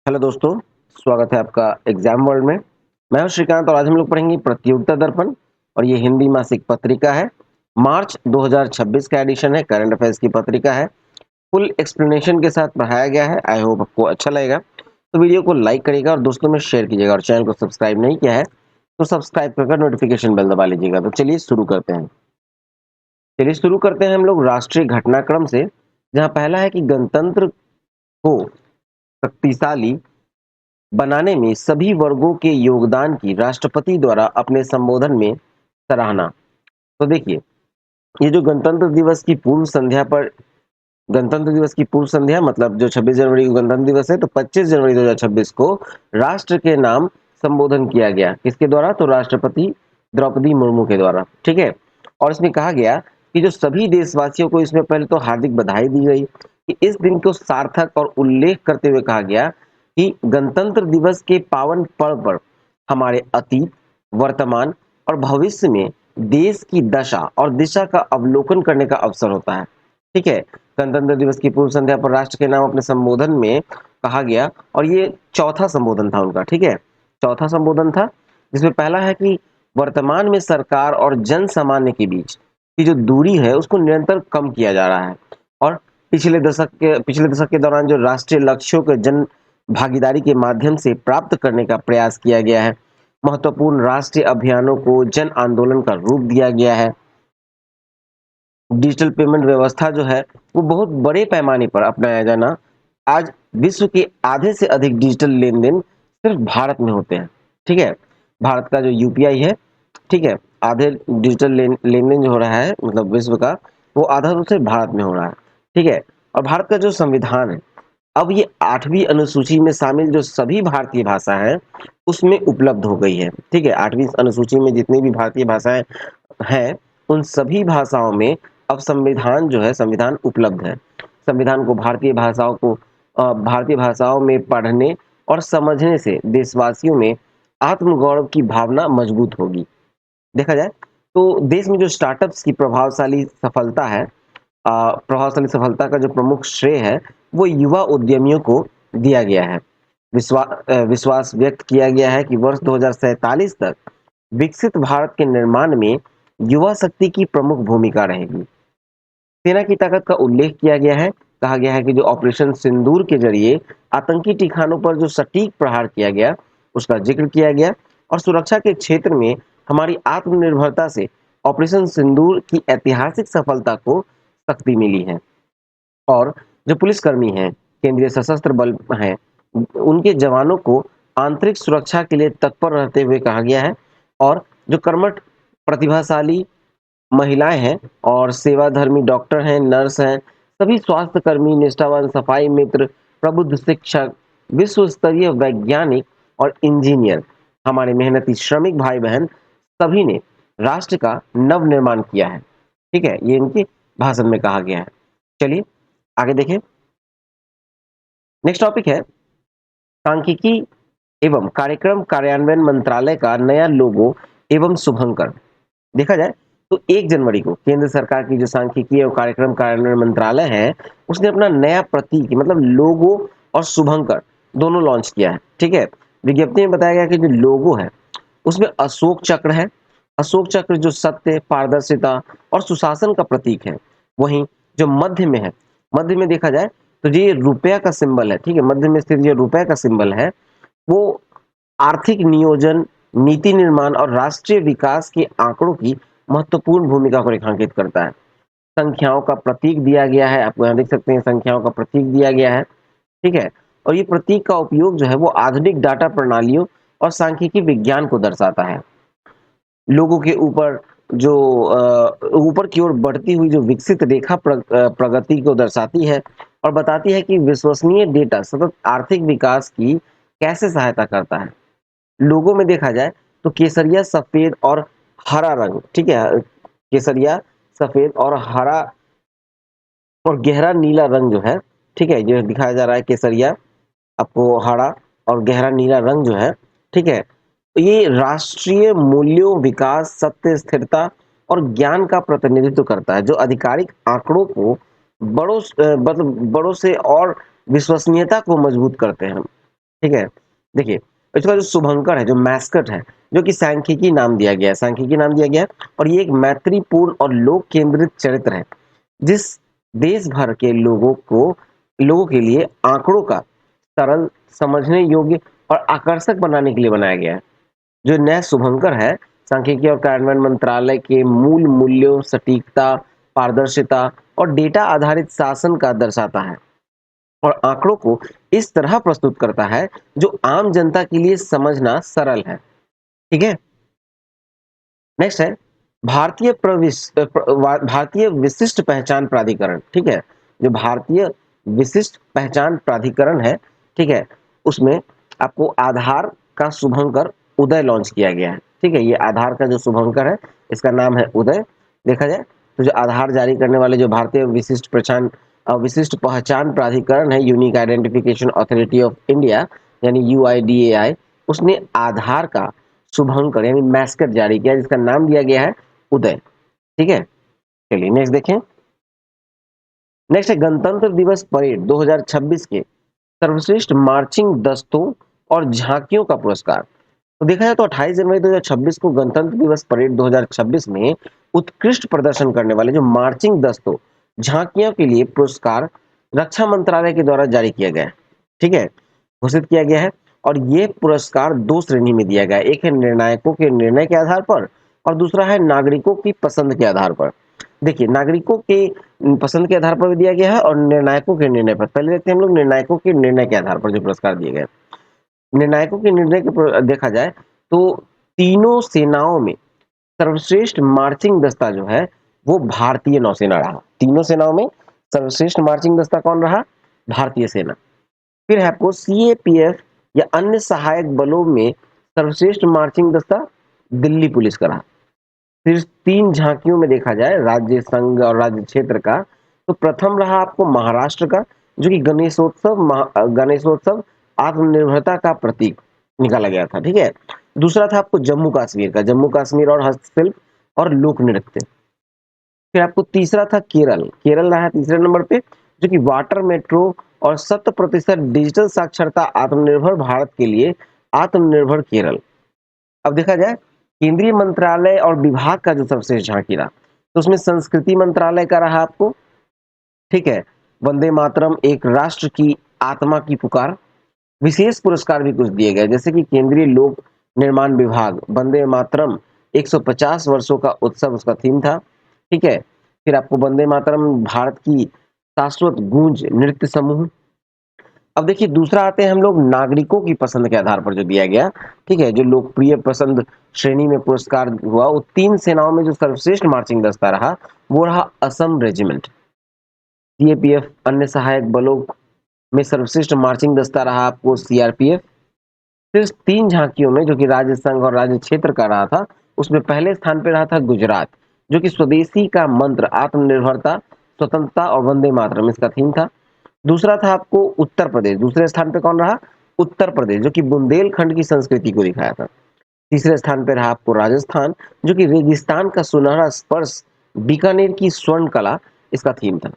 Hello दोस्तों, स्वागत है आपका एग्जाम वर्ल्ड में। मैं हूं श्रीकांत और आज हम लोग पढ़ेंगे प्रतियोगिता दर्पण और ये हिंदी मासिक पत्रिका है। मार्च 2026 का एडिशन है, करंट अफेयर्स की पत्रिका है। फुल एक्सप्लेनेशन के साथ पढ़ाया गया है। आई होप आपको अच्छा लगेगा। तो वीडियो को लाइक करिएगा और दोस्तों में शेयर कीजिएगा और चैनल को सब्सक्राइब नहीं किया है तो सब्सक्राइब कर नोटिफिकेशन बेल दबा लीजिएगा। तो चलिए शुरू करते हैं हम लोग राष्ट्रीय घटनाक्रम से, जहाँ पहला है कि गणतंत्र को शक्तिशाली बनाने में सभी वर्गों के योगदान की राष्ट्रपति द्वारा अपने संबोधन में सराहना। तो देखिए, ये जो गणतंत्र दिवस की पूर्व संध्या मतलब जो 26 जनवरी को गणतंत्र दिवस है, तो 25 जनवरी 2026 को राष्ट्र के नाम संबोधन किया गया। किसके द्वारा? तो राष्ट्रपति द्रौपदी मुर्मू के द्वारा। ठीक है। और इसमें कहा गया कि जो सभी देशवासियों को इसमें पहले तो हार्दिक बधाई दी गई कि इस दिन को सार्थक और उल्लेख करते हुए कहा गया कि गणतंत्र दिवस के पावन पर्व पर हमारे अतीत, वर्तमान और भविष्य में देश की दशा और दिशा का अवलोकन करने का अवसर होता है। ठीक है। गणतंत्र दिवस की पूर्व संध्या पर राष्ट्र के नाम अपने संबोधन में कहा गया और ये चौथा संबोधन था उनका। ठीक है, चौथा संबोधन था, जिसमें पहला है कि वर्तमान में सरकार और जन सामान्य के बीच की जो दूरी है उसको निरंतर कम किया जा रहा है और पिछले दशक के दौरान जो राष्ट्रीय लक्ष्यों के जन भागीदारी के माध्यम से प्राप्त करने का प्रयास किया गया है। महत्वपूर्ण राष्ट्रीय अभियानों को जन आंदोलन का रूप दिया गया है। डिजिटल पेमेंट व्यवस्था जो है वो बहुत बड़े पैमाने पर अपनाया जाना। आज विश्व के आधे से अधिक डिजिटल लेन-देन सिर्फ भारत में होते हैं। ठीक है। भारत का जो यूपीआई है, ठीक है, आधे डिजिटल लेन-देन जो हो रहा है मतलब विश्व का, वो आधा तो सिर्फ भारत में हो रहा है। ठीक है। और भारत का जो संविधान है, अब ये 8वीं अनुसूची में शामिल जो सभी भारतीय भाषा हैं, उसमें उपलब्ध हो गई है। ठीक है। 8वीं अनुसूची में जितनी भी भारतीय भाषाएं हैं, उन सभी भाषाओं में अब संविधान उपलब्ध है। संविधान को भारतीय भाषाओं में पढ़ने और समझने से देशवासियों में आत्मगौरव की भावना मजबूत होगी। देखा जाए तो देश में जो स्टार्टअप्स की प्रभावशाली सफलता का जो प्रमुख श्रेय है वो युवा उद्यमियों को दिया गया है। विश्वास व्यक्त किया गया है कि वर्ष 2047 तक विकसित भारत के निर्माण में युवा शक्ति की प्रमुख भूमिका रहेगी। सेना की ताकत का उल्लेख किया गया है। कहा गया है कि जो ऑपरेशन सिंदूर के जरिए आतंकी ठिकानों पर जो सटीक प्रहार किया गया उसका जिक्र किया गया और सुरक्षा के क्षेत्र में हमारी आत्मनिर्भरता से ऑपरेशन सिंदूर की ऐतिहासिक सफलता को शक्ति मिली है। और जो पुलिसकर्मी हैं, केंद्रीय सशस्त्र बल हैं, उनके जवानों को आंतरिक सुरक्षा के लिए तत्पर रहते हुए कहा गया है। और जो कर्मठ प्रतिभाशाली महिलाएं हैं और सेवाधर्मी डॉक्टर हैं, नर्स हैं, सभी स्वास्थ्य कर्मी, निष्ठावान सफाई मित्र, प्रबुद्ध शिक्षक, विश्व स्तरीय वैज्ञानिक और इंजीनियर, हमारे मेहनती श्रमिक भाई बहन, सभी ने राष्ट्र का नव निर्माण किया है। ठीक है, ये इनके भाषण में कहा गया है। चलिए आगे देखें। नेक्स्ट टॉपिक है सांख्यिकी एवं कार्यक्रम कार्यान्वयन मंत्रालय का नया लोगो एवं शुभंकर। देखा जाए तो 1 जनवरी को केंद्र सरकार की जो सांख्यिकी और कार्यक्रम कार्यान्वयन मंत्रालय है, उसने अपना नया प्रतीक मतलब लोगो और शुभंकर दोनों लॉन्च किया है। ठीक है। विज्ञप्ति में बताया गया कि जो लोगो है उसमें अशोक चक्र है। अशोक चक्र जो सत्य, पारदर्शिता और सुशासन का प्रतीक है। वहीं जो मध्य में है, मध्य में देखा जाए तो ये रुपया का सिंबल है। ठीक है। मध्य में स्थित जो रुपये का सिंबल है वो आर्थिक नियोजन, नीति निर्माण और राष्ट्रीय विकास के आंकड़ों की महत्वपूर्ण भूमिका को रेखांकित करता है। संख्याओं का प्रतीक दिया गया है, आप यहाँ देख सकते हैं संख्याओं का प्रतीक दिया गया है। ठीक है। और ये प्रतीक का उपयोग जो है वो आधुनिक डाटा प्रणालियों और सांख्यिकी विज्ञान को दर्शाता है। लोगों के ऊपर जो ऊपर की ओर बढ़ती हुई जो विकसित रेखा प्रगति को दर्शाती है और बताती है कि विश्वसनीय डेटा सतत आर्थिक विकास की कैसे सहायता करता है। लोगों में देखा जाए तो केसरिया, सफेद और हरा रंग, ठीक है, केसरिया, सफेद और हरा और गहरा नीला रंग जो है, ठीक है, जो दिखाया जा रहा है केसरिया, आपको हरा और गहरा नीला रंग जो है, ठीक है, तो ये राष्ट्रीय मूल्यों, विकास, सत्य, स्थिरता और ज्ञान का प्रतिनिधित्व करता है, जो आधिकारिक आंकड़ों को मतलब बड़ों से और विश्वसनीयता को मजबूत करते हैं। ठीक है? देखिए, इसका जो शुभंकर है, जो मैस्कट है, जो कि सांख्यिकी नाम दिया गया है, सांख्यिकी नाम दिया गया है और ये एक मैत्रीपूर्ण और लोक केंद्रित चरित्र है, जिस देश भर के लोगों के लिए आंकड़ों का सरल, समझने योग्य और आकर्षक बनाने के लिए बनाया गया है। जो नया शुभंकर है, सांख्यिकी और कार्यान्वयन मंत्रालय के मूल मूल्यों, सटीकता, पारदर्शिता और डेटा आधारित शासन का दर्शाता है और आंकड़ों को इस तरह प्रस्तुत करता है जो आम जनता के लिए समझना सरल है। ठीक है? नेक्स्ट है भारतीय विशिष्ट पहचान प्राधिकरण। ठीक है? जो भारतीय विशिष्ट पहचान प्राधिकरण है, ठीक है, उसमें आपको आधार का शुभंकर उदय लॉन्च किया गया है। ठीक है? ये आधार का जो शुभंकर है, इसका नाम है उदय। देखा जाए तो जो आधार जारी करने वाले जो भारतीय विशिष्ट पहचान प्राधिकरण है, unique identification authority of India, यानी यूआईडीएआई, उसने आधार का शुभंकर यानी मैस्कट जारी किया, जिसका नाम दिया गया है उदय। ठीक है? चलिए नेक्स्ट देखें। नेक्स्ट है गणतंत्र दिवस परेड 2026 के सर्वश्रेष्ठ मार्चिंग दस्तों और झांकियों का पुरस्कार। तो देखा जाए तो 28 जनवरी 2026 को गणतंत्र दिवस परेड 2026 में उत्कृष्ट प्रदर्शन करने वाले जो मार्चिंग दस्तों, झांकियों के लिए पुरस्कार रक्षा मंत्रालय के द्वारा जारी किया गया है। ठीक है? घोषित किया गया है और ये पुरस्कार दो श्रेणी में दिया गया है। एक है निर्णायकों के निर्णय के आधार पर और दूसरा है नागरिकों की पसंद के आधार पर। देखिए, नागरिकों के पसंद के आधार पर भी दिया गया है और निर्णायकों के निर्णय पर। पहले देखते हैं हम लोग निर्णायकों के निर्णय के आधार पर जो पुरस्कार दिए गए। निर्णायकों के निर्णय के देखा जाए तो तीनों सेनाओं में सर्वश्रेष्ठ मार्चिंग दस्ता जो है वो भारतीय नौसेना रहा। तीनों सेनाओं में सर्वश्रेष्ठ मार्चिंग दस्ता कौन रहा? भारतीय सेना। फिर है आपको सीएपीएफ या अन्य सहायक बलों में सर्वश्रेष्ठ मार्चिंग दस्ता दिल्ली पुलिस का रहा। फिर तीन झांकियों में देखा जाए राज्य, संघ और राज्य क्षेत्र का, तो प्रथम रहा आपको महाराष्ट्र का, जो कि गणेशोत्सव आत्मनिर्भरता का प्रतीक निकाला गया था। ठीक है? दूसरा था आपको जम्मू कश्मीर का, जम्मू कश्मीर और हस्तशिल्प और लोक नृत्य। फिर आपको तीसरा था केरल, केरल रहा तीसरे नंबर पे, जो कि वाटर मेट्रो और 100% डिजिटल साक्षरता आत्मनिर्भर भारत के लिए आत्मनिर्भर केरल। अब देखा जाए केंद्रीय मंत्रालय और विभाग का जो सर्वश्रेष्ठ झांकी रहा, तो उसमें संस्कृति मंत्रालय का रहा आपको। ठीक है? वंदे मातरम एक राष्ट्र की आत्मा की पुकार। विशेष पुरस्कार भी कुछ दिए गए, जैसे कि केंद्रीय लोक निर्माण विभाग वंदे मातरम 150 वर्षों का उत्सव उसका थीम था। ठीक है? फिर आपको वंदे मातरम भारत की शाश्वत गूंज नृत्य समूह। अब देखिए दूसरा आते हैं हम लोग नागरिकों की पसंद के आधार पर जो दिया गया। ठीक है? जो लोकप्रिय पसंद श्रेणी में पुरस्कार हुआ, वो तीन सेनाओं में जो सर्वश्रेष्ठ मार्चिंग दस्ता रहा वो रहा असम रेजिमेंट। सीएपीएफ अन्य सहायक बलों में सर्वश्रेष्ठ मार्चिंग दस्ता रहा आपको सीआरपीएफ। फिर तीन झांकियों में जो कि राज्य, संघ और राज्य क्षेत्र का रहा था, उसमें पहले स्थान पे रहा था गुजरात, जो कि स्वदेशी का मंत्र, आत्मनिर्भरता, स्वतंत्रता और वंदे मातरम इसका थीम था। दूसरा था आपको उत्तर प्रदेश, दूसरे स्थान पे कौन रहा? उत्तर प्रदेश, जो कि बुंदेलखंड की संस्कृति को दिखाया था। तीसरे स्थान पे रहा आपको राजस्थान, जो कि रेगिस्तान का सुनहरा स्पर्श, बीकानेर की स्वर्ण कला इसका थीम था।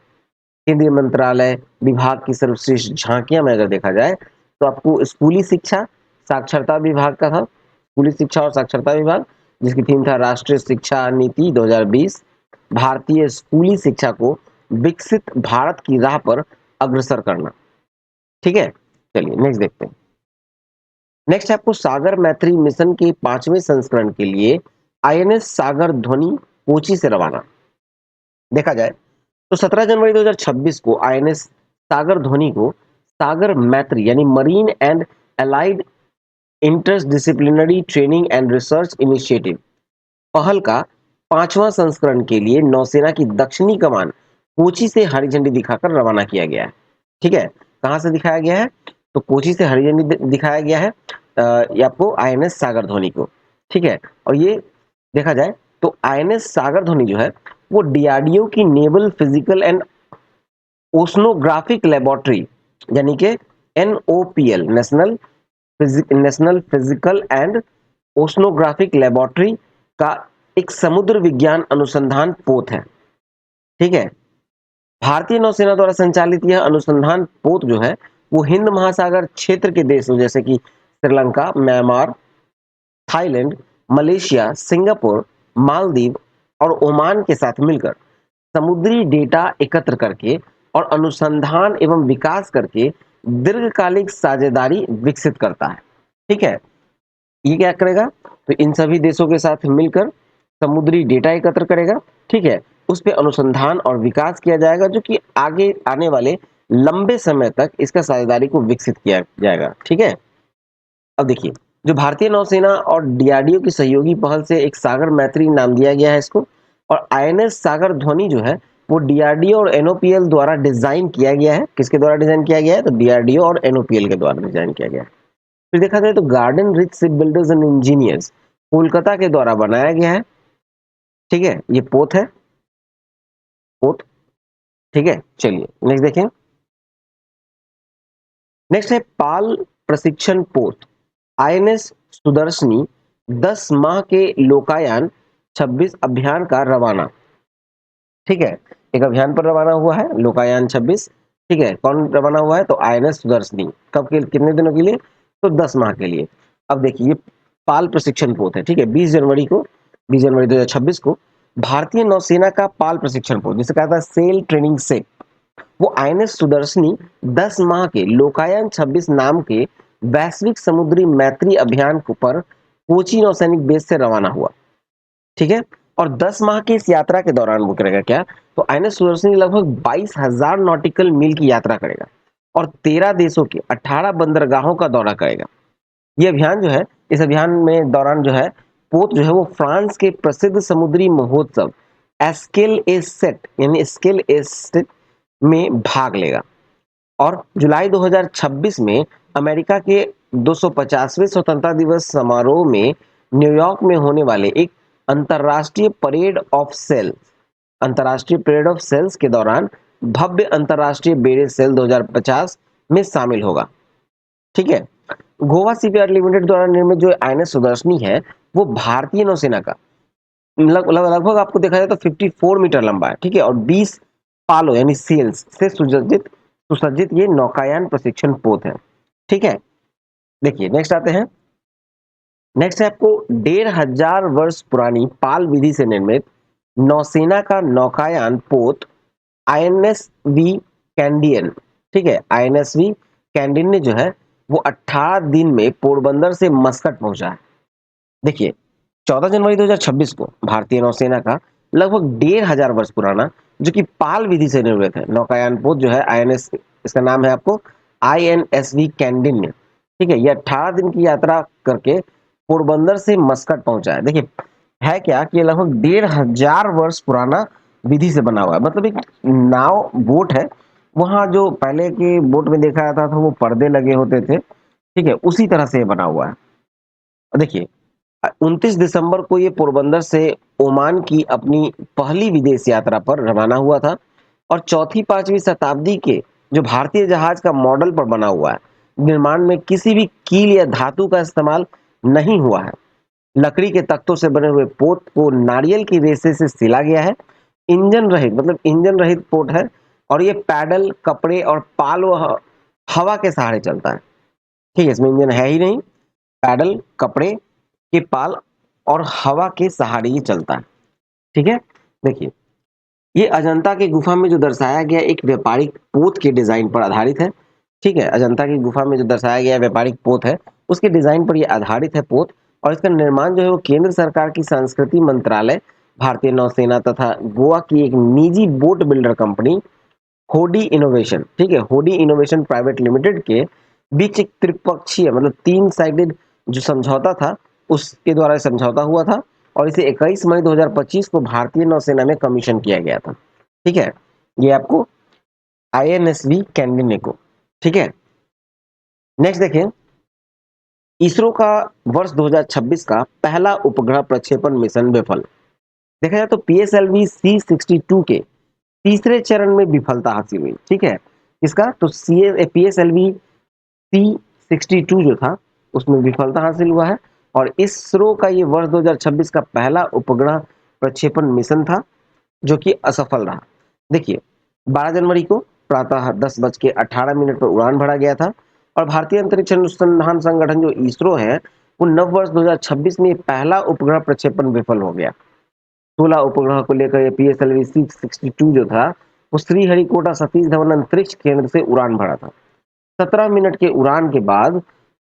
केंद्रीय मंत्रालय विभाग की सर्वश्रेष्ठ झांकियां में अगर देखा जाए तो आपको स्कूली शिक्षा साक्षरता विभाग का था, स्कूली शिक्षा और साक्षरता विभाग, जिसकी थीम था राष्ट्रीय शिक्षा नीति 2020, भारतीय स्कूली शिक्षा को विकसित भारत की राह पर अग्रसर करना। ठीक है? चलिए नेक्स्ट देखते हैं। नेक्स्ट है आपको सागर मैत्री मिशन के 5वें संस्करण के लिए आईएनएस सागर ध्वनि कोची से रवाना। देखा जाए तो 17 जनवरी 2026 को आईएनएस सागर ध्वनि को सागर मैत्री यानी marine and allied interdisciplinary training and research initiative पहल का 5वां संस्करण के लिए नौसेना की दक्षिणी कमान कोची से हरी झंडी दिखाकर रवाना किया गया है। ठीक है? कहां से दिखाया गया है? तो कोची से हरी झंडी दिखाया गया है ये आपको आईएनएस सागर ध्वनि को। ठीक है? और ये देखा जाए तो आईएनएस सागर ध्वनि जो है वो डीआरडीओ की naval physical and oceanographic laboratory यानी कि NOPL national physical and oceanographic laboratory का एक समुद्र विज्ञान अनुसंधान पोत है। ठीक है? भारतीय नौसेना द्वारा संचालित यह अनुसंधान पोत जो है वो हिंद महासागर क्षेत्र के देशों जैसे कि Sri Lanka, Myanmar, Thailand, Malaysia, Singapore, Maldives और ओमान के साथ मिलकर समुद्री डेटा एकत्र करके और अनुसंधान एवं विकास करके दीर्घकालिक साझेदारी विकसित करता है। ठीक है, ये क्या करेगा, तो इन सभी देशों के साथ मिलकर समुद्री डेटा एकत्र करेगा। ठीक है, उस पे अनुसंधान और विकास किया जाएगा जो कि आगे आने वाले लंबे समय तक इसका साझेदारी को विकसित किया जाएगा। ठीक है, अब देखिए, जो भारतीय नौसेना और डीआरडीओ की सहयोगी पहल से एक सागर मैत्री नाम दिया गया है इसको, और आईएनएस सागर ध्वनि जो है वो डीआरडीओ और एनओपीएल द्वारा डिजाइन किया गया है। किसके द्वारा डिजाइन किया गया है, तो डीआरडीओ और एनओपीएल के द्वारा डिजाइन किया गया है। फिर देखा जाए तो garden rich ship builders and engineers Kolkata के द्वारा बनाया गया है। ठीक है, ये पोत है, पोत। ठीक है, चलिए नेक्स्ट देखें। नेक्स्ट है पाल प्रशिक्षण पोत। आईएनएस सुदर्शनी 10 माह के लोकायन 26 अभियान का रवाना। ठीक है, एक अभियान पर रवाना हुआ है लोकायन 26। ठीक है, कौन रवाना हुआ है, तो आईएनएस सुदर्शनी। कब के, कितने दिनों के लिए, तो 10 माह के लिए। अब देखिए, ये पाल प्रशिक्षण पोत है। ठीक है, 20 जनवरी 2026 को भारतीय नौसेना का पाल प्रशिक्षण पोत, जिसे कहा था सेल ट्रेनिंग सेप, वो आईएनएस सुदर्शनी 10 माह के लोकायन 26 नाम के वैश्विक समुद्री मैत्री अभियान पर कोची नौसैनिक बेस से रवाना हुआ। ठीक है, और 10 माह की इस यात्रा के दौरान वो करेगा क्या, तो आईएनएस सुदर्शनी लगभग 22,000 नॉटिकल मील की यात्रा करेगा और 13 देशों के 18 बंदरगाहों का दौरा करेगा। ये अभियान जो है, इस अभियान में दौरान जो है पोत जो है वो फ्रांस के प्रसिद्ध समुद्री महोत्सव एस्केल ए सेट यानी स्केल ए सेट में भाग लेगा। और जुलाई 2026 में अमेरिका के 250वें स्वतंत्रता दिवस समारोह में न्यूयॉर्क में होने वाले एक अंतर्राष्ट्रीय परेड ऑफ सेल्स के दौरान भव्य अंतर्राष्ट्रीय बेड़े सेल 2050 में शामिल होगा। ठीक है, गोवा सीपीआर लिमिटेड द्वारा निर्मित जो आईएनएस सुदर्शनी है वो भारतीय नौसेना का लगभग आपको देखा जाए तो 54 मीटर लंबा है। ठीक है, और 20 पालो यानी सेल्स से सुसज्जित सुसज्जित ये नौकायान प्रशिक्षण पोत है। ठीक है, देखिए नेक्स्ट आते हैं। नेक्स्ट है आपको 1500 वर्ष पुरानी पाल विधि से निर्मित नौसेना का नौकायान पोत आईएनएसवी कैंडियन। ठीक है, आईएनएसवी कैंडियन ने जो है वो 18 दिन में पोरबंदर से मस्कट पहुंचा है। देखिए, 14 जनवरी 2026 को भारतीय नौसेना का लगभग 1500 वर्ष पुराना जो कि पाल विधि से निर्मित है नौकायान पोत जो है आईएनएस, इसका नाम है आपको आईएनएसवी कैंडिन्य। ठीक है, ये 18 दिन की यात्रा करके पोरबंदर से मस्कट पहुंचा है। देखिए, है क्या कि ये लगभग 1500 वर्ष पुराना विधि से बना हुआ है। मतलब एक नाव बोट है, वहां जो पहले के बोट में देखा जाता था वो पर्दे लगे होते थे। ठीक है, उसी तरह से ये बना हुआ है। देखिए, 29 दिसंबर को ये पोरबंदर से ओमान की अपनी पहली विदेश यात्रा पर रवाना हुआ था और चौथी पांचवी शताब्दी के जो भारतीय जहाज का मॉडल पर बना हुआ है। निर्माण में किसी भी कील या धातु का इस्तेमाल नहीं हुआ है। लकड़ी के तख्तों से बने हुए पोत को नारियल की रेशे से सिला गया है। इंजन रहित, मतलब इंजन रहित पोत है और ये पैडल, कपड़े और पाल व हवा के सहारे चलता है। ठीक है, इसमें इंजन है ही नहीं, पैडल, कपड़े के पाल और हवा के सहारे ही चलता है। ठीक है, देखिए, ये अजंता की गुफा में जो दर्शाया गया एक व्यापारिक पोत के डिजाइन पर आधारित है। ठीक है, अजंता की गुफा में जो दर्शाया गया व्यापारिक पोत है उसके डिजाइन पर यह आधारित है पोत। और इसका निर्माण जो है वो केंद्र सरकार की संस्कृति मंत्रालय, भारतीय नौसेना तथा गोवा की एक निजी बोट बिल्डर कंपनी होडी इनोवेशन, ठीक है, होडी इनोवेशन प्राइवेट लिमिटेड के बीच एक त्रिपक्षीय मतलब 3 साइडेड जो समझौता था उसके द्वारा समझौता हुआ था और इसे 21 मई 2025 को भारतीय नौसेना में कमीशन किया गया था। ठीक है, ये आपको आईएनएसवी कैंडिने को। ठीक है, नेक्स्ट देखें, इसरो का वर्ष 2026 का पहला उपग्रह प्रक्षेपण मिशन विफल। देखा जाए तो पीएसएलवी C62 के तीसरे चरण में विफलता हासिल हुई। ठीक है, इसका तो पीएसएलवी C62 जो था उसमें विफलता हासिल हुआ है और इसरो का ये वर्ष 2026 का पहला उपग्रह प्रक्षेपण मिशन था जो कि असफल रहा। देखिए, 12 जनवरी को प्रातः 10:18 पर उड़ान भरा गया था और भारतीय अंतरिक्ष अनुसंधान संगठन जो इसरो है, वो नववर्ष 2026 में पहला उपग्रह प्रक्षेपण विफल हो गया। 16 उपग्रह को लेकर ये पीएसएलवी 662 जो था, वो श्रीहरिकोटा सतीश धवन अंतरिक्ष केंद्र से उड़ान भरा था। 17 मिनट के उड़ान के बाद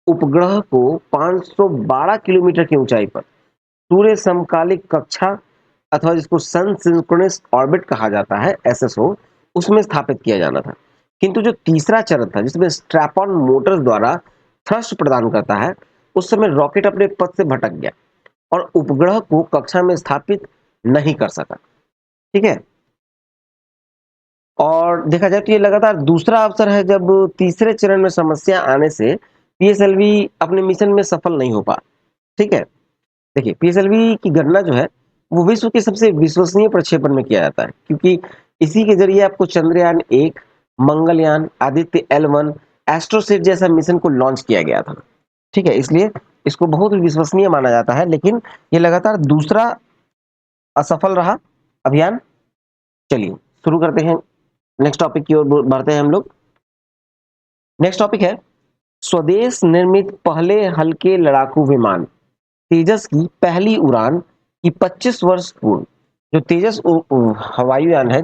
उपग्रह को 512 किलोमीटर की ऊंचाई पर सूर्य समकालिक कक्षा अथवा जिसको सन सिंक्रोनस ऑर्बिट कहा जाता है, एसएसओ, उसमें स्थापित किया जाना था। किंतु जो तीसरा चरण था जिसमें स्ट्रैप ऑन मोटर्स द्वारा थ्रस्ट प्रदान करता है, उस समय रॉकेट अपने पथ से भटक गया और उपग्रह को कक्षा में स्थापित नहीं कर सका। ठीक है, और देखा जाए तो ये लगातार दूसरा अवसर है जब तीसरे चरण में समस्या आने से पीएसएलवी अपने मिशन में सफल नहीं हो पा। ठीक है, देखिए पीएसएलवी की गणना जो है वो विश्व के सबसे विश्वसनीय प्रक्षेपण में किया जाता है, क्योंकि इसी के जरिए आपको चंद्रयान 1, मंगलयान, आदित्य L1, एस्ट्रोसेट जैसा मिशन को लॉन्च किया गया था। ठीक है, इसलिए इसको बहुत विश्वसनीय माना जाता है, लेकिन ये लगातार दूसरा असफल रहा अभियान। चलिए शुरू करते हैं, नेक्स्ट टॉपिक की ओर बढ़ते हैं हम लोग। नेक्स्ट टॉपिक है स्वदेश निर्मित पहले हल्के लड़ाकू विमान तेजस की पहली उड़ान की 25 वर्ष पूर्ण। जो तेजस हवाईयान है,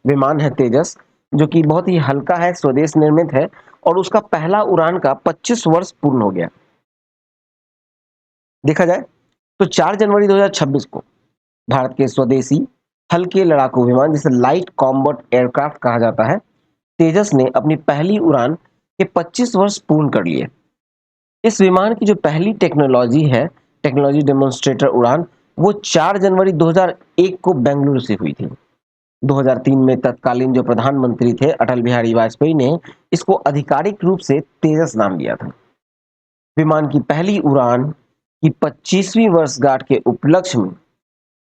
विमान है तेजस, जो कि बहुत ही हल्का है, स्वदेश निर्मित है और उसका पहला उड़ान का 25 वर्ष पूर्ण हो गया। देखा जाए तो 4 जनवरी 2026 को भारत के स्वदेशी हल्के लड़ाकू विमान, जिसे लाइट कॉम्बैट एयरक्राफ्ट कहा जाता है, तेजस ने अपनी पहली उड़ान के 25 वर्ष पूर्ण कर लिए। इस विमान की जो पहली टेक्नोलॉजी है, टेक्नोलॉजी डेमोन्स्ट्रेटर उड़ान, वो 4 जनवरी 2001 को बेंगलुरु से हुई थी। 2003 में तत्कालीन जो प्रधानमंत्री थे अटल बिहारी वाजपेयी ने इसको आधिकारिक रूप से तेजस नाम दिया था। विमान की पहली उड़ान की 25वीं वर्षगांठ के उपलक्ष्य में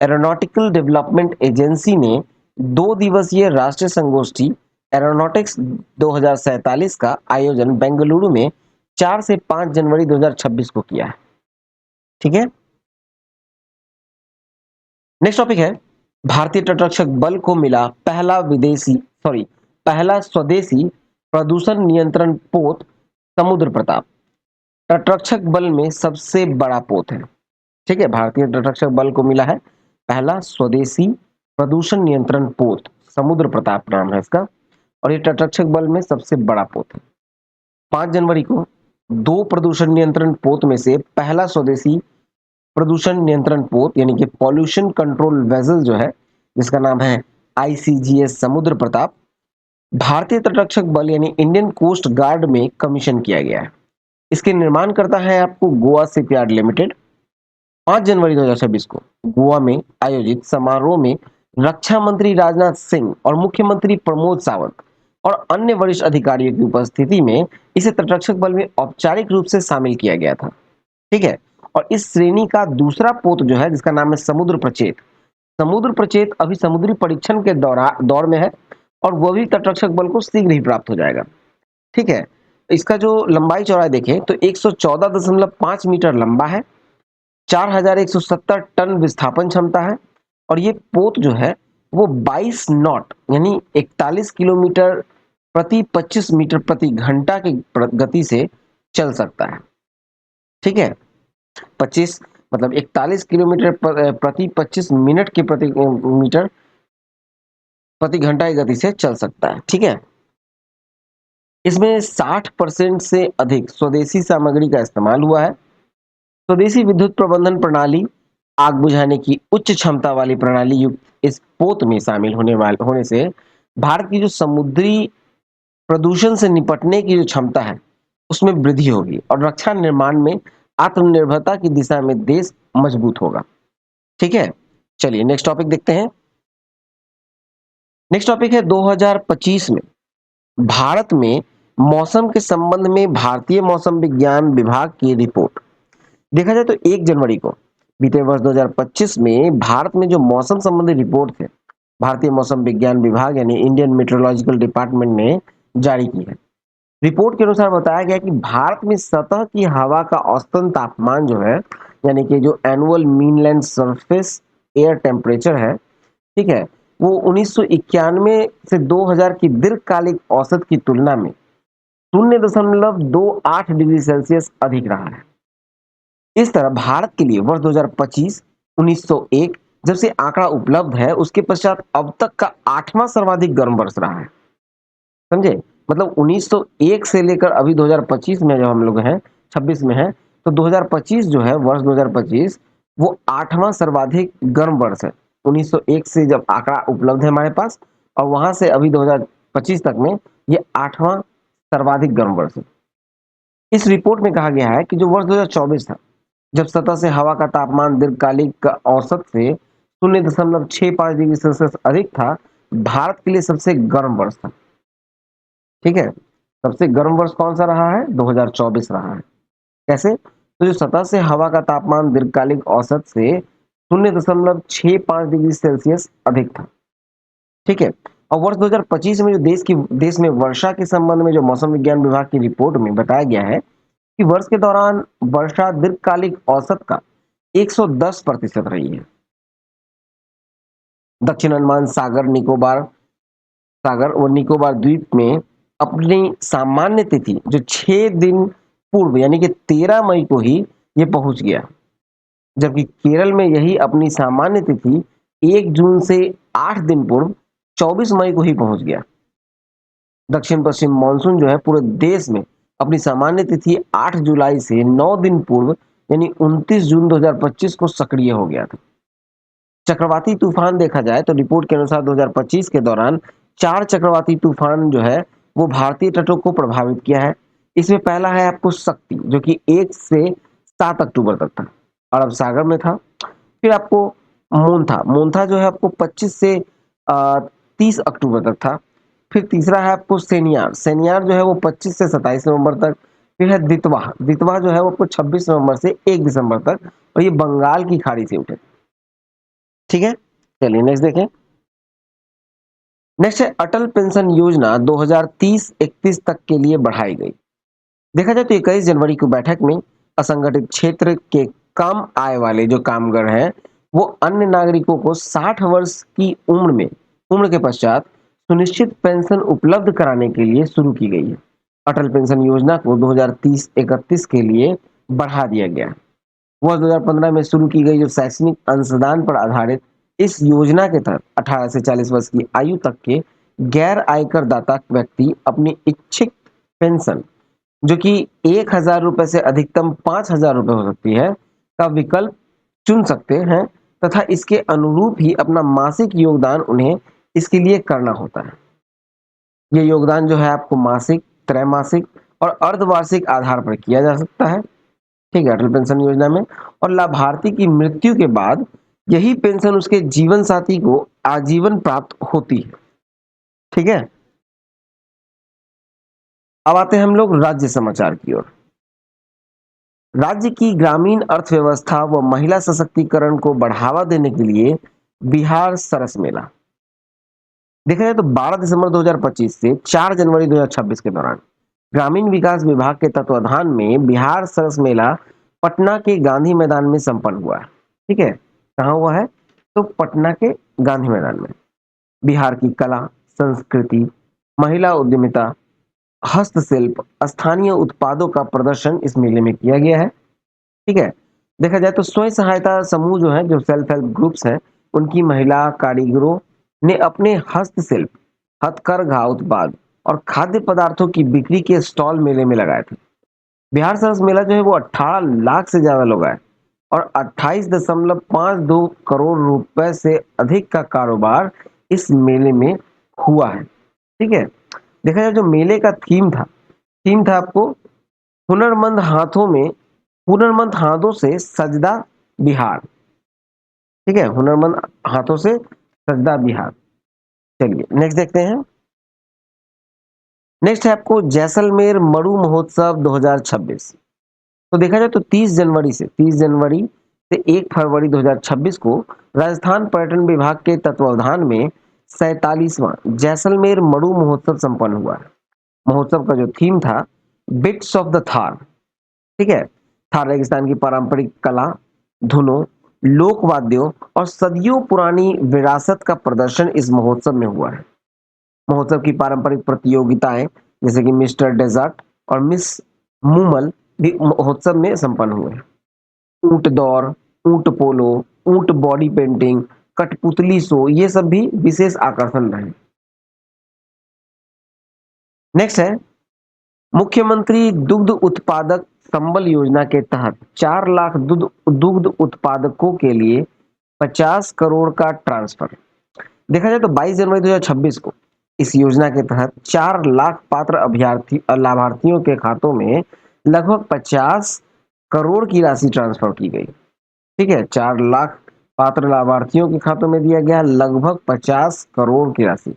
एरोनॉटिकल डेवलपमेंट एजेंसी ने 2 दिवसीय राष्ट्रीय संगोष्ठी एरोनॉटिक्स 2047 का आयोजन बेंगलुरु में 4 से 5 जनवरी 2026 को किया है। ठीक है, नेक्स्ट टॉपिक है भारतीय तटरक्षक बल को मिला पहला स्वदेशी प्रदूषण नियंत्रण पोत समुद्र प्रताप। तटरक्षक बल में सबसे बड़ा पोत है। ठीक है, भारतीय तटरक्षक बल को मिला है पहला स्वदेशी प्रदूषण नियंत्रण पोत, समुद्र प्रताप नाम है इसका, और ये तटरक्षक बल में सबसे बड़ा पोत है। 5 जनवरी को 2 प्रदूषण नियंत्रण पोत में से पहला स्वदेशी प्रदूषण नियंत्रण पोत यानी कि पॉल्यूशन कंट्रोल वेसल जो है, जिसका नाम है आईसीजीएस समुद्र प्रताप, भारतीय तटरक्षक बल यानी इंडियन कोस्ट गार्ड में कमीशन किया गया है। इसके निर्माण करता है आपको गोवा शिपयार्ड लिमिटेड। 5 जनवरी 2026 को गोवा में आयोजित समारोह में रक्षा मंत्री राजनाथ सिंह और मुख्यमंत्री प्रमोद सावंत और अन्य वरिष्ठ अधिकारियों की उपस्थिति में इसे तटरक्षक बल में औपचारिक रूप से शामिल किया गया था। ठीक है, और इस श्रेणी का दूसरा पोत जो है, जिसका नाम है समुद्र प्रचेत अभी समुद्री परीक्षण के दौर में है और वह भी तटरक्षक बल को शीघ्र ही प्राप्त हो जाएगा। ठीक है, इसका जो लंबाई चौड़ाई देखें तो 114.5 मीटर लंबा है, 4170 टन विस्थापन क्षमता है और ये पोत जो है वो 22 नॉट यानी 41 किलोमीटर प्रति 25 मीटर प्रति घंटा की गति से चल सकता है। ठीक है, 25 मतलब 41 किलोमीटर प्रति 25 मिनट के प्रति मीटर प्रति घंटा की गति से चल सकता है। ठीक है, इसमें 60% से अधिक स्वदेशी सामग्री का इस्तेमाल हुआ है। स्वदेशी विद्युत प्रबंधन प्रणाली, आग बुझाने की उच्च क्षमता वाली प्रणाली युक्त इस पोत में शामिल होने से भारत की जो समुद्री प्रदूषण से निपटने की जो क्षमता है उसमें वृद्धि होगी और रक्षा निर्माण में आत्मनिर्भरता की दिशा में देश मजबूत होगा। ठीक है, चलिए नेक्स्ट टॉपिक देखते हैं। नेक्स्ट टॉपिक है 2025 में भारत में मौसम के संबंध में भारतीय मौसम विज्ञान विभाग की रिपोर्ट। देखा जाए तो 1 जनवरी को बीते वर्ष 2025 में भारत में जो मौसम संबंधी रिपोर्ट थे, भारतीय मौसम विज्ञान विभाग यानी इंडियन मेट्रोलॉजिकल डिपार्टमेंट ने जारी की है। रिपोर्ट के अनुसार बताया गया कि भारत में सतह की हवा का औसतन तापमान जो है, यानी कि जो annual mean land surface air temperature है, ठीक है, वो 1991 से 2000 की दीर्घकालिक औसत की तुलना में 0.28 डिग्री सेल्सियस अधिक रहा है। इस तरह भारत के लिए वर्ष 2025 1901 जब से आंकड़ा उपलब्ध है, उसके पश्चात अब तक का 8वां सर्वाधिक गर्म वर्ष रहा है। समझे? मतलब 1901 से लेकर अभी 2025 में जो हम लोग हैं, 26 में हैं, तो 2025 जो है, वर्ष 2025 वो 8वां सर्वाधिक गर्म वर्ष है। 1901 से जब आंकड़ा उपलब्ध है हमारे पास, और वहां से अभी 2025 तक में ये 8वां सर्वाधिक गर्म वर्ष है। इस रिपोर्ट में कहा गया है कि जो वर्ष 2024 था, जब सतह से हवा का तापमान दीर्घकालिक औसत से 0.65 डिग्री सेल्सियस अधिक था, भारत के लिए सबसे गर्म वर्ष था। ठीक है, सबसे गर्म वर्ष कौन सा रहा है? 2024 रहा है। कैसे? तो जो सतह से हवा का तापमान दीर्घकालिक औसत से 0.65 डिग्री सेल्सियस अधिक था। ठीक है, और वर्ष 2025 में जो देश में वर्षा के संबंध में जो मौसम विज्ञान विभाग की रिपोर्ट में बताया गया है कि वर्ष के दौरान वर्षा दीर्घकालिक औसत का 110% रही है। दक्षिण अंडमान सागर और निकोबार द्वीप में अपनी सामान्य तिथि जो 6 दिन पूर्व यानी कि 13 मई को ही ये पहुंच गया, जबकि केरल में यही अपनी सामान्य तिथि 1 जून से 8 दिन पूर्व 24 मई को ही पहुंच गया। दक्षिण पश्चिम मानसून जो है पूरे देश में अपनी सामान्य तिथि 8 जुलाई से 9 दिन पूर्व यानी 29 जून 2025 को सक्रिय हो गया था। चक्रवाती तूफान देखा जाए तो रिपोर्ट के अनुसार 2025 के दौरान 4 चक्रवाती तूफान जो है वो भारतीय तटों को प्रभावित किया है। इसमें पहला है आपको शक्ति, जो कि 1 से 7 अक्टूबर तक था, अरब सागर में था। फिर आपको मोन्था जो है आपको 25 से 30 अक्टूबर तक था। फिर तीसरा है आपको सेनियार जो है वो 25 से 27 नवंबर तक। फिर है दितवा जो है वो आपको 26 नवंबर से 1 दिसंबर तक, और ये बंगाल की खाड़ी से उठे। ठीक है, चलिए नेक्स्ट देखें। नेक्स्ट है अटल पेंशन योजना 2030-31 तक के लिए बढ़ाई गई। देखा जाए तो 21 जनवरी को बैठक में असंगठित क्षेत्र के कम आय वाले जो कामगार हैं, वो अन्य नागरिकों को 60 वर्ष की उम्र के पश्चात सुनिश्चित पेंशन उपलब्ध कराने के लिए शुरू की गई है। अटल पेंशन योजना को 2030-31 के लिए बढ़ा दिया गया। वर्ष 2015 में शुरू की गई जो शैक्षणिक अंशदान पर आधारित इस योजना के तहत 18 से 40 वर्ष की आयु तक के गैर आयकर दाता व्यक्ति अपनी इच्छित पेंशन, जो कि 1,000 रुपए से अधिकतम 5,000 रुपए हो सकती है, का विकल्प चुन सकते हैं, तथा इसके अनुरूप ही अपना मासिक योगदान उन्हें इसके लिए करना होता है। ये योगदान जो है आपको मासिक, त्रैमासिक और अर्धवार्षिक आधार पर किया जा सकता है। ठीक है, अटल पेंशन योजना में। और लाभार्थी की मृत्यु के बाद यही पेंशन उसके जीवन साथी को आजीवन प्राप्त होती है। ठीक है, अब आते हैं हम लोग राज्य समाचार की ओर। राज्य की ग्रामीण अर्थव्यवस्था व महिला सशक्तिकरण को बढ़ावा देने के लिए बिहार सरस मेला। देखा जाए तो 12 दिसंबर 2025 से 4 जनवरी 2026 के दौरान ग्रामीण विकास विभाग के तत्वाधान में बिहार सरस मेला पटना के गांधी मैदान में संपन्न हुआ है। ठीक है, कहाँ हुआ है? तो पटना के गांधी मैदान में। बिहार की कला, संस्कृति, महिला उद्यमिता, हस्तशिल्प, स्थानीय उत्पादों का प्रदर्शन इस मेले में किया गया है। ठीक है, देखा जाए तो स्वयं सहायता समूह जो है, जो सेल्फ हेल्प ग्रुप्स हैं, उनकी महिला कारीगरों ने अपने हस्तशिल्प, हथकरघा उत्पाद और खाद्य पदार्थों की बिक्री के स्टॉल मेले में लगाए थे। बिहार सरस मेला जो है वो 18 लाख से ज्यादा लोग आए, और 28.52 करोड़ रुपए से अधिक का कारोबार इस मेले में हुआ है। ठीक है, देखा जाए जो मेले का थीम था आपको हुनरमंद हाथों में हुनरमंद हाथों से सजदा बिहार। ठीक है, हुनरमंद हाथों से सजदा बिहार। चलिए नेक्स्ट देखते हैं। नेक्स्ट है आपको जैसलमेर मरु महोत्सव 2026। तो देखा जाए तो 30 जनवरी से 1 फरवरी 2026 को राजस्थान पर्यटन विभाग के तत्वावधान में 47वां जैसलमेर मरु महोत्सव संपन्न हुआ है। महोत्सव का जो थीम था बिट्स ऑफ द थार। ठीक है, थार रेगिस्तान की पारंपरिक कला, धुनों लोक वाद्यों और सदियों पुरानी विरासत का प्रदर्शन इस महोत्सव में हुआ है। महोत्सव की पारंपरिक प्रतियोगिताएं जैसे कि मिस्टर डेजर्ट और मिस मूमल भी महोत्सव में संपन्न हुए। ऊंट दौड़, ऊंट पोलो, ऊंट बॉडी पेंटिंग, कठपुतली शो, ये सब भी विशेष आकर्षण रहे। नेक्स्ट है मुख्यमंत्री दुग्ध उत्पादक संबल योजना के तहत 4 लाख दुग्ध उत्पादकों के लिए 50 करोड़ का ट्रांसफर। देखा जाए तो 22 जनवरी 2026 को इस योजना के तहत 4 लाख पात्र अभ्यर्थी लाभार्थियों के खातों में लगभग 50 करोड़ की राशि ट्रांसफर की गई। ठीक है, 4 लाख पात्र लाभार्थियों के खातों में दिया गया लगभग 50 करोड़ की राशि।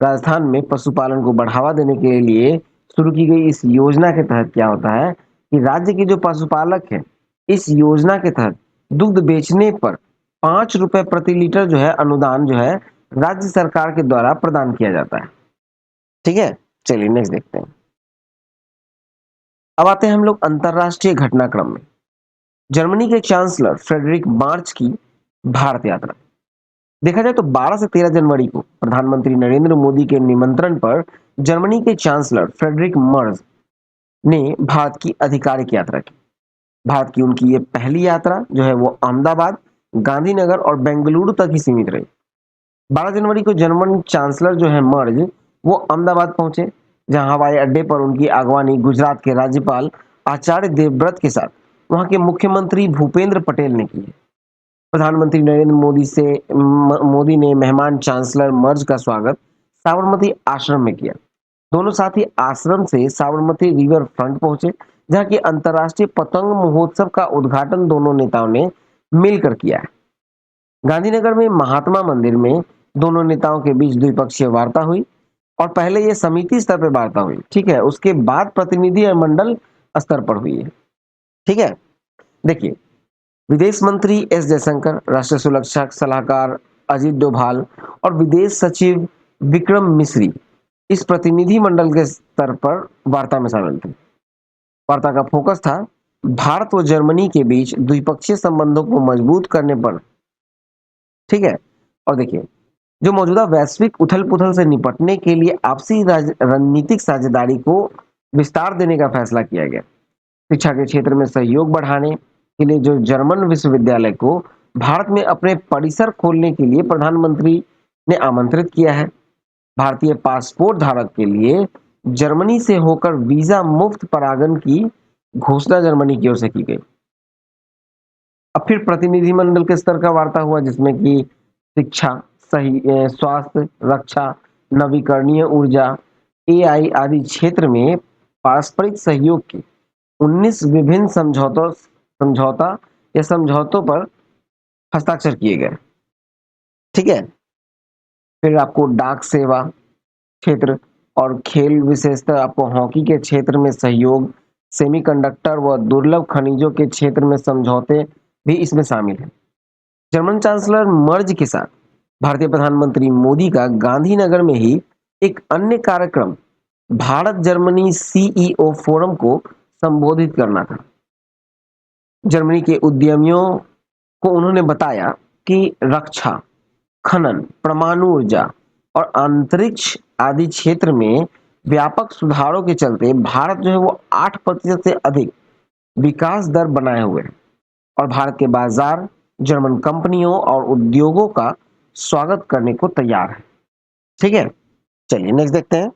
राजस्थान में पशुपालन को बढ़ावा देने के लिए शुरू की गई इस योजना के तहत क्या होता है कि राज्य के जो पशुपालक हैं, इस योजना के तहत दुग्ध बेचने पर 5 रुपए प्रति लीटर जो है अनुदान जो है राज्य सरकार के द्वारा प्रदान किया जाता है। ठीक है, चलिए नेक्स्ट देखते हैं। अब आते हैं हम लोग अंतरराष्ट्रीय घटनाक्रम में। जर्मनी के चांसलर फ्रेडरिक मार्च की भारत यात्रा। देखा जाए तो 12 से 13 जनवरी को प्रधानमंत्री नरेंद्र मोदी के निमंत्रण पर जर्मनी के चांसलर फ्रेडरिक मर्ज ने भारत की आधिकारिक यात्रा की। भारत की उनकी ये पहली यात्रा जो है वो अहमदाबाद, गांधीनगर और बेंगलुरु तक ही सीमित रही। 12 जनवरी को जर्मन चांसलर जो है मर्ज वो अहमदाबाद पहुंचे, जहां हवाई अड्डे पर उनकी अगवानी गुजरात के राज्यपाल आचार्य देवव्रत के साथ वहां के मुख्यमंत्री भूपेंद्र पटेल ने की। प्रधानमंत्री नरेंद्र मोदी ने मेहमान चांसलर मर्ज का स्वागत साबरमती आश्रम में किया। दोनों साथी आश्रम से साबरमती रिवर फ्रंट पहुंचे, जहां की अंतर्राष्ट्रीय पतंग महोत्सव का उद्घाटन दोनों नेताओं ने मिलकर किया है। गांधीनगर में महात्मा मंदिर में दोनों नेताओं के बीच द्विपक्षीय वार्ता हुई और पहले ये समिति स्तर पर वार्ता हुई, ठीक है, उसके बाद प्रतिनिधि मंडल स्तर पर हुई है। ठीक है, देखिए विदेश मंत्री एस जयशंकर, राष्ट्रीय सुरक्षा सलाहकार अजीत डोभाल और विदेश सचिव विक्रम मिश्री इस प्रतिनिधि मंडल के स्तर पर वार्ता में शामिल थे। वार्ता का फोकस था भारत व जर्मनी के बीच द्विपक्षीय संबंधों को मजबूत करने पर। ठीक है, और देखिए जो मौजूदा वैश्विक उथल-पुथल से निपटने के लिए आपसी रणनीतिक साझेदारी को विस्तार देने का फैसला किया गया। शिक्षा के क्षेत्र में सहयोग बढ़ाने के लिए जो जर्मन विश्वविद्यालय को भारत में अपने परिसर खोलने के लिए प्रधानमंत्री ने आमंत्रित किया है। भारतीय पासपोर्ट धारक के लिए जर्मनी से होकर वीजा मुक्त परागन की घोषणा जर्मनी की ओर से की गई। अब फिर प्रतिनिधिमंडल के स्तर का वार्ता हुआ, जिसमें कि शिक्षा, सही स्वास्थ्य, रक्षा, नवीकरणीय ऊर्जा, एआई आदि क्षेत्र में पारस्परिक सहयोग की 19 विभिन्न समझौतों पर हस्ताक्षर किए गए। ठीक है, फिर आपको डाक सेवा क्षेत्र और खेल, विशेषतः आपको हॉकी के क्षेत्र में सहयोग, सेमीकंडक्टर व दुर्लभ खनिजों के क्षेत्र में समझौते भी इसमें शामिल हैं। जर्मन चांसलर मर्ज के साथ भारतीय प्रधानमंत्री मोदी का गांधीनगर में ही एक अन्य कार्यक्रम भारत जर्मनी सीईओ फोरम को संबोधित करना था। जर्मनी के उद्यमियों को उन्होंने बताया कि रक्षा, खनन, परमाणु ऊर्जा और अंतरिक्ष आदि क्षेत्र में व्यापक सुधारों के चलते भारत जो है वो 8% से अधिक विकास दर बनाए हुए है और भारत के बाजार जर्मन कंपनियों और उद्योगों का स्वागत करने को तैयार है। ठीक है, चलिए नेक्स्ट देखते हैं।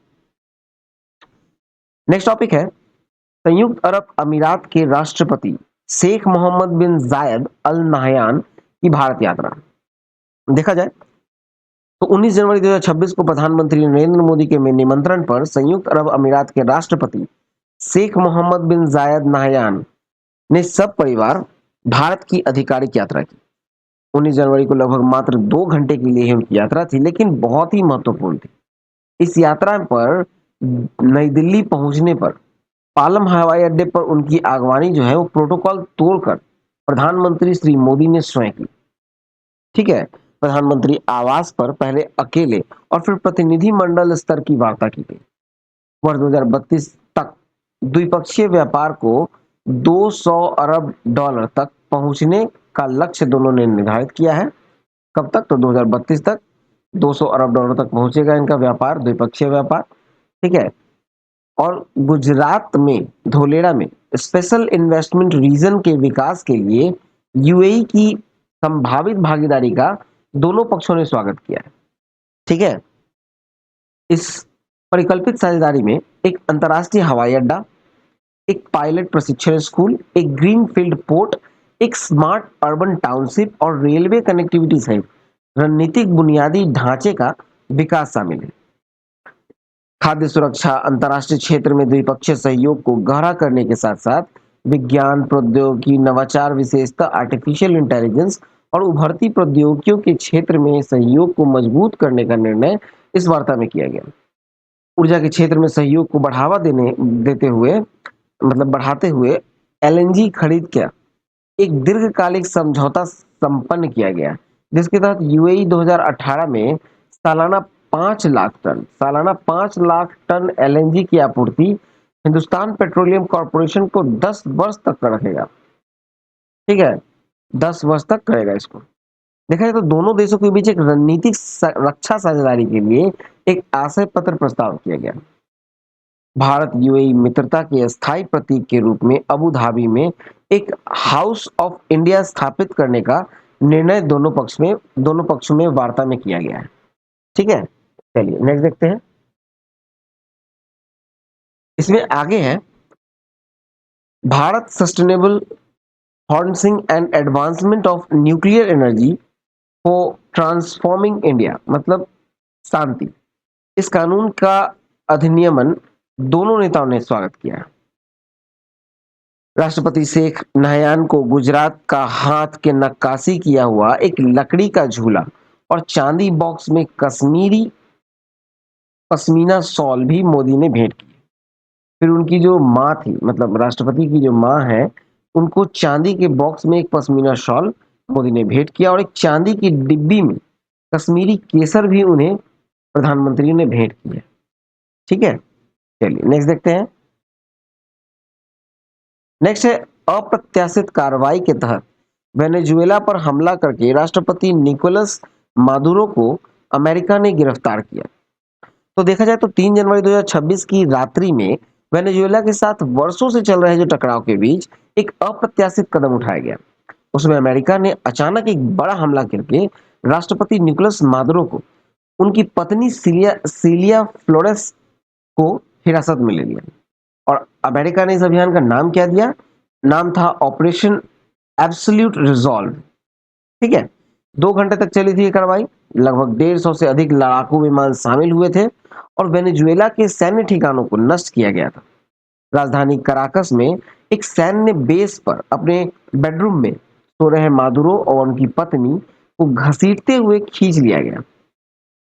नेक्स्ट टॉपिक है संयुक्त अरब अमीरात के राष्ट्रपति शेख मोहम्मद बिन जायद अल नाहयान की भारत यात्रा। देखा जाए तो 19 जनवरी 2026 को प्रधानमंत्री नरेंद्र मोदी के निमंत्रण पर संयुक्त अरब अमीरात के राष्ट्रपति शेख मोहम्मद बिन जायद नाहयान ने सब परिवार भारत की आधिकारिक यात्रा की। 19 जनवरी को लगभग मात्र 2 घंटे के लिए ही उनकी यात्रा थी, लेकिन बहुत ही महत्वपूर्ण थी। इस यात्रा पर नई दिल्ली पहुंचने पर पालम हवाई अड्डे पर उनकी आगवानी जो है वो प्रोटोकॉल तोड़कर प्रधानमंत्री श्री मोदी ने स्वयं की। ठीक है, प्रधानमंत्री आवास पर पहले अकेले और फिर प्रतिनिधि मंडल स्तर की वार्ता की गई। वर्ष 2032 तक द्विपक्षीय व्यापार को $200 अरब तक पहुंचने का लक्ष्य दोनों ने निर्धारित किया है। कब तक? तो 2032 तक 200 अरब डॉलर तक पहुंचेगा इनका व्यापार, द्विपक्षीय व्यापार, ठीक है। और गुजरात में धोलेरा में स्पेशल इन्वेस्टमेंट रीजन के विकास के लिए यूएई की संभावित भागीदारी का दोनों पक्षों ने स्वागत किया है, ठीक है। इस परिकल्पित साझेदारी में एक अंतर्राष्ट्रीय हवाई अड्डा, एक पायलट प्रशिक्षण स्कूल, एक ग्रीन फील्ड पोर्ट, एक स्मार्ट अर्बन टाउनशिप और रेलवे कनेक्टिविटी सहित रणनीतिक बुनियादी ढांचे का विकास शामिल है। खाद्य सुरक्षा, अंतर्राष्ट्रीय क्षेत्र में द्विपक्षीय सहयोग को गहरा करने के साथ साथ विज्ञान, प्रौद्योगिकी, नवाचार, विशेषतः आर्टिफिशियल इंटेलिजेंस और उभरती प्रौद्योगिकियों के क्षेत्र में सहयोग को मजबूत करने का निर्णय इस वार्ता में किया गया। ऊर्जा के क्षेत्र में सहयोग को बढ़ावा देते हुए बढ़ाते हुए एलएनजी खरीद का एक दीर्घकालिक समझौता संपन्न किया गया, जिसके तहत यूएई 2018 में सालाना 5 लाख टन एलएनजी की आपूर्ति हिंदुस्तान पेट्रोलियम कॉर्पोरेशन को 10 वर्ष तक का रखेगा, ठीक है। 10 वर्ष तक करेगा इसको। देखा जाए तो दोनों देशों के बीच एक रणनीतिक रक्षा साझेदारी के लिए एक आशय पत्र प्रस्ताव किया गया। भारत यूएई मित्रता के स्थायी प्रतीक के रूप में अबू धाबी में एक हाउस ऑफ इंडिया स्थापित करने का निर्णय दोनों पक्षों में वार्ता में किया गया है, ठीक है। चलिए नेक्स्ट देखते हैं। इसमें आगे है Bharat sustainable harnessing and advancement of nuclear energy for transforming India, मतलब शांति। इस कानून का अधिनियमन दोनों नेताओं ने स्वागत किया। राष्ट्रपति शेख नहयान को गुजरात का हाथ के नक्काशी किया हुआ एक लकड़ी का झूला और चांदी बॉक्स में कश्मीरी पश्मीना शॉल भी मोदी ने भेंट की। फिर उनकी जो माँ थी, मतलब राष्ट्रपति की जो माँ है, उनको चांदी के बॉक्स में एक पश्मीना शॉल मोदी ने भेंट किया और एक चांदी की डिब्बी में कश्मीरी केसर भी उन्हें प्रधानमंत्री ने भेंट किया, ठीक है। चलिए नेक्स्ट देखते हैं। नेक्स्ट है अप्रत्याशित कार्रवाई के तहत वेनेजुएला पर हमला करके राष्ट्रपति निकोलस मादुरो को अमेरिका ने गिरफ्तार किया। तो देखा जाए तो 3 जनवरी 2026 की रात्रि में वेनेजुएला के साथ वर्षों से चल रहे जो टकराव के बीच एक अप्रत्याशित कदम उठाया गया। उसमें अमेरिका ने अचानक एक बड़ा हमला करके राष्ट्रपति निकोलस मादुरो को उनकी पत्नी सिलिया फ्लोरेस को हिरासत में ले लिया। और अमेरिका ने इस अभियान का नाम क्या दिया? नाम था ऑपरेशन एब्सोल्यूट रिजॉल्व, ठीक है। 2 घंटे तक चली थी ये कार्रवाई। लगभग 150 से अधिक लड़ाकू विमान शामिल हुए थे और वेनेजुएला के सैन्य ठिकानों को नष्ट किया गया था। राजधानी कराकस में एक सैन्य बेस पर अपने बेडरूम में सो रहे मादुरो और उनकी पत्नी को घसीटते हुए खींच लिया गया।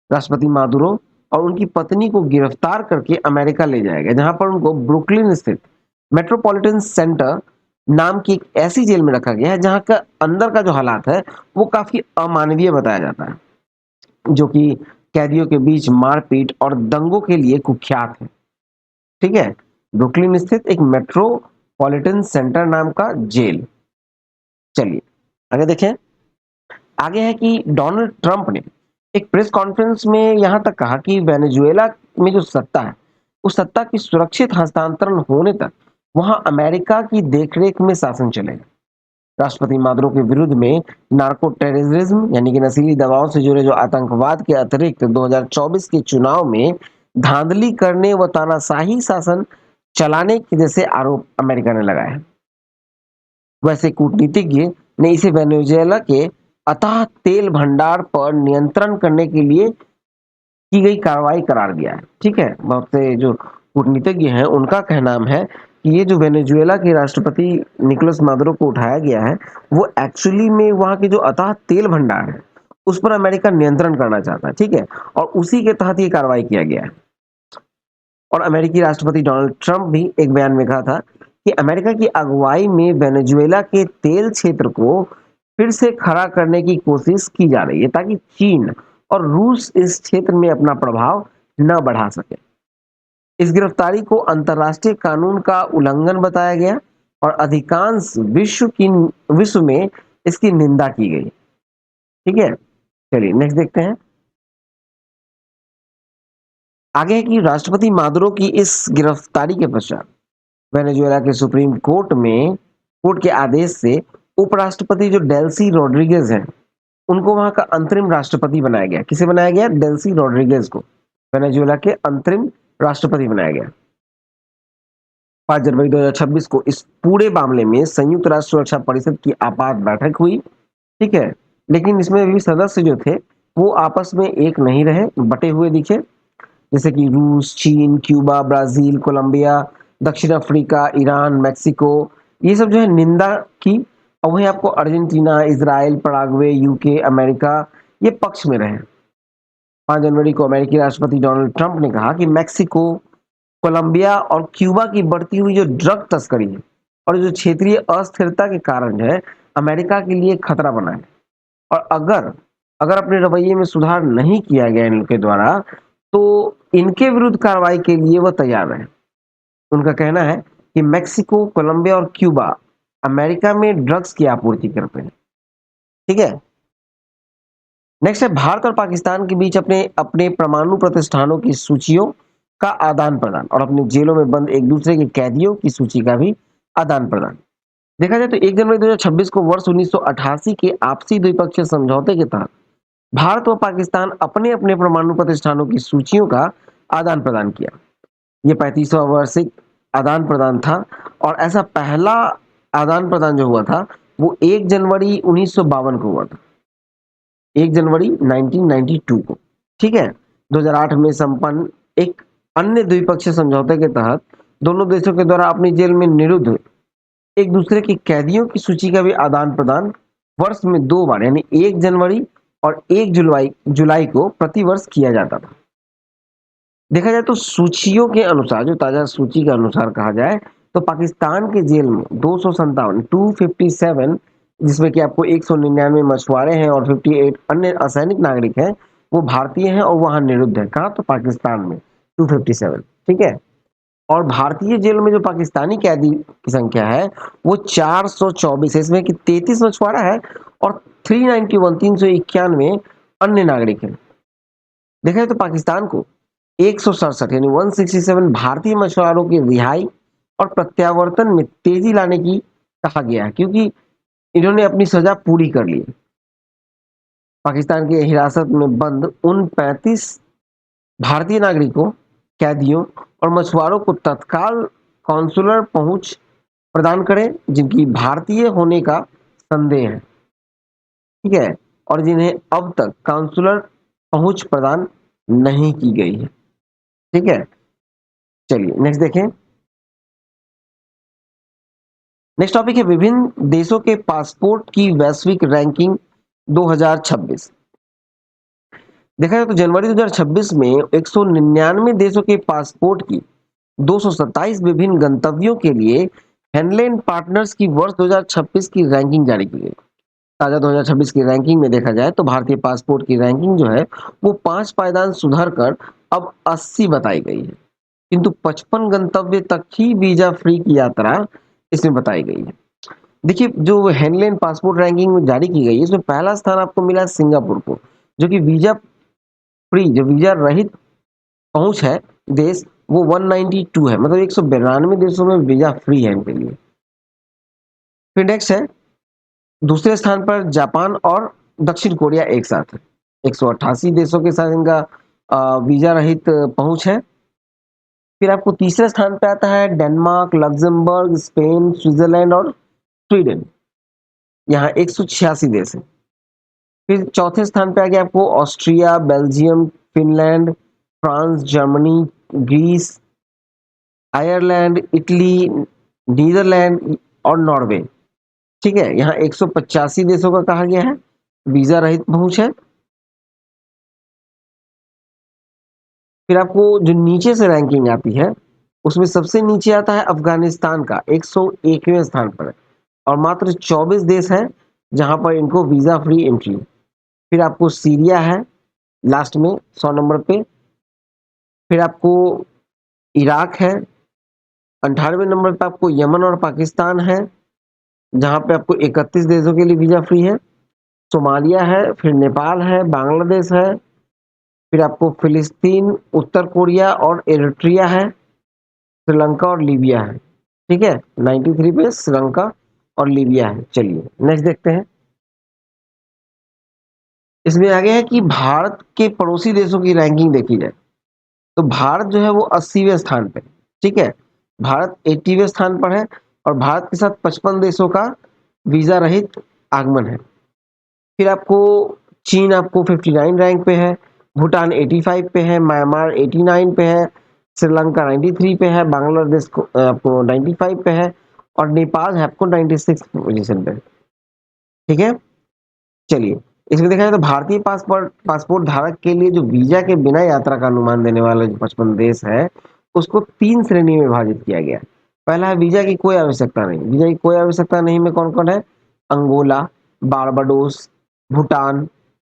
राष्ट्रपति मादुरो और उनकी पत्नी को गिरफ्तार करके अमेरिका ले जाया गया, जहां पर उनको ब्रुकलिन स्थित मेट्रोपॉलिटन सेंटर नाम की एक ऐसी जेल में रखा गया है जहां का अंदर का जो हालात है वो काफी अमानवीय बताया जाता है, जो कि कैदियों के बीच मारपीट और दंगों के लिए कुख्यात है, ठीक है। ब्रुकलिन स्थित एक मेट्रोपॉलिटन सेंटर नाम का जेल। चलिए आगे देखें। आगे है कि डोनाल्ड ट्रंप ने एक प्रेस कॉन्फ्रेंस में यहां तक कहा कि वेनेजुएला में जो सत्ता है उस सत्ता की सुरक्षित हस्तांतरण होने तक वहां अमेरिका की देखरेख में शासन चलेगा। राष्ट्रपति मादुरो के विरुद्ध में नार्को टेररिज्म यानी कि नशीली दवाओं से जुड़े जो आतंकवाद के अतिरिक्त 2024 के चुनाव में धांधली करने व तानाशाही शासन चलाने के जैसे आरोप अमेरिका ने लगाए हैं। वैसे कूटनीतिज्ञ ने इसे वेनेजुएला के अथाह तेल भंडार पर नियंत्रण करने के लिए की गई कार्रवाई करार दिया है, ठीक है। बहुत से जो कूटनीतिज्ञ हैं उनका कहना है कि ये जो वेनेजुएला के राष्ट्रपति निकोलस मादुरो को उठाया गया है वो एक्चुअली में वहां के जो अथाह तेल भंडार है उस पर अमेरिका नियंत्रण करना चाहता है, ठीक है। और उसी के तहत ये कार्रवाई किया गया है। और अमेरिकी राष्ट्रपति डोनाल्ड ट्रंप भी एक बयान में कहा था कि अमेरिका की अगुवाई में वेनेजुएला के तेल क्षेत्र को फिर से खड़ा करने की कोशिश की जा रही है ताकि चीन और रूस इस क्षेत्र में अपना प्रभाव न बढ़ा सके। इस गिरफ्तारी को अंतर्राष्ट्रीय कानून का उल्लंघन बताया गया और अधिकांश विश्व में इसकी निंदा की गई। ठीक है, चलिए नेक्स्ट देखते हैं। आगे है कि राष्ट्रपति मादुरो की इस गिरफ्तारी के पश्चात वेनेजुएला के सुप्रीम कोर्ट के आदेश से उपराष्ट्रपति जो डेल्सी रोड्रिगेज हैं, उनको वहां का अंतरिम राष्ट्रपति बनाया गया। किसे बनाया गया? डेल्सी रोड्रिगेज को वेनेजुएला के अंतरिम राष्ट्रपति बनाया गया। 5 जनवरी 2026 को इस पूरे मामले में संयुक्त राष्ट्र सुरक्षा परिषद की आपात बैठक हुई। ठीक है, लेकिन इसमें भी सदस्य जो थे वो आपस में एक नहीं रहे, बटे हुए दिखे, जैसे कि रूस, चीन, क्यूबा, ब्राजील, कोलंबिया, दक्षिण अफ्रीका, ईरान, मैक्सिको, ये सब जो है निंदा की। और वहीं आपको Argentina, Israel, Paraguay, UK, America ये पक्ष में रहे। 5 जनवरी को अमेरिकी राष्ट्रपति डोनाल्ड ट्रंप ने कहा कि मैक्सिको, कोलंबिया और क्यूबा की बढ़ती हुई जो ड्रग तस्करी है और जो क्षेत्रीय अस्थिरता के कारण है, अमेरिका के लिए खतरा बना है। और अगर अगर अपने रवैये में सुधार नहीं किया गया इनके द्वारा, तो इनके विरुद्ध कार्रवाई के लिए वह तैयार है। उनका कहना है कि मैक्सिको, कोलंबिया और क्यूबा अमेरिका में ड्रग्स की आपूर्ति करते हैं। ठीक है, नेक्स्ट है भारत और पाकिस्तान के बीच अपने अपने परमाणु प्रतिष्ठानों की सूचियों का आदान प्रदान और अपने जेलों में बंद एक दूसरे के कैदियों की सूची का भी आदान प्रदान। देखा जाए तो 1 जनवरी 2026 को वर्ष 1988 के आपसी द्विपक्षीय समझौते के तहत भारत व पाकिस्तान अपने अपने परमाणु प्रतिष्ठानों की सूचियों का आदान प्रदान किया। ये 35वां वार्षिक आदान प्रदान था और ऐसा पहला आदान प्रदान जो हुआ था वो 1 जनवरी 1952 को हुआ था। 1 जनवरी 1992 को। ठीक है, 2008 में संपन्न एक अन्य द्विपक्षीय समझौते के तहत दोनों देशों के द्वारा अपनी जेल में निरुद्ध एक दूसरे की कैदियों की सूची का भी आदान प्रदान वर्ष में 2 बार यानी 1 जनवरी और 1 जुलाई जुलाई को प्रतिवर्ष किया जाता था। देखा जाए तो सूचियों के अनुसार, जो ताजा सूची के अनुसार कहा जाए, तो पाकिस्तान के जेल में 257 जिसमें कि आपको 199 मछुआरे हैं और 58 अन्य असैनिक नागरिक हैं, वो भारतीय हैं और वहां निरुद्ध है। कहाँ? तो पाकिस्तान में 257। ठीक है, और भारतीय जेल में जो पाकिस्तानी कैदी की संख्या है वो 424 है, इसमें कि 33 मछुआरा है और 391 अन्य नागरिक हैं। देखा जाए तो पाकिस्तान को 167 यानी 167 भारतीय मछुआरों की रिहाई और प्रत्यावर्तन में तेजी लाने की कहा गया है, क्योंकि इन्होंने अपनी सजा पूरी कर ली। पाकिस्तान की हिरासत में बंद उन 35 भारतीय नागरिकों, कैदियों और मछुआरों को तत्काल कॉन्सुलर पहुंच प्रदान करें जिनकी भारतीय होने का संदेह है। ठीक है, और जिन्हें अब तक काउंसुलर पहुंच प्रदान नहीं की गई है। ठीक है, चलिए नेक्स्ट देखें। नेक्स्ट टॉपिक है विभिन्न देशों के पासपोर्ट की वैश्विक रैंकिंग 2026। देखा जाए तो जनवरी 2026 में 199 देशों के पासपोर्ट की 227 विभिन्न गंतव्यों के लिए हैंडलैंड पार्टनर्स की वर्ष 2026 की रैंकिंग जारी की गई। ताजा 2026 की रैंकिंग में देखा जाए तो भारतीय पासपोर्ट की रैंकिंग जो है वो 5 पायदान सुधर कर अब 80 बताई गई है, किंतु 55 गंतव्य तक ही वीजा फ्री की यात्रा इसमें बताई गई है। देखिए, जो हैंडलैंड पासपोर्ट रैंकिंग में जारी की गई है इसमें पहला स्थान आपको मिला है सिंगापुर को, जो कि वीजा फ्री, जो वीजा रहित पहुंच है देश, वो 192 है, मतलब 192 देशों में वीजा फ्री है इनके लिए। फिर नेक्स्ट है दूसरे स्थान पर जापान और दक्षिण कोरिया एक साथ है। 188 देशों के साथ इनका वीजा रहित पहुंच है। फिर आपको तीसरे स्थान पे आता है डेनमार्क, लग्जमबर्ग, स्पेन, स्विट्जरलैंड और स्वीडन। यहाँ 186 देश है। फिर चौथे स्थान पे आ गया आपको Austria, Belgium, Finland, France, Germany, Greece, Ireland, Italy, Netherland और नॉर्वे। ठीक है, यहाँ 185 देशों का कहा गया है वीजा रहित पहुंच है। फिर आपको जो नीचे से रैंकिंग आती है उसमें सबसे नीचे आता है अफगानिस्तान का 101वें स्थान पर है और मात्र 24 देश हैं जहां पर इनको वीजा फ्री एंट्री। फिर आपको सीरिया है लास्ट में 100 नंबर पे। फिर आपको इराक है 98वें नंबर पे, आपको यमन और पाकिस्तान है जहाँ पे आपको 31 देशों के लिए वीज़ा फ्री है। सोमालिया है, फिर नेपाल है, बांग्लादेश है, फिर आपको फिलिस्तीन, उत्तर कोरिया और एरिट्रिया है, श्रीलंका और लीबिया है। ठीक है? 93 पे श्रीलंका और लीबिया है। चलिए नेक्स्ट देखते हैं। इसमें आगे है कि भारत के पड़ोसी देशों की रैंकिंग देखी जाए, तो भारत जो है वो 80वें स्थान पे है। ठीक है? भारत 80वें स्थान पर है और भारत के साथ 55 देशों का वीज़ा रहित आगमन है। फिर आपको चीन आपको 59 रैंक पे है, भूटान 85 पे है, म्यांमार 89 पे है, श्रीलंका 93 पे है, बांग्लादेश को आपको 95 पे है और नेपाल है आपको 96 पोजीशन पे। ठीक है? चलिए, इसमें देखा जाए तो भारतीय पासपोर्ट पासपोर्ट धारक के लिए जो वीज़ा के बिना यात्रा का अनुमान देने वाला जो 55 देश है, उसको 3 श्रेणी में विभाजित किया गया है। पहला है वीज़ा की कोई आवश्यकता नहीं। वीज़ा की कोई आवश्यकता नहीं में कौन-कौन है? Angola, Barbados, Bhutan,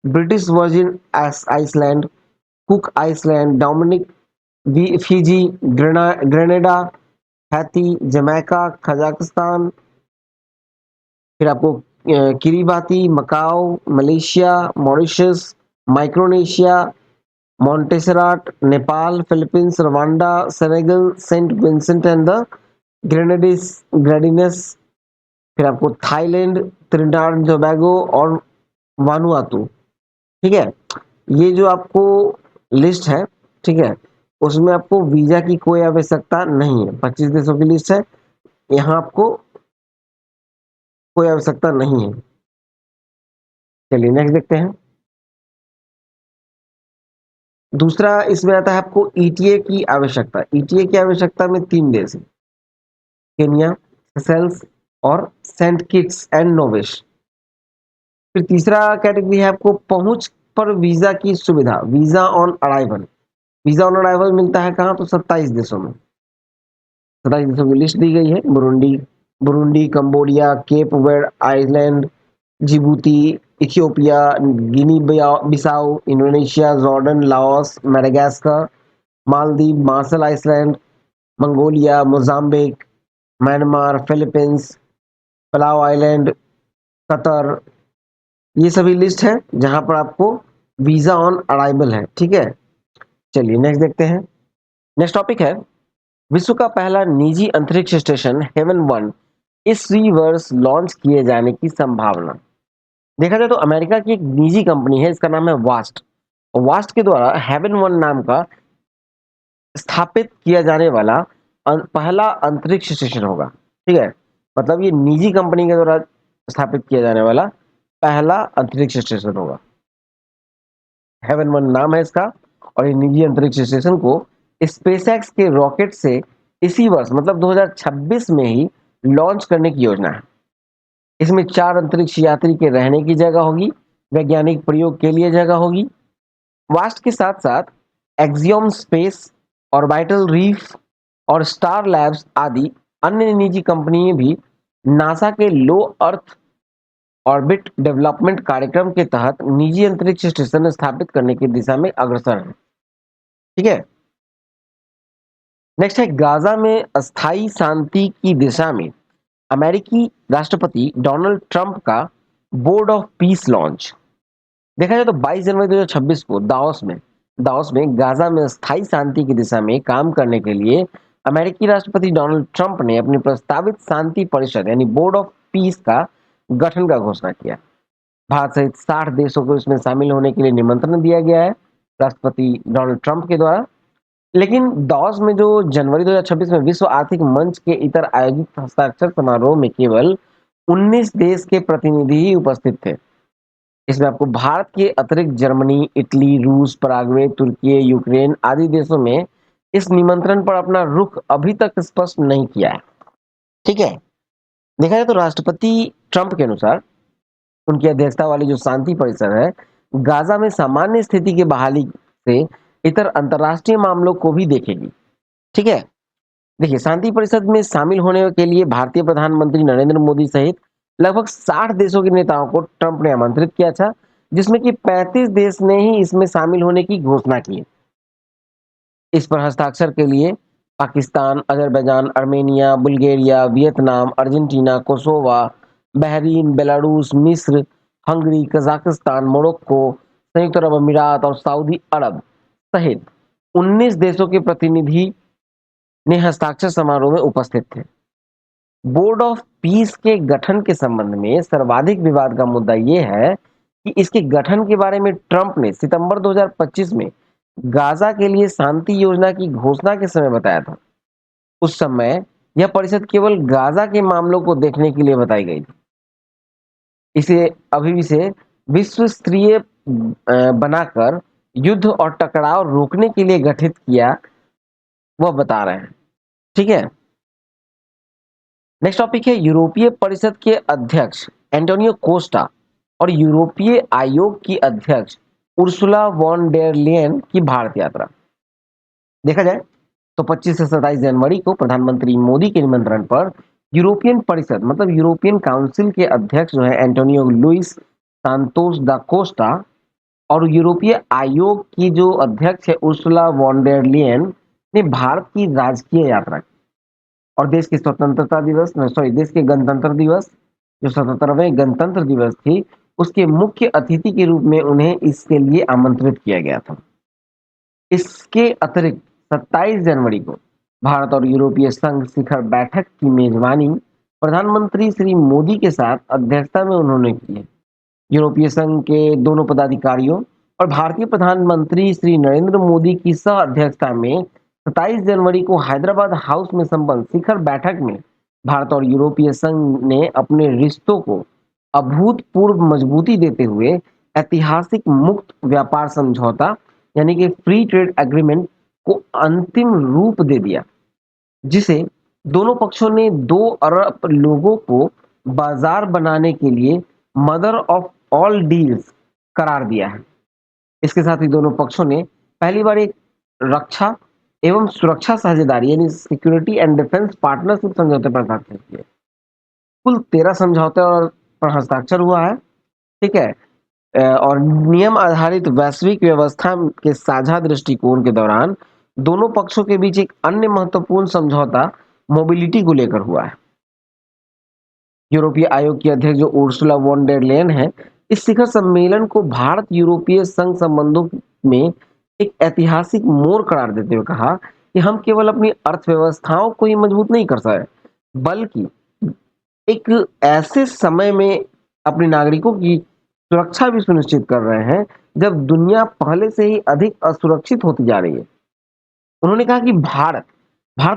British Virgin island, Cook island, Dominica, Fiji, Grenada, Haiti, Jamaica, Kazakhstan, फिर आपको Kiribati, Macao, Malaysia, Mauritius, Micronesia, Montserrat, Nepal, Philippines, Rwanda, Senegal, Saint Vincent and the Grenadines, फिर आपको थाईलैंड, त्रिनिदाद एंड टोबैगो और Vanuatu. ठीक है? ये जो आपको लिस्ट है, ठीक है? उसमें आपको वीजा की कोई आवश्यकता नहीं है। 25 देशों की लिस्ट है। यहाँ आपको कोई आवश्यकता नहीं है। चलिए नेक्स्ट देखते हैं। दूसरा इसमें आता है आपको ईटीए की आवश्यकता। ईटीए की आवश्यकता में 3 देश हैं, केन्या, सेशेल्स और सेंट किट्स एंड नेविस। फिर तीसरा कैटेगरी है आपको पहुंच पर वीजा की सुविधा, visa on arrival. Visa on arrival मिलता है कहाँ? तो 27 देशों में। 27 देशों की लिस्ट दी गई है। Burundi Burundi, Cambodia, Cape Verde island, Djibouti, Ethiopia, Guinea Bissau, Indonesia, Jordan, Laos, Madagascar, Maldives, Marshall island, Mongolia, Mozambique, Myanmar, Philippines, Palau island, Qatar. ये सभी लिस्ट है जहां पर आपको वीजा ऑन अराइवल है। ठीक है? चलिए नेक्स्ट देखते हैं। नेक्स्ट टॉपिक है विश्व का पहला निजी अंतरिक्ष स्टेशन हेवन वन इसी वर्ष लॉन्च किए जाने की संभावना। देखा जाए तो अमेरिका की एक निजी कंपनी है, इसका नाम है वास्ट। वास्ट के द्वारा हेवन वन नाम का स्थापित किया जाने वाला पहला अंतरिक्ष स्टेशन होगा। ठीक है? मतलब ये निजी कंपनी के द्वारा स्थापित किया जाने वाला पहला अंतरिक्ष स्टेशन होगा। हेवन वन नाम है इसका और ये निजी अंतरिक्ष स्टेशन को स्पेसएक्स के रॉकेट से इसी वर्ष मतलब 2026 में ही लॉन्च करने की योजना है। इसमें 4 अंतरिक्ष यात्री के रहने की जगह होगी, वैज्ञानिक प्रयोग के लिए जगह होगी। वास्ट के साथ साथ एक्सियोम स्पेस, ऑर्बिटल रीफ और स्टार लैब्स आदि अन्य निजी कंपनियां भी नासा के लो अर्थ ऑर्बिट डेवलपमेंट कार्यक्रम के तहत निजी अंतरिक्ष स्टेशन स्थापित करने की दिशा में अग्रसर है। ठीक है? नेक्स्ट है गाजा में अस्थायी शांति की दिशा में अमेरिकी राष्ट्रपति डोनाल्ड ट्रंप का बोर्ड ऑफ पीस लॉन्च। देखा जाए तो 22 जनवरी 2026 को दाओस में गाजा में स्थायी शांति की दिशा में काम करने के लिए अमेरिकी राष्ट्रपति डोनाल्ड ट्रंप ने अपनी प्रस्तावित शांति परिषद यानी बोर्ड ऑफ पीस का गठन का घोषणा किया। भारत सहित 60 देशों को इसमें शामिल होने के लिए निमंत्रण दिया गया है राष्ट्रपति डोनाल्ड ट्रंप के द्वारा। लेकिन दाओस में जो जनवरी 2026 में विश्व आर्थिक मंच के इतर आयोजित हस्ताक्षर समारोह में केवल 19 देश के प्रतिनिधि ही उपस्थित थे। इसमें आपको भारत के अतिरिक्त जर्मनी, इटली, रूस, पराग्वे, तुर्की, यूक्रेन आदि देशों में इस निमंत्रण पर अपना रुख अभी तक स्पष्ट नहीं किया है। ठीक है? देखा जाए तो राष्ट्रपति ट्रंप के अनुसार उनकी अध्यक्षता वाली जो शांति परिषद है गाजा में सामान्य स्थिति की बहाली से इतर अंतरराष्ट्रीय मामलों को भी देखेगी। ठीक है? देखिए शांति परिषद में शामिल होने के लिए भारतीय प्रधानमंत्री नरेंद्र मोदी सहित लगभग 60 देशों के नेताओं को ट्रंप ने आमंत्रित किया था, जिसमें कि 35 देश ने ही इसमें शामिल होने की घोषणा की है। इस पर हस्ताक्षर के लिए Pakistan, Azerbaijan, Armenia, Bulgaria, Vietnam, Argentina, Kosovo, Bahrain, Belarus, मिस्र, हंगरी, कजाकिस्तान, मोरक्को, संयुक्त अरब अमीरात और सऊदी अरब सहित 19 देशों के प्रतिनिधि ने हस्ताक्षर समारोह में उपस्थित थे। बोर्ड ऑफ पीस के गठन के संबंध में सर्वाधिक विवाद का मुद्दा यह है कि इसके गठन के बारे में ट्रंप ने सितंबर 2025 में गाजा के लिए शांति योजना की घोषणा के समय बताया था। उस समय यह परिषद केवल गाजा के मामलों को देखने के लिए बताई गई थी। इसे अभी से विश्व स्तरीय बनाकर युद्ध और टकराव रोकने के लिए गठित किया, वह बता रहे हैं। ठीक है, नेक्स्ट टॉपिक है यूरोपीय परिषद के अध्यक्ष एंटोनियो कोस्टा और यूरोपीय आयोग की अध्यक्ष उर्सुला वॉन डेर लेयन की भारत यात्रा। देखा जाए तो 25 से 27 जनवरी को प्रधानमंत्री मोदी के निमंत्रण पर यूरोपियन परिषद मतलब यूरोपियन काउंसिल के अध्यक्ष जो है एंटोनियो लुइस सांतोस दा कोस्टा और यूरोपीय आयोग की जो अध्यक्ष है उर्सुला वॉन डेर लेयन ने भारत की राजकीय यात्रा की और देश की स्वतंत्रता दिवस देश के गणतंत्र दिवस जो 77वें गणतंत्र दिवस थी उसके मुख्य अतिथि के रूप में उन्हें इसके लिए आमंत्रित किया गया था। इसके अतिरिक्त 27 जनवरी को भारत और यूरोपीय संघ शिखर बैठक की मेजबानी प्रधानमंत्री श्री मोदी के साथ अध्यक्षता में उन्होंने की है। यूरोपीय संघ के दोनों पदाधिकारियों और भारतीय प्रधानमंत्री श्री नरेंद्र मोदी की सह अध्यक्षता में 27 जनवरी को हैदराबाद हाउस में संपन्न शिखर बैठक में भारत और यूरोपीय संघ ने अपने रिश्तों को अभूतपूर्व मजबूती देते हुए ऐतिहासिक मुक्त व्यापार समझौता यानी कि फ्री ट्रेड एग्रीमेंट को अंतिम रूप दे दिया, जिसे दोनों पक्षों ने 2 अरब लोगों को बाजार बनाने के लिए मदर ऑफ ऑल डील्स करार दिया है। इसके साथ ही दोनों पक्षों ने पहली बार एक रक्षा एवं सुरक्षा साझेदारी यानी सिक्योरिटी एंड डिफेंस पार्टनरशिप समझौते पर हस्ताक्षर किए। कुल 13 समझौते और पर हस्ताक्षर हुआ है। ठीक है, और नियम आधारित वैश्विक व्यवस्था के साझा दृष्टिकोण के दौरान दोनों पक्षों के बीच एक अन्य महत्वपूर्ण समझौता मोबिलिटी को लेकर हुआ है। यूरोपीय आयोग की अध्यक्ष जो उर्सुला वॉन डेर लेयन है, इस शिखर सम्मेलन को भारत यूरोपीय संघ संबंधों में एक ऐतिहासिक मोड़ करार देते हुए कहा कि हम केवल अपनी अर्थव्यवस्थाओं को ही मजबूत नहीं कर सकते बल्कि एक ऐसे समय में अपने नागरिकों की सुरक्षा भी सुनिश्चित कर रहे हैं जब दुनिया पहले से ही अधिक असुरक्षित होती जा रही है। उन्होंने कहा कि भारत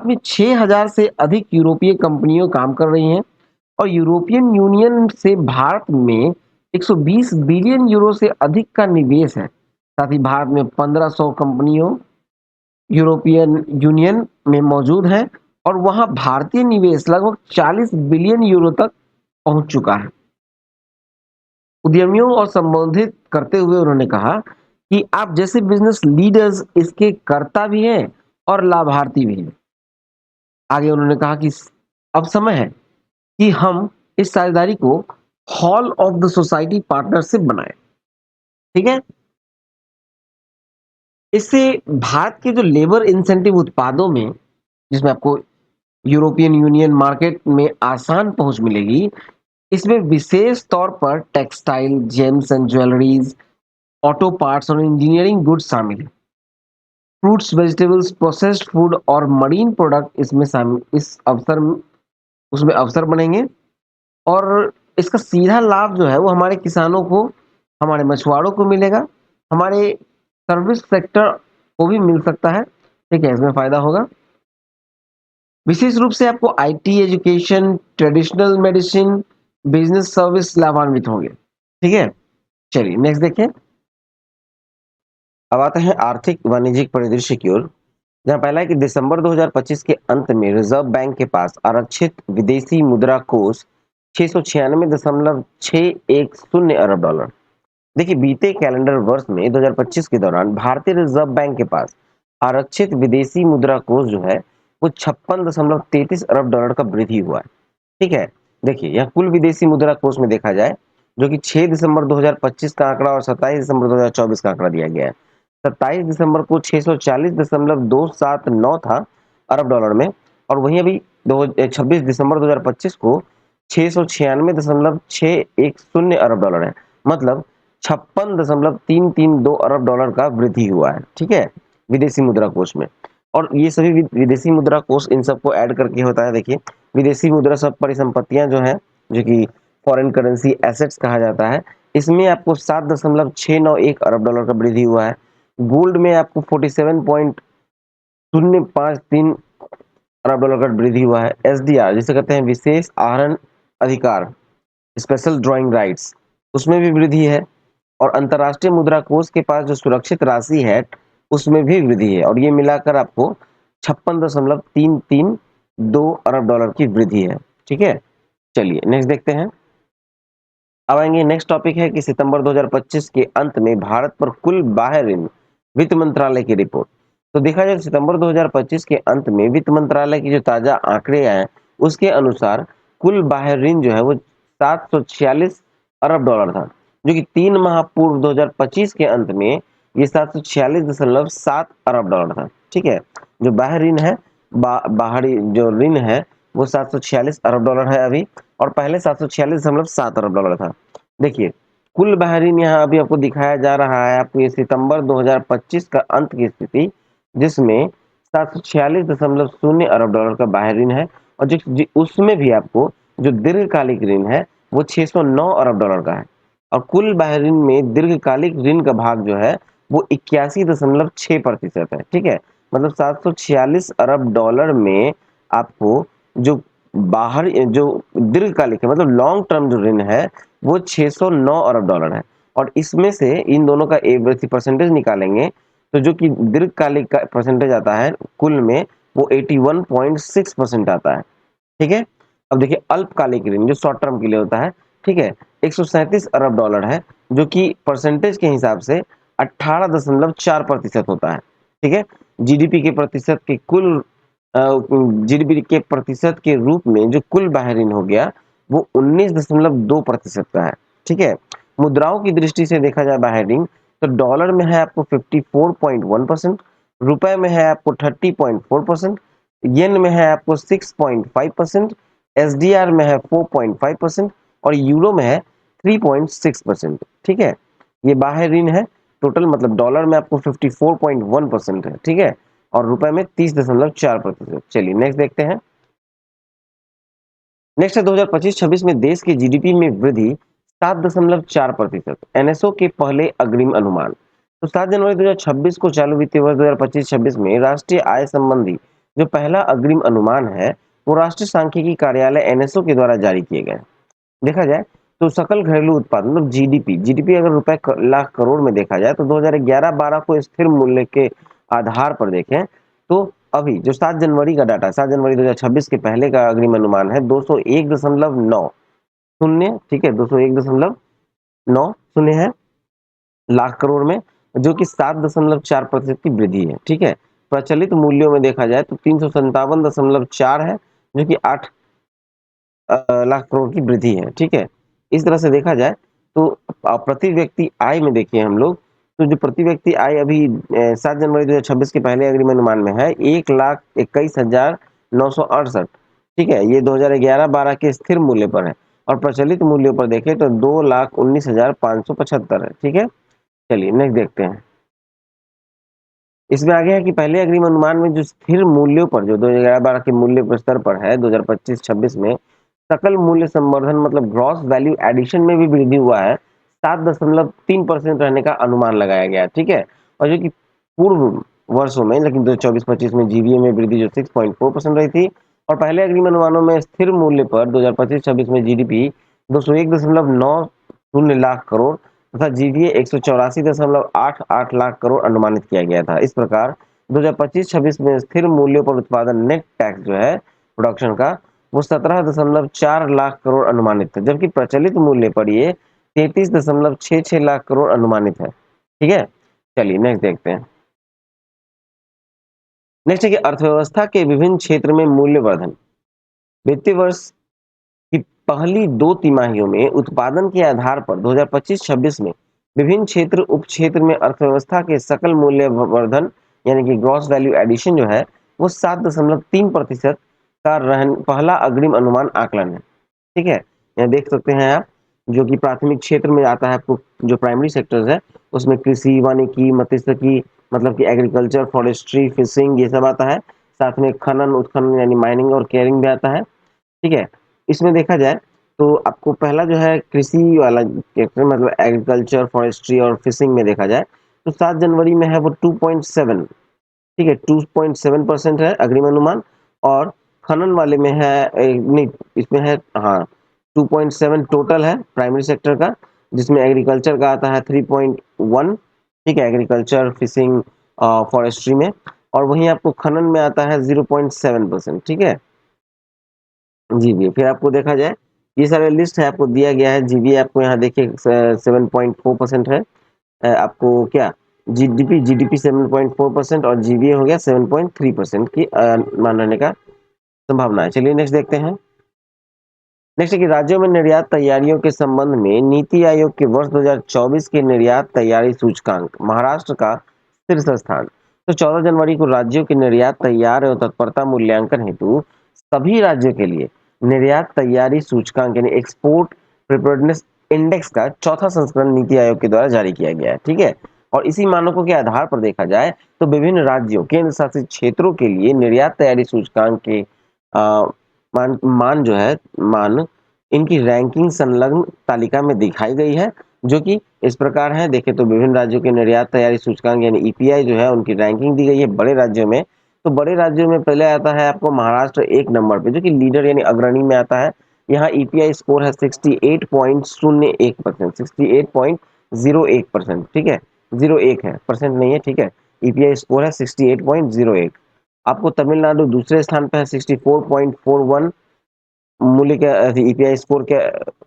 में 6000 से अधिक यूरोपीय कंपनियां काम कर रही हैं और यूरोपियन यूनियन से भारत में 120 बिलियन यूरो से अधिक का निवेश है। साथ ही भारत में 1500 कंपनियों यूरोपियन यूनियन में मौजूद है और वहां भारतीय निवेश लगभग 40 बिलियन यूरो तक पहुंच चुका है। उद्यमियों और संबोधित करते हुए उन्होंने कहा कि आप जैसे बिजनेस लीडर्स इसके कर्ता भी हैं और लाभार्थी भी हैं। आगे उन्होंने कहा कि अब समय है कि हम इस साझेदारी को hall of the society partnership बनाए। ठीक है, इससे भारत के जो लेबर इंसेंटिव उत्पादों में जिसमें आपको यूरोपियन यूनियन मार्केट में आसान पहुंच मिलेगी, इसमें विशेष तौर पर textile, James and jewelleries, auto parts और इंजीनियरिंग गुड्स शामिल है। फ्रूट्स, वेजिटेबल्स, प्रोसेस्ड फूड और मरीन प्रोडक्ट इसमें शामिल इस अवसर उसमें अवसर बनेंगे और इसका सीधा लाभ जो है वो हमारे किसानों को, हमारे मछुआरों को मिलेगा, हमारे सर्विस सेक्टर को भी मिल सकता है। ठीक है, इसमें फायदा होगा। विशेष रूप से आपको IT, education, traditional medicine, business service लाभान्वित होंगे। ठीक है, चलिए नेक्स्ट देखिए। अब आते हैं आर्थिक वाणिज्यिक परिदृश्य की ओर, जहां पहला है कि दिसंबर 2025 के अंत में रिजर्व बैंक के पास आरक्षित विदेशी मुद्रा कोष 696.610 अरब डॉलर। देखिए, बीते कैलेंडर वर्ष में 2025 के दौरान भारतीय रिजर्व बैंक के पास आरक्षित विदेशी मुद्रा कोष जो है वो 56.33 अरब डॉलर का वृद्धि हुआ है। ठीक है, देखिए यह कुल विदेशी मुद्रा कोष में देखा जाए जो कि 6 दिसंबर 2025 का आंकड़ा और 27 दिसंबर 2024 का आंकड़ा दिया गया है। 27 दिसंबर को 640.279 था अरब डॉलर में और वहीं अभी 26 दिसंबर 2025 को $696.610 अरब डॉलर है। मतलब 56.332 अरब डॉलर का वृद्धि हुआ है, ठीक है, विदेशी मुद्रा कोष में। और ये सभी विदेशी मुद्रा कोष इन सबको ऐड करके होता है। देखिए, विदेशी मुद्रा सब परिसंपत्तियां जो है, जो कि फॉरेन करेंसी एसेट्स कहा जाता है, इसमें आपको 7.691 अरब डॉलर का वृद्धि हुआ है। गोल्ड में आपको 47.053 अरब डॉलर का वृद्धि हुआ है। एसडीआर जिसे कहते हैं विशेष आहरण अधिकार, स्पेशल ड्राइंग राइट्स, उसमें भी वृद्धि है। और अंतर्राष्ट्रीय मुद्रा कोष के पास जो सुरक्षित राशि है उसमें भी वृद्धि है, और ये मिलाकर आपको 56.332 अरब डॉलर की वृद्धि है, ठीक है। चलिए नेक्स्ट देखते हैं। अब आएंगे, नेक्स्ट टॉपिक है कि सितंबर 2025 के अंत में भारत पर कुल बाह्य ऋण, वित्त मंत्रालय की रिपोर्ट। तो देखा जाए सितंबर 2025 के अंत में वित्त मंत्रालय की जो ताजा आंकड़े आए उसके अनुसार कुल बाह्य ऋण जो है वो 746 अरब डॉलर था, जो कि 3 माह पूर्व 2025 के अंत में ये 746.7 अरब डॉलर था, ठीक है। जो बाह्य ऋण है, बाहरी जो ऋण है वो 746 अरब डॉलर है अभी, और पहले 746.7 अरब डॉलर था। देखिए, कुल बाह्य ऋण यहाँ अभी आपको दिखाया जा रहा है, आपको ये सितंबर 2025 का अंत की स्थिति, जिसमें 746.0 अरब डॉलर का बाह्य ऋण है, और जो उसमें भी आपको जो दीर्घकालिक ऋण है वो 609 अरब डॉलर का है। और कुल बाह्य ऋण में दीर्घकालिक ऋण का भाग जो है वो 81.6% है, ठीक है। मतलब 746 अरब डॉलर में आपको जो बाहर जो दीर्घकालिक है, मतलब लॉन्ग टर्म जो ऋण है वो 609 अरब डॉलर है। और इसमें से इन दोनों का एवरेज परसेंटेज निकालेंगे तो जो कि दीर्घकालिक का परसेंटेज आता है कुल में वो 81.6% आता है, ठीक है। अब देखिए, अल्पकालिक ऋण जो शॉर्ट टर्म के लिए होता है, ठीक है, 137 अरब डॉलर है, जो कि परसेंटेज के हिसाब से 18.4% होता है, ठीक है। जीडीपी के प्रतिशत के कुल जीडीपी के प्रतिशत के रूप में जो कुल बाह्य ऋण हो गया वो 19.2% का है, ठीक है। मुद्राओं की दृष्टि से देखा जाए बाह्य ऋण, तो डॉलर में है आपको 54.1%, रुपए में है आपको 30.4%, येन में है आपको 6.5%, एसडीआर में है 4.5%, और यूरो में है 3.6%, ठीक है। ये बाह्य ऋण है टोटल, मतलब डॉलर में आपको 54.1% है, ठीक है, और रुपए में 30.4%। चलिए नेक्स्ट देखते हैं। नेक्स्ट है 2025-26 में देश के जीडीपी में वृद्धि 7.4%, एनएसओ के पहले अग्रिम अनुमान। तो 7 जनवरी 2026 को चालू वित्तीय वर्ष 2025-26 में राष्ट्रीय आय संबंधी जो पहला अग्रिम अनुमान है वो राष्ट्रीय सांख्यिकी कार्यालय एनएसओ के द्वारा जारी किए गए। देखा जाए तो सकल घरेलू उत्पाद मतलब जीडीपी, जीडीपी अगर रुपए लाख करोड़ में देखा जाए तो 2011-12 को स्थिर मूल्य के आधार पर देखें तो अभी जो 7 जनवरी का डाटा, 7 जनवरी 2026 के पहले का अग्रिम अनुमान है 201.9 शून्य, ठीक है, 201.9 शून्य है लाख करोड़ में, जो कि 7.4% की वृद्धि है, ठीक है। प्रचलित मूल्यों में देखा जाए तो 357.4 है, जो कि 8 लाख करोड़ की वृद्धि है, ठीक है। इस तरह से देखा जाए तो प्रति व्यक्ति आय में देखिए हम लोग, तो जो प्रति व्यक्ति आय अभी 7 जनवरी 2026 के पहले अग्रिम अनुमान में है 1,21,968, ठीक है। ये 2011-12 के स्थिर मूल्य पर है, और प्रचलित मूल्यों पर देखें तो 2,19,575 है, ठीक है। चलिए नेक्स्ट देखते हैं। इसमें आगे है कि पहले अग्रिम अनुमान में जो स्थिर मूल्यों पर जो 2011-12 के मूल्य पर स्तर पर है 2025-26 में सकल मूल्य संवर्धन मतलब ग्रॉस वैल्यू एडिशन में भी वृद्धि हुआ है, 7.3% रहने का अनुमान लगाया गया, ठीक है। और जो कि पूर्व वर्षों में, लेकिन 2024-25 में जीवीए में वृद्धि जो 6.4% रही थी, और पहले अग्रिम अनुमानों में स्थिर मूल्य पर 2025-26 में जीडीपी 201.90 लाख करोड़ तथा जीडीए 184.88 लाख करोड़ अनुमानित किया गया था। इस प्रकार 2025-26 में स्थिर मूल्यों पर उत्पादन नेट टैक्स जो है प्रोडक्शन का वो 17.4 लाख करोड़ अनुमानित था, जबकि प्रचलित मूल्य पर ये 33.66 लाख करोड़ अनुमानित है, ठीक है। चलिए नेक्स्ट देखते हैं। नेक्स्ट है कि अर्थव्यवस्था के विभिन्न क्षेत्र में मूल्य वर्धन। वित्तीय वर्ष की पहली 2 तिमाहियों में उत्पादन के आधार पर 2025-26 में विभिन्न क्षेत्र उप क्षेत्र में अर्थव्यवस्था के सकल मूल्य वर्धन यानी कि ग्रॉस वैल्यू एडिशन जो है वो 7.3% का पहला अग्रिम अनुमान आकलन है, ठीक है? यहाँ देख सकते हैं आप, जो कि प्राथमिक क्षेत्र में आता है आपको, जो प्राइमरी सेक्टर्स है, उसमें कृषि, वानिकी, मत्स्यिकी मतलब कि एग्रीकल्चर, फॉरेस्ट्री, फिशिंग ये सब आता है। साथ में खनन, उत्खनन यानी माइनिंग और केयरिंग भी आता है। ठीक है? इसमें देखा जाए तो आपको पहला जो है कृषि वाला सेक्टर मतलब एग्रीकल्चर, फॉरेस्ट्री और फिशिंग में देखा जाए तो 7 जनवरी में है वो 2.7, ठीक है? 2.7% है अग्रिम अनुमान। और खनन वाले में है नहीं, इसमें है हाँ 2.7 टोटल है प्राइमरी सेक्टर का, जिसमें एग्रीकल्चर का आता है 3.1, ठीक है? एग्रीकल्चर, फिशिंग, फॉरेस्ट्री में। और वहीं आपको खनन में आता है 0.7%, ठीक है? जीबीए फिर आपको देखा जाए, ये सारे लिस्ट है आपको दिया गया है। जीबीए आपको यहाँ देखिए 7.4% है। आपको क्या जीडीपी जीडीपी 7.4% और जीबीए हो गया 7.3% की मान रहने का संभावना है। चलिए नेक्स्ट देखते हैं। नेक्स्ट है कि राज्यों में निर्यात तैयारियों के संबंध में नीति आयोग के वर्ष 2024 के निर्यात तैयारी सूचकांक महाराष्ट्र का शीर्ष स्थान। तो 14 जनवरी को राज्यों के निर्यात तैयार एवं तत्परता मूल्यांकन हेतु सभी राज्यों के लिए निर्यात तैयारी सूचकांक यानी एक्सपोर्ट प्रिपेयर्डनेस इंडेक्स का चौथा संस्करण नीति आयोग के द्वारा जारी किया गया है, ठीक है? और इसी मानकों के आधार पर देखा जाए तो विभिन्न राज्यों केंद्र शासित क्षेत्रों के लिए निर्यात तैयारी सूचकांक के मान मान जो है मान इनकी रैंकिंग संलग्न तालिका में दिखाई गई है, जो कि इस प्रकार है। देखें तो विभिन्न राज्यों के निर्यात तैयारी सूचकांक यानी ईपीआई जो है उनकी रैंकिंग दी गई है बड़े राज्यों में। तो बड़े राज्यों में पहले आता है आपको महाराष्ट्र 1 नंबर पे, जो कि लीडर यानी अग्रणी में आता है। यहाँ ईपीआई स्कोर है 68.01%, 68.01%, ठीक है? 01 है, परसेंट नहीं है, ठीक है? ईपीआई स्कोर है 68.01। आपको तमिलनाडु दूसरे स्थान पे है 64.41 मूल्य के ईपीआई स्कोर के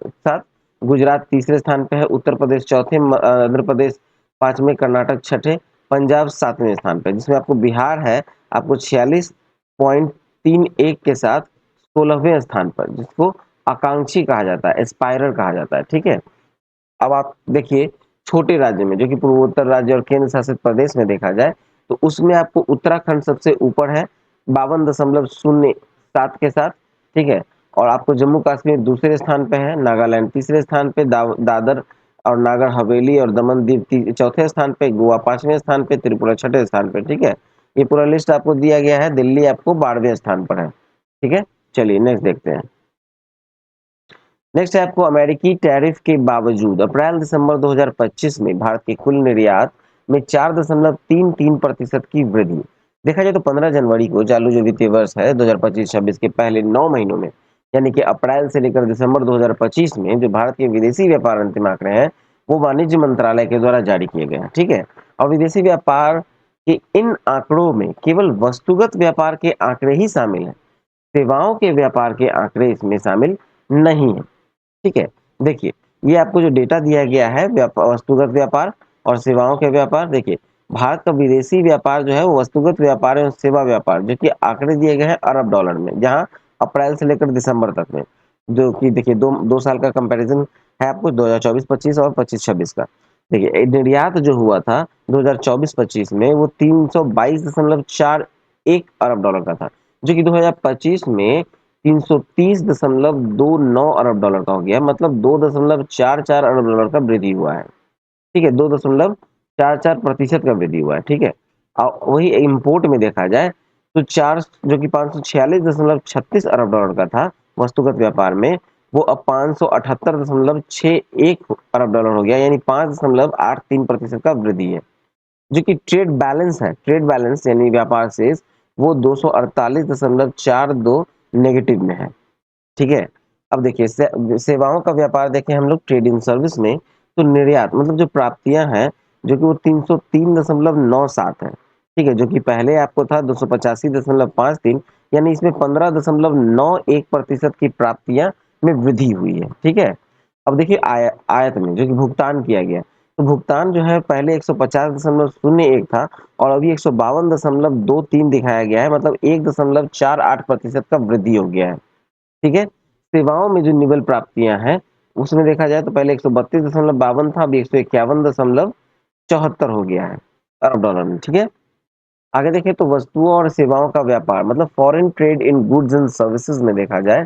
साथ। गुजरात तीसरे स्थान पे है, उत्तर प्रदेश चौथे, आंध्र प्रदेश पांचवें, कर्नाटक छठे, पंजाब सातवें स्थान पे, जिसमें आपको बिहार है आपको 46.31 के साथ 16वें स्थान पर, जिसको आकांक्षी कहा जाता है, एस्पायरर कहा जाता है, ठीक है? अब आप देखिए छोटे राज्य में, जो कि पूर्वोत्तर राज्य और केंद्र शासित प्रदेश में देखा जाए तो उसमें आपको उत्तराखंड सबसे ऊपर है 52.07 के साथ, ठीक है? और आपको जम्मू कश्मीर दूसरे स्थान पे है, नागालैंड तीसरे स्थान पे, दादर और नागर हवेली और दमन दीव चौथे स्थान पे, गोवा पांचवें स्थान पे, त्रिपुरा छठे स्थान पे, ठीक है? ये पूरा लिस्ट आपको दिया गया है। दिल्ली आपको 12वें स्थान पर है, ठीक है? चलिए नेक्स्ट देखते हैं। नेक्स्ट है आपको अमेरिकी टैरिफ के बावजूद अप्रैल-दिसंबर 2025 में भारत के कुल निर्यात में 4.33% की वृद्धि। देखा जाए तो 15 जनवरी को चालू जो वित्तीय वर्ष है 2025-26 के पहले 9 महीनों में, यानी कि अप्रैल से लेकर दिसंबर 2025 में जो भारत के विदेशी व्यापार अंतिम आंकड़े हैं, वो वाणिज्य मंत्रालय के द्वारा जारी किए गए हैं, ठीक है? और विदेशी व्यापार के इन आंकड़ों में केवल वस्तुगत व्यापार के आंकड़े ही शामिल हैं। सेवाओं के व्यापार के आंकड़े इसमें शामिल नहीं है। ठीक है? देखिए, ये आपको जो डेटा दिया गया है वस्तुगत व्यापार और सेवाओं के व्यापार, देखिए भारत का विदेशी व्यापार जो है वो वस्तुगत व्यापार एवं सेवा व्यापार, जो कि आंकड़े दिए गए हैं अरब डॉलर में, जहाँ अप्रैल से लेकर दिसंबर तक में, जो कि देखिए 2 साल का कंपैरिजन है आपको 2024-25 और 25-26 का। देखिए निर्यात जो हुआ था 2024-25 में वो 322.41 अरब डॉलर का था, जो कि 2025 में 330.29 अरब डॉलर का हो गया, मतलब 2.44 अरब डॉलर का वृद्धि हुआ है, ठीक है? 2.44% का वृद्धि हुआ है, ठीक है? वही इंपोर्ट में देखा जाए तो चार जो कि 546.36 अरब डॉलर का था वस्तुगत व्यापार में, वो अब 578.61 अरब डॉलर हो गया, यानी 5.83% का वृद्धि है। जो कि ट्रेड बैलेंस है, ट्रेड बैलेंस यानी व्यापार शेष, वो 248.42 नेगेटिव में है, ठीक है? अब देखिए सेवाओं का व्यापार देखें हम लोग ट्रेडिंग सर्विस में, तो निर्यात मतलब जो प्राप्तियां हैं, जो कि वो 303.97 है, ठीक है? जो कि पहले आपको था 285.53, यानी इसमें 15.91% की प्राप्तियां में वृद्धि हुई है, ठीक है? अब देखिए आयत में जो कि भुगतान किया गया, तो भुगतान जो है पहले 150.01 था और अभी 152.23 दिखाया गया है, मतलब 1.48% का वृद्धि हो गया है, ठीक है? सेवाओं में जो निवल प्राप्तियां हैं, उसमें देखा जाए तो पहले 132.52 था, अभी 151.74 हो गया है अरब डॉलर में, ठीक है? आगे देखें तो वस्तुओं और सेवाओं का व्यापार मतलब foreign trade in goods and services में देखा जाए,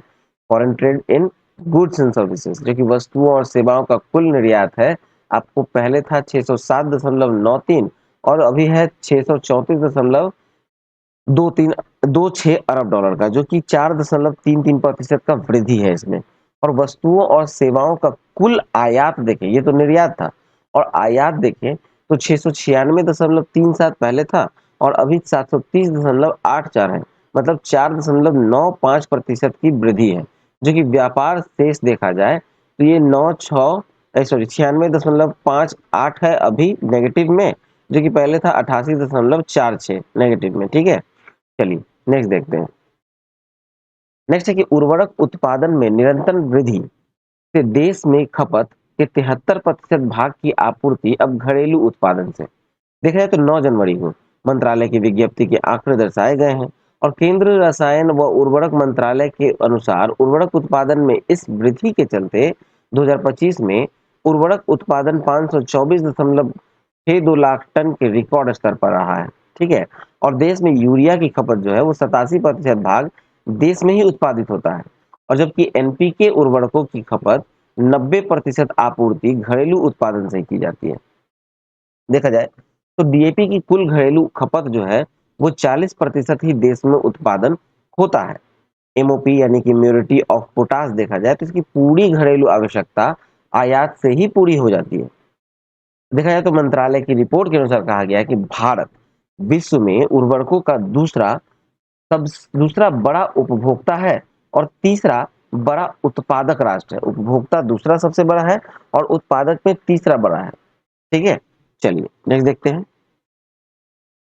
foreign trade in goods and services, जो कि वस्तुओं और सेवाओं का कुल निर्यात है, आपको पहले था 607.93 और अभी है 634.26 अरब डॉलर का, जो कि 4.33% का वृद्धि है इसमें। और वस्तुओं और सेवाओं का कुल आयात देखें, ये तो निर्यात था, और आयात देखें तो 696.37 पहले था और अभी 730.84 है, मतलब 4.95% की वृद्धि है। जो कि व्यापार शेष देखा जाए तो ये 96.58 है अभी नेगेटिव में, जो कि पहले था 88.46 नेगेटिव में। ठीक है, चलिए नेक्स्ट देखते हैं। नेक्स्ट है कि उर्वरक उत्पादन में निरंतर वृद्धि से देश में खपत के 73% भाग की आपूर्ति अब घरेलू उत्पादन से। देखा जाए तो 9 जनवरी को मंत्रालय की विज्ञप्ति के आंकड़े दर्शाए गए हैं और केंद्रीय रसायन व उर्वरक मंत्रालय के अनुसार उर्वरक उत्पादन में इस वृद्धि के चलते 2025 में उर्वरक उत्पादन 524.62 लाख टन के रिकॉर्ड स्तर पर रहा है। ठीक है, और देश में यूरिया की खपत जो है वो 87% भाग देश में ही उत्पादित होता है, और जबकि एनपीके उर्वरकों की खपत 90% आपूर्ति घरेलू उत्पादन से की जाती है। देखा जाए तो डीएपी की कुल घरेलू खपत जो है वो 40% ही देश में उत्पादन होता है। एमओपी यानी कि म्यूरिटी ऑफ पोटास देखा जाए तो इसकी पूरी घरेलू आवश्यकता आयात से ही पूरी हो जाती है। देखा जाए तो मंत्रालय की रिपोर्ट के अनुसार कहा गया है कि भारत विश्व में उर्वरकों का सब दूसरा बड़ा उपभोक्ता है और तीसरा बड़ा उत्पादक राष्ट्र है। उपभोक्ता दूसरा सबसे बड़ा है और उत्पादक में तीसरा बड़ा है। ठीक है, चलिए नेक्स्ट देखते हैं।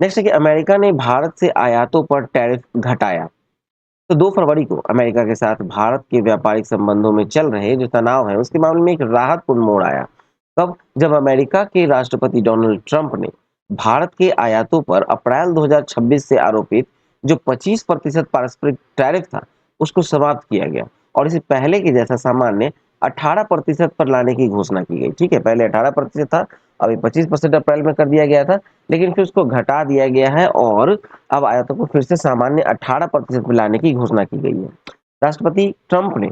नेक्स्ट है कि अमेरिका ने भारत से आयातों पर टैरिफ घटाया। तो 2 फरवरी को अमेरिका के साथ भारत के व्यापारिक संबंधों में चल रहे जो तनाव है उसके मामले में एक राहतपूर्ण मोड़ आया। कब? जब अमेरिका के राष्ट्रपति डोनाल्ड ट्रंप ने भारत के आयातों पर अप्रैल 2026 से आरोपित जो 25% पारस्परिक टैरिफ था उसको समाप्त किया गया और इसे पहले के जैसा सामान्य 18% पर लाने की घोषणा की गई। ठीक है, पहले 18% था, अभी 25% अप्रैल में कर दिया गया था, लेकिन फिर उसको घटा दिया गया है और अब आयातों को फिर से सामान्य 18% पर लाने की घोषणा की गई है। राष्ट्रपति ट्रंप ने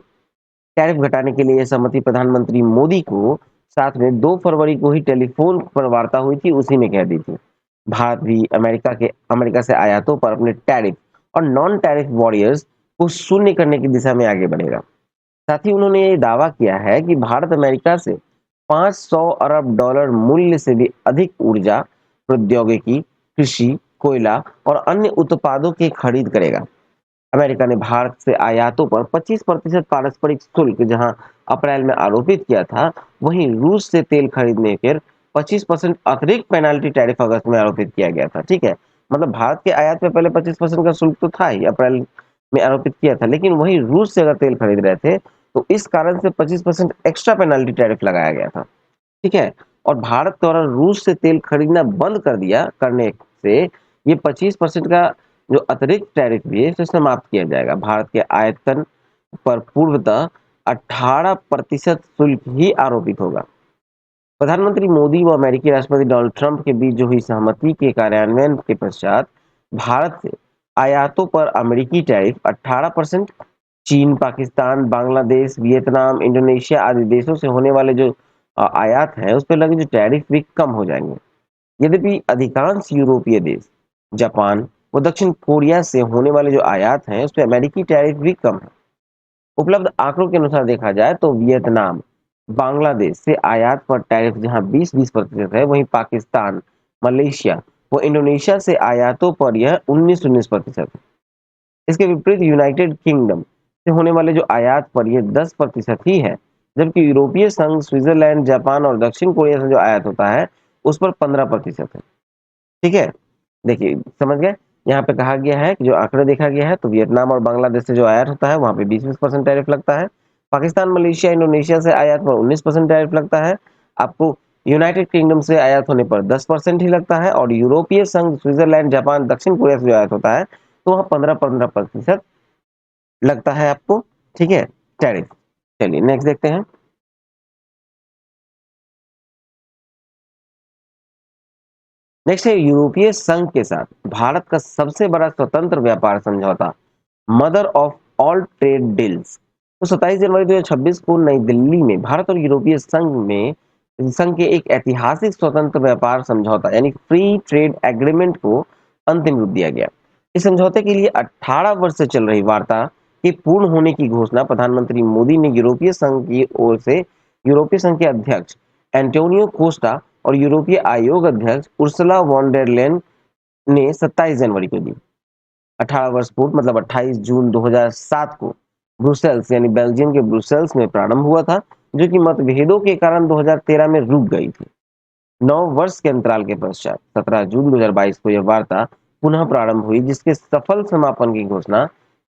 टैरिफ घटाने के लिए सहमति प्रधानमंत्री मोदी को साथ में 2 फरवरी को ही टेलीफोन पर वार्ता हुई थी, उसी में कह दी थी। भारत भी अमेरिका से आयातों पर अपने टैरिफ और नॉन टैरिफ वॉरियर्स को शून्य करने की दिशा में आगे बढ़ेगा। साथ ही उन्होंने ये दावा किया है कि भारत अमेरिका से 500 अरब डॉलर मूल्य से भी अधिक ऊर्जा, प्रौद्योगिकी, कृषि, कोयला और अन्य उत्पादों की खरीद करेगा। अमेरिका ने भारत से आयातों पर 25% पारस्परिक शुल्क जहां अप्रैल में आरोपित किया था, वहीं रूस से तेल खरीदने पर 25% अतिरिक्त पेनाल्टी टैरिफ अगस्त में आरोपित किया गया था। ठीक है, मतलब भारत के आयात पे पहले 25% का शुल्क तो था ही, अप्रैल में आरोपित किया था, लेकिन वहीं रूस से अगर तेल खरीद रहे थे तो इस कारण से 25% एक्स्ट्रा पेनाल्टी टैरिफ लगाया गया था। ठीक है, और भारत द्वारा रूस से तेल खरीदना बंद करने से ये 25% का जो अतिरिक्त टैरिफ भी है इसे समाप्त किया जाएगा। भारत के आयतन पर पूर्वतः 18% शुल्क ही आरोपित होगा। प्रधानमंत्री मोदी व अमेरिकी राष्ट्रपति डोनाल्ड ट्रंप के बीच जो हुई सहमति के कार्यान्वयन के पश्चात भारत से आयातों पर अमेरिकी टैरिफ 18%, चीन, पाकिस्तान, बांग्लादेश, वियतनाम, इंडोनेशिया आदि देशों से होने वाले जो आयात है उस पर लगे जो टैरिफ भी कम हो जाएंगे। यद्यपि अधिकांश यूरोपीय देश, जापान व दक्षिण कोरिया से होने वाले जो आयात हैं उस पर अमेरिकी टैरिफ भी कम है। उपलब्ध आंकड़ों के अनुसार देखा जाए तो वियतनाम, बांग्लादेश से आयात पर टैरिफ जहां 20% है, वहीं पाकिस्तान, मलेशिया व इंडोनेशिया से आयातों पर यह 19% है। इसके विपरीत यूनाइटेड किंगडम से होने वाले जो आयात पर यह 10% ही है, जबकि यूरोपीय संघ, स्विट्जरलैंड, जापान और दक्षिण कोरिया से जो आयात होता है उस पर 15% है। ठीक है, देखिए समझ गए। यहाँ पे कहा गया है कि जो आंकड़े देखा गया है तो वियतनाम और बांग्लादेश से जो आयात होता है वहां पे 20% टैरिफ लगता है। पाकिस्तान, मलेशिया, इंडोनेशिया से आयात पर 19% टैरिफ लगता है। आपको यूनाइटेड किंगडम से आयात होने पर 10% ही लगता है और यूरोपीय संघ, स्विट्जरलैंड, जापान, दक्षिण कोरिया से जो आयात होता है तो वहाँ 15-15% लगता है आपको। ठीक है, टैरिफ। चलिए नेक्स्ट देखते हैं। नेक्स्ट है यूरोपीय संघ के साथ भारत का सबसे बड़ा स्वतंत्र व्यापार समझौता, mother of all trade deals. तो 27 जनवरी 2026 को नई दिल्ली में भारत और यूरोपीय संघ के एक ऐतिहासिक स्वतंत्र व्यापार समझौता यानी फ्री ट्रेड एग्रीमेंट को अंतिम रूप दिया गया। इस समझौते के लिए 18 वर्ष से चल रही वार्ता के पूर्ण होने की घोषणा प्रधानमंत्री मोदी ने यूरोपीय संघ की ओर से यूरोपीय संघ के अध्यक्ष एंटोनियो कोस्टा और यूरोपीय आयोग अध्यक्ष उर्सुला वॉन डेर लेyen ने 27 जनवरी को दी। 18 वर्ष पूर्व मतलब 28 जून 2007 को ब्रुसेल्स यानी बेल्जियम के ब्रुसेल्स में प्रारंभ हुआ था, जो कि मतभेदों के कारण 2013 में रुक गई थी। 9 वर्ष के अंतराल के पश्चात 17 जून 2022 को यह वार्ता पुनः प्रारंभ हुई, जिसके सफल समापन की घोषणा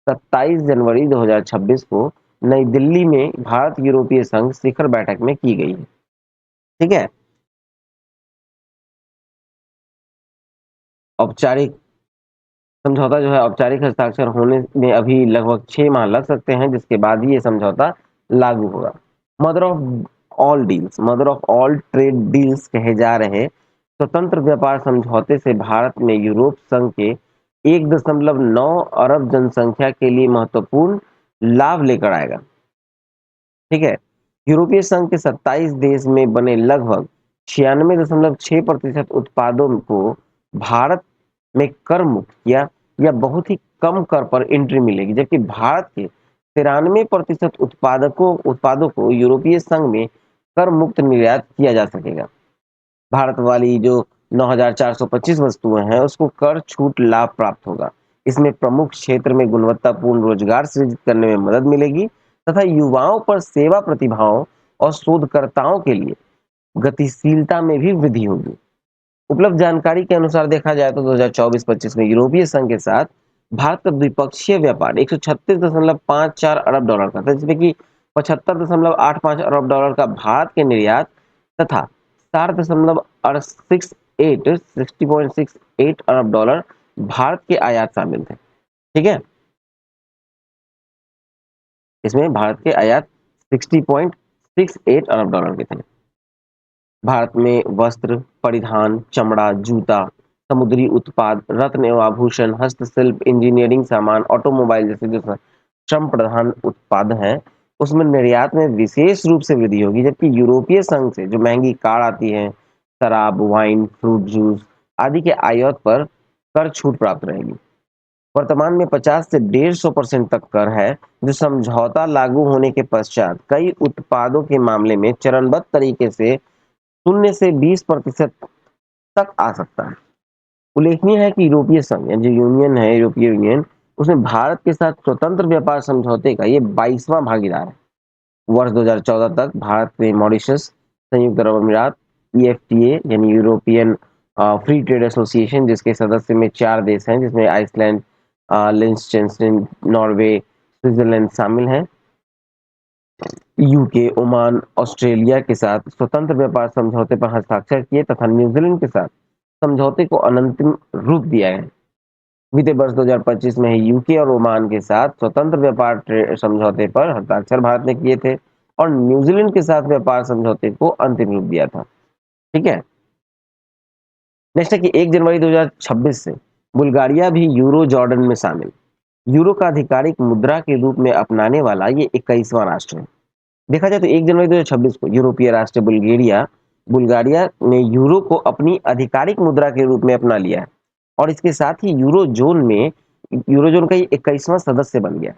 27 जनवरी 2026 को नई दिल्ली में भारत यूरोपीय संघ शिखर बैठक में की गई है। ठीक है। औपचारिक समझौता जो है औपचारिक हस्ताक्षर होने में अभी लगभग 6 माह लग सकते हैं, जिसके बाद ही ये समझौता लागू होगा। Mother of all trade deals कहे जा रहे स्वतंत्र व्यापार समझौते से भारत में यूरोप संघ के 1.9 अरब जनसंख्या के लिए महत्वपूर्ण लाभ लेकर आएगा। ठीक है। यूरोपीय संघ के 27 देश में बने लगभग 96.6% उत्पादों को भारत में कर मुक्त या बहुत ही कम कर पर एंट्री मिलेगी, जबकि भारत के 93% उत्पादों को यूरोपीय संघ में कर मुक्त निर्यात किया जा सकेगा। भारत वाली जो 9,425 वस्तुएं हैं उसको कर छूट लाभ प्राप्त होगा। इसमें प्रमुख क्षेत्र में गुणवत्तापूर्ण रोजगार सृजित करने में मदद मिलेगी तथा युवाओं पर सेवा प्रतिभाओं और शोधकर्ताओं के लिए गतिशीलता में भी वृद्धि होगी। उपलब्ध जानकारी के अनुसार देखा जाए तो 2024-25 में यूरोपीय संघ के साथ भारत का द्विपक्षीय व्यापार 136.54 अरब डॉलर का था, जिसमें कि 75.85 अरब डॉलर का भारत के निर्यात तथा 60.68 अरब डॉलर भारत के आयात शामिल थे। ठीक है। इसमें भारत के आयात 60.68 अरब डॉलर के थे। भारत में वस्त्र, परिधान, चमड़ा, जूता, समुद्री उत्पाद, रत्न एवं आभूषण, हस्तशिल्प, इंजीनियरिंग सामान, ऑटोमोबाइल जैसे जो श्रम प्रधान उत्पाद हैं, उसमें निर्यात में विशेष रूप से वृद्धि होगी, जबकि यूरोपीय संघ से जो महंगी कार आती है, शराब, वाइन, फ्रूट जूस आदि के आयात पर कर छूट प्राप्त रहेगी। वर्तमान में 50 से 150% तक कर है, जो समझौता लागू होने के पश्चात कई उत्पादों के मामले में चरणबद्ध तरीके से 0 से 20% तक आ सकता है। उल्लेखनीय है कि यूरोपीय संघ जो यूनियन है, यूरोपीय यूनियन, उसमें भारत के साथ स्वतंत्र व्यापार समझौते का ये 22वां भागीदार है। वर्ष 2014 तक भारत ने मॉरिशस, संयुक्त अरब अमीरात, ईएफटीए यानी यूरोपियन फ्री ट्रेड एसोसिएशन, जिसके सदस्य में 4 देश हैं, जिसमें आइसलैंड, लिechtenstein, नॉर्वे, स्विट्जरलैंड शामिल हैं, यूके, ओमान, ऑस्ट्रेलिया के साथ स्वतंत्र व्यापार समझौते पर हस्ताक्षर किए तथा न्यूजीलैंड के साथ समझौते को अंतिम रूप दिया है। बीते वर्ष 2025 में ही यूके और ओमान के साथ स्वतंत्र व्यापार समझौते पर हस्ताक्षर भारत ने किए थे और न्यूजीलैंड के साथ व्यापार समझौते को अंतिम रूप दिया था। ठीक है। नेक्स्ट है कि 1 जनवरी 2026 से बुल्गारिया भी यूरो जॉर्डन में शामिल। यूरो का आधिकारिक मुद्रा के रूप में अपनाने वाला ये 21वां राष्ट्र है। देखा जाए तो 1 जनवरी 2026 को यूरोपीय राष्ट्र बुल्गारिया ने यूरो को अपनी आधिकारिक मुद्रा के रूप में अपना लिया है और इसके साथ ही यूरोजोन का ये 21वां सदस्य बन गया।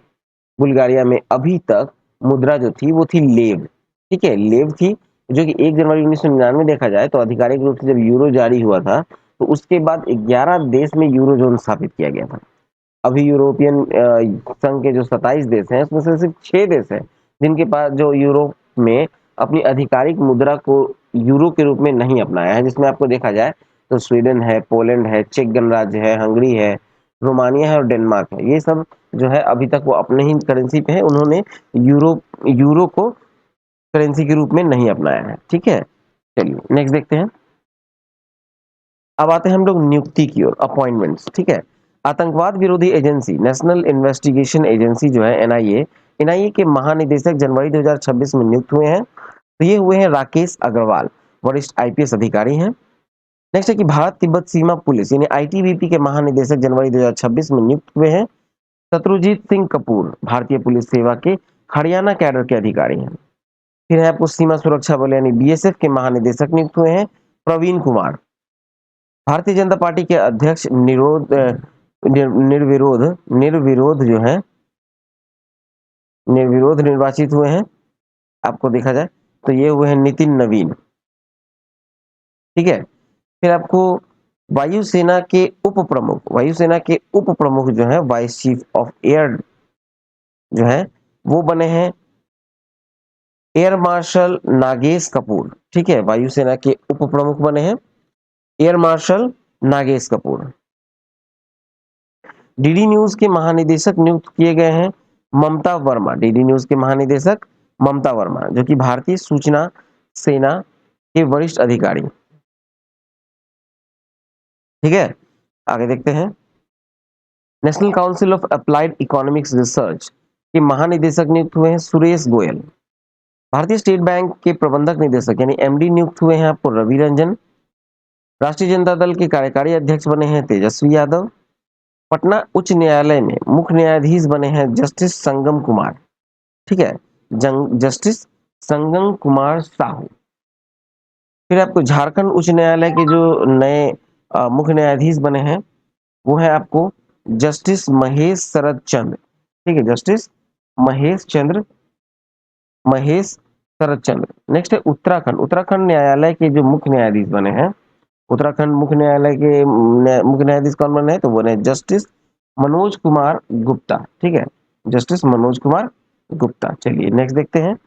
बुल्गारिया में अभी तक मुद्रा जो थी वो थी लेव। ठीक है, लेव थी, जो कि 1 जनवरी 1999 देखा जाए तो आधिकारिक रूप से जब यूरो जारी हुआ था तो उसके बाद 11 देश में यूरोजोन स्थापित किया गया था। अभी यूरोपियन संघ के जो 27 देश हैं उसमें से सिर्फ 6 देश हैं जिनके पास जो यूरोप में अपनी आधिकारिक मुद्रा को यूरो के रूप में नहीं अपनाया है, जिसमें आपको देखा जाए तो स्वीडन है, पोलैंड है, चेक गणराज्य है, हंगरी है, रोमानिया है और डेनमार्क है। ये सब जो है अभी तक वो अपने ही करेंसी पे है, उन्होंने यूरो को करेंसी के रूप में नहीं अपनाया है। ठीक है, चलिए नेक्स्ट देखते हैं। अब आते हैं हम लोग नियुक्ति की ओर, अपॉइंटमेंट्स। ठीक है, आतंकवाद विरोधी एजेंसी नेशनल इन्वेस्टिगेशन एजेंसी जो है एनआईए के महानिदेशक जनवरी 2026 में नियुक्त हुए हैं। तो ये हुए हैं राकेश अग्रवाल, वरिष्ठ आईपीएस अधिकारी हैं। नेक्स्ट है कि भारत तिब्बत सीमा पुलिस यानी आईटीबीपी के महानिदेशक जनवरी 2026 में नियुक्त हुए हैं शत्रुजीत सिंह कपूर, भारतीय पुलिस सेवा के हरियाणा कैडर के अधिकारी हैं। फिर है आपको सीमा सुरक्षा बल यानी बीएसएफ के महानिदेशक नियुक्त हुए हैं प्रवीण कुमार। भारतीय जनता पार्टी के अध्यक्ष निर्विरोध निर्विरोध जो है निर्विरोध निर्वाचित हुए हैं। आपको देखा जाए तो ये हुए हैं नितिन नवीन। ठीक है। फिर आपको वायुसेना के उप प्रमुख जो है वाइस चीफ ऑफ एयर जो है वो बने हैं एयर मार्शल नागेश कपूर। ठीक है, वायुसेना के उप प्रमुख बने हैं air marshal Nagesh Kapoor. DD news के महानिदेशक नियुक्त किए गए हैं ममता वर्मा। डीडी न्यूज के महानिदेशक ममता वर्मा जो कि भारतीय सूचना सेना के वरिष्ठ अधिकारी। ठीक है, आगे देखते हैं। National council of applied economics research के महानिदेशक नियुक्त हुए हैं सुरेश गोयल। भारतीय स्टेट बैंक के प्रबंधक निदेशक यानी एमडी नियुक्त हुए हैं आपको रवि रंजन। राष्ट्रीय जनता दल के कार्यकारी अध्यक्ष बने हैं तेजस्वी यादव। पटना उच्च न्यायालय में मुख्य न्यायाधीश बने हैं जस्टिस संगम कुमार। ठीक है, जस्टिस संगम कुमार साहू। फिर आपको झारखंड उच्च न्यायालय के जो नए मुख्य न्यायाधीश बने हैं वो है आपको जस्टिस महेश शरद चंद्र। ठीक है, जस्टिस महेश चंद्र महेश शरद चंद्र। नेक्स्ट है उत्तराखंड। उत्तराखंड न्यायालय के जो मुख्य न्यायाधीश बने हैं, उत्तराखंड मुख्य न्यायालय के मुख्य न्यायाधीश कौन बने हैं तो वो जस्टिस मनोज कुमार गुप्ता। ठीक है, जस्टिस मनोज कुमार गुप्ता। चलिए नेक्स्ट देखते हैं।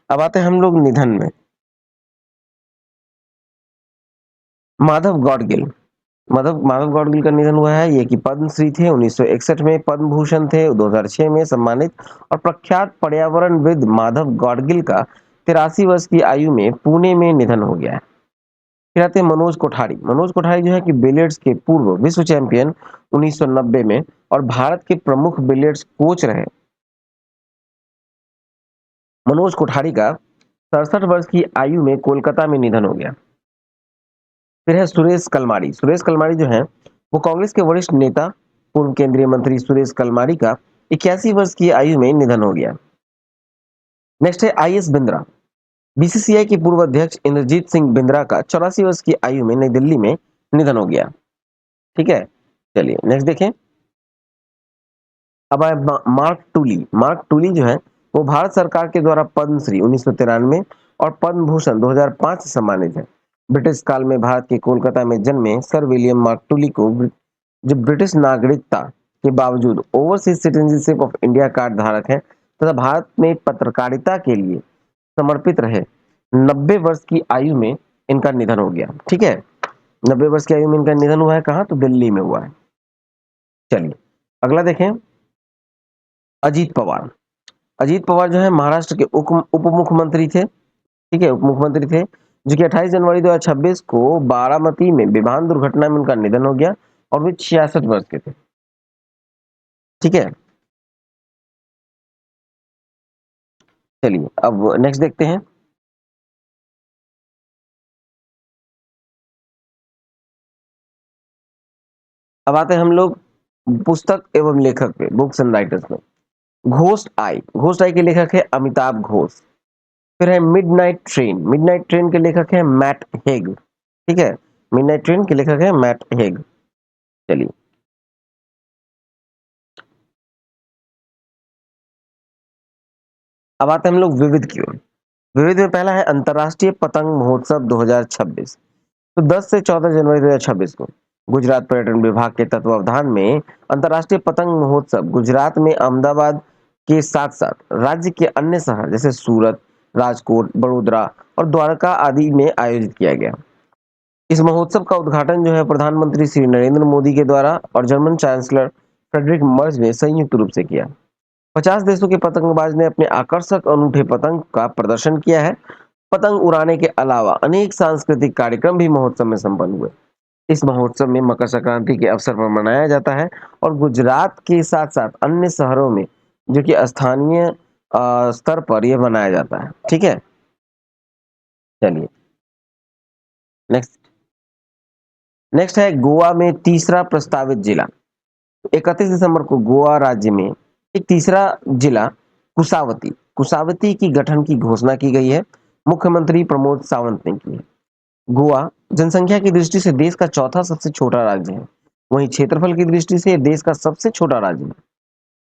अब आते हैं हम लोग निधन में। माधव गॉडगिल। माधव गॉडगिल का निधन हुआ है। ये कि पद्मश्री थे 1961 में, पद्म भूषण थे 2006 में सम्मानित, और प्रख्यात पर्यावरणविद माधव गॉडगिल का 83 वर्ष की आयु में पुणे में निधन हो गया है। फिर आते हैं मनोज कोठारी। मनोज कोठारी जो है कि बिलियर्ड्स के पूर्व विश्व चैंपियन 1990 में और भारत के प्रमुख बिलियर्ड्स कोच रहे। मनोज कोठारी का 67 वर्ष की आयु में कोलकाता में निधन हो गया। फिर है सुरेश कलमाडी। सुरेश कलमाडी जो है वो कांग्रेस के वरिष्ठ नेता पूर्व केंद्रीय मंत्री सुरेश कलमाडी का 81 वर्ष की आयु में निधन हो गया। नेक्स्ट है आईएस बिंद्रा। बीसीसीआई के पूर्व अध्यक्ष इंद्रजीत सिंह बिंद्रा का 84 वर्ष की आयु में नई दिल्ली में निधन हो गया। ठीक है, चलिए नेक्स्ट देखें। अब आए मार्क टूली। मार्क टूली जो है वो भारत सरकार के द्वारा पद्मश्री 1993 और पद्म भूषण 2005 से सम्मानित है। ब्रिटिश काल में भारत के कोलकाता में जन्मे सर विलियम मार्क टूली को जो ब्रिटिश नागरिकता के बावजूद overseas citizenship of India card धारक है तथा भारत में पत्रकारिता के लिए समर्पित रहे। 90 वर्ष की आयु में इनका निधन हो गया। ठीक है, 90 वर्ष की आयु में इनका निधन हुआ है। कहाँ तो दिल्ली में हुआ है। चलिए अगला देखें। अजीत पवार। अजीत पवार जो है महाराष्ट्र के उप मुख्यमंत्री थे। ठीक है, उप मुख्यमंत्री थे जो कि 28 जनवरी 2026 को बारामती में विमान दुर्घटना में उनका निधन हो गया और वे 66 वर्ष के थे। ठीक है, चलिए अब नेक्स्ट देखते हैं। अब आते हैं हम लोग पुस्तक एवं लेखक पे, बुक्स एंड राइटर्स में। घोस्ट आई के लेखक है अमिताभ घोष। फिर है मिडनाइट ट्रेन। मिडनाइट ट्रेन के लेखक है मैट हेग। ठीक है, मिडनाइट ट्रेन के लेखक है मैट हेग। चलिए अब आते हैं हम लोग विविध की ओर। विविध में पहला है अंतरराष्ट्रीय पतंग महोत्सव 2026। तो 10 से 14 जनवरी 2026 को गुजरात पर्यटन विभाग के तत्वावधान में अंतरराष्ट्रीय पतंग महोत्सव गुजरात में अहमदाबाद के साथ साथ राज्य के अन्य शहर जैसे सूरत, राजकोट, बड़ोदरा और द्वारका आदि में आयोजित किया गया। इस महोत्सव का उद्घाटन जो है प्रधानमंत्री श्री नरेंद्र मोदी के द्वारा और जर्मन चांसलर फ्रेडरिक मर्ज ने संयुक्त रूप से किया। 50 देशों के पतंगबाज ने अपने आकर्षक अनूठे पतंग का प्रदर्शन किया है। पतंग उड़ाने के अलावा अनेक सांस्कृतिक कार्यक्रम भी महोत्सव में संपन्न हुए। इस महोत्सव में मकर संक्रांति के अवसर पर मनाया जाता है और गुजरात के साथ साथ अन्य शहरों में जो कि स्थानीय स्तर पर यह मनाया जाता है। ठीक है, चलिए नेक्स्ट। नेक्स्ट है गोवा में तीसरा प्रस्तावित जिला। 31 दिसंबर को गोवा राज्य में एक तीसरा जिला कुशावती, कुशावती की गठन की घोषणा की गई है, मुख्यमंत्री प्रमोद सावंत ने की है। गोवा जनसंख्या की दृष्टि से देश का चौथा सबसे छोटा राज्य है, वहीं क्षेत्रफल की दृष्टि से देश का सबसे छोटा राज्य है।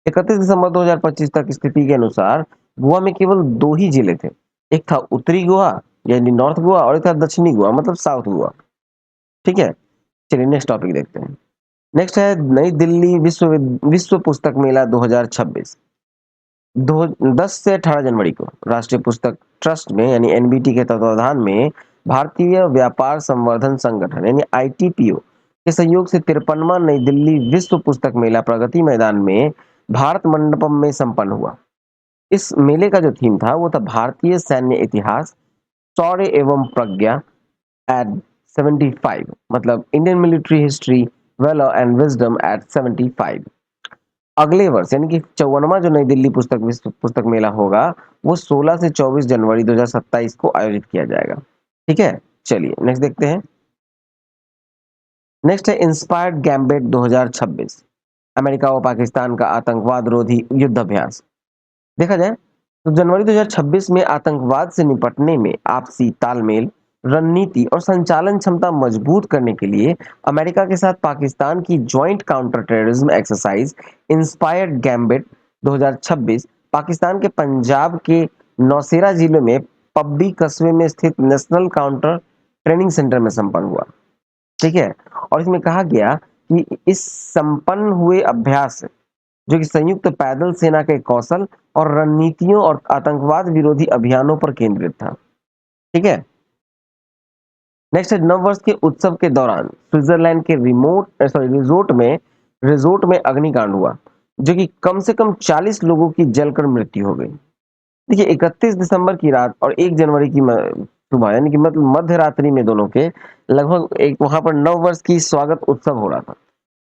31 दिसंबर 2025 तक स्थिति के अनुसार गोवा में केवल दो ही जिले थे, एक था उत्तरी गोवा यानी नॉर्थ गोवा और एक था दक्षिणी गोवा मतलब साउथ गोवा। ठीक है, चलिए नेक्स्ट टॉपिक देखते हैं। नेक्स्ट है नई दिल्ली विश्व पुस्तक मेला 2026। दो 10 से 18 जनवरी को राष्ट्रीय पुस्तक ट्रस्ट में यानी एनबीटी के तत्वावधान में भारतीय व्यापार संवर्धन संगठन यानी आईटीपीओ के सहयोग से 53वां नई दिल्ली विश्व पुस्तक मेला प्रगति मैदान में भारत मंडपम में संपन्न हुआ। इस मेले का जो थीम था वो था भारतीय सैन्य इतिहास, शौर्य एवं प्रज्ञा एट 75, मतलब Indian military history, valour and wisdom at 75। अगले वर्ष यानी कि 54वां जो नई दिल्ली पुस्तक विश्व पुस्तक मेला होगा वो 16 से 24 जनवरी 2027 को आयोजित किया जाएगा। ठीक है, चलिए नेक्स्ट देखते हैं। नेक्स्ट है इंस्पायर्ड गैम्बिट 2026, अमेरिका और पाकिस्तान का आतंकवाद रोधी युद्ध अभ्यास। देखा जाए तो जनवरी 2026 में आतंकवाद से निपटने में आपसी तालमेल, रणनीति और संचालन क्षमता मजबूत करने के लिए अमेरिका के साथ पाकिस्तान की joint counter terrorism exercise inspired gambit 2026 Pakistan के पंजाब के नौशेरा जिले में पब्बी कस्बे में स्थित नेशनल काउंटर ट्रेनिंग सेंटर में संपन्न हुआ। ठीक है, और इसमें कहा गया कि इस संपन्न हुए अभ्यास जो कि संयुक्त पैदल सेना के कौशल और रणनीतियों और आतंकवाद विरोधी अभियानों पर केंद्रित था। ठीक है, नेक्स्ट है नव वर्ष के उत्सव के दौरान स्विट्जरलैंड के रिजोर्ट में अग्निकांड हुआ, जो कि कम से कम 40 लोगों की जलकर मृत्यु हो गई। देखिए 31 दिसंबर की रात और 1 जनवरी की सुबह यानी कि मतलब मध्य रात्रि में दोनों के लगभग एक वहां पर नव वर्ष की स्वागत उत्सव हो रहा था।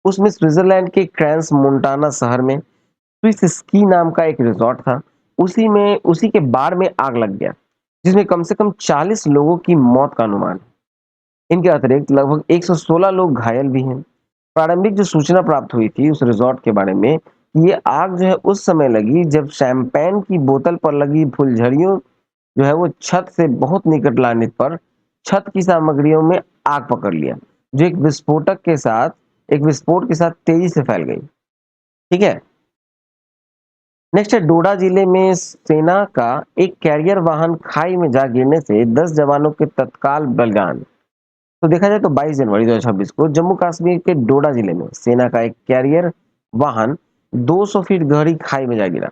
उसमें स्विट्जरलैंड के क्रैंस मोंटाना शहर में स्विस स्की नाम का एक रिजॉर्ट था, उसी के बार में आग लग गया, जिसमें कम से कम 40 लोगों की मौत का अनुमान है। इनके अतिरिक्त लगभग 116 लोग घायल भी हैं। प्रारंभिक जो सूचना प्राप्त हुई थी उस रिजॉर्ट के बारे में, ये आग जो है उस समय लगी जब शैंपेन की बोतल पर लगी फुलझड़ियों जो है वो छत से बहुत निकट लाने पर छत की सामग्रियों में आग पकड़ लिया, जो एक विस्फोट के साथ तेजी से फैल गई। ठीक है, नेक्स्ट है डोडा जिले में सेना का एक कैरियर वाहन खाई में जा गिरने से 10 जवानों के तत्काल बलिदान। तो देखा जाए तो 22 जनवरी 2026 को जम्मू कश्मीर के डोडा जिले में सेना का एक कैरियर वाहन 200 फीट गहरी खाई में जा गिरा।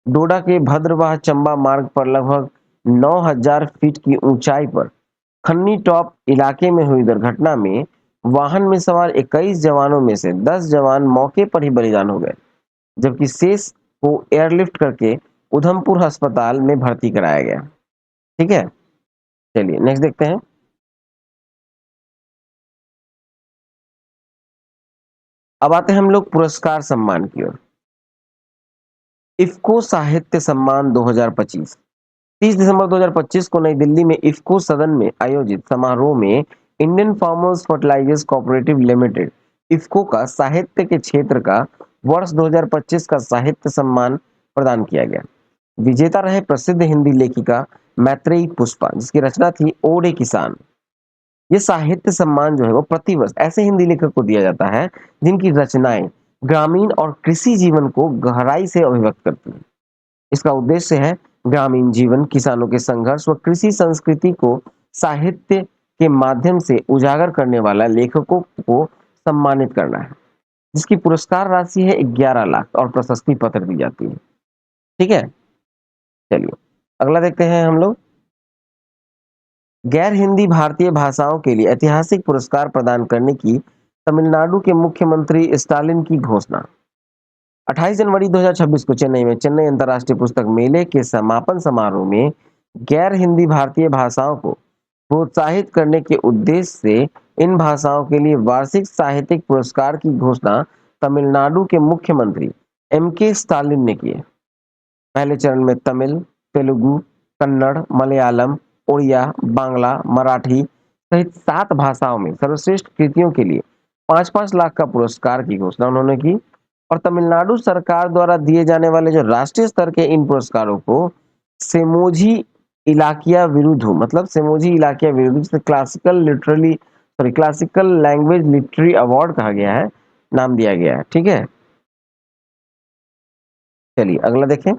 डोडा के भद्रवाह चंबा मार्ग पर लगभग 9000 फीट की ऊंचाई पर खन्नी टॉप इलाके में हुई दुर्घटना में वाहन में सवार 21 जवानों में से 10 जवान मौके पर ही बलिदान हो गए, जबकि शेष को एयरलिफ्ट करके उधमपुर अस्पताल में भर्ती कराया गया। ठीक है, चलिए नेक्स्ट देखते हैं। अब आते हैं हम लोग पुरस्कार सम्मान की ओर। इफ्को साहित्य सम्मान 2025। 30 दिसंबर 2025 को नई दिल्ली में इफ्को सदन में आयोजित समारोह में Indian farmers fertilisers cooperative limited IFFCO का साहित्य के क्षेत्र का वर्ष 2025 का साहित्य सम्मान प्रदान किया गया। विजेता रहे प्रसिद्ध हिंदी लेखिका मैत्रेयी पुष्पा, जिसकी रचना थी ओड ए किसान। ये साहित्य सम्मान जो है वो प्रतिवर्ष ऐसे हिंदी लेखक को दिया जाता है जिनकी रचनाएं ग्रामीण और कृषि जीवन को गहराई से अभिव्यक्त करती हैं। इसका उद्देश्य है ग्रामीण जीवन, किसानों के संघर्ष व कृषि संस्कृति को साहित्य के माध्यम से उजागर करने वाला लेखकों को सम्मानित करना है, जिसकी पुरस्कार राशि है 11 लाख और प्रशस्ति पत्र दी जाती है। ठीक है, चलिए अगला देखते हैं हम लोग। गैर हिंदी भारतीय भाषाओं के लिए ऐतिहासिक पुरस्कार प्रदान करने की तमिलनाडु के मुख्यमंत्री स्टालिन की घोषणा। 28 जनवरी 2026 को चेन्नई में चेन्नई अंतर्राष्ट्रीय पुस्तक मेले के समापन समारोह में गैर हिंदी भारतीय भाषाओं को प्रोत्साहित करने के उद्देश्य से इन भाषाओं के लिए वार्षिक साहित्यिक पुरस्कार की घोषणा तमिलनाडु के मुख्यमंत्री एम के स्टालिन ने की है। पहले चरण में तमिल, तेलुगु, कन्नड़, मलयालम, उड़िया, बांग्ला, मराठी सहित 7 भाषाओं में सर्वश्रेष्ठ कृतियों के लिए 5-5 लाख का पुरस्कार की घोषणा उन्होंने की। और तमिलनाडु सरकार द्वारा दिए जाने वाले जो राष्ट्रीय स्तर के इन पुरस्कारों को सेमोजी इलाकिया विरुधु, मतलब सेमोजी इलाकिया विरुधु, जिसे क्लासिकल लैंग्वेज लिटरेरी अवार्ड कहा गया है, नाम दिया गया है। ठीक है, चलिए अगला देखें।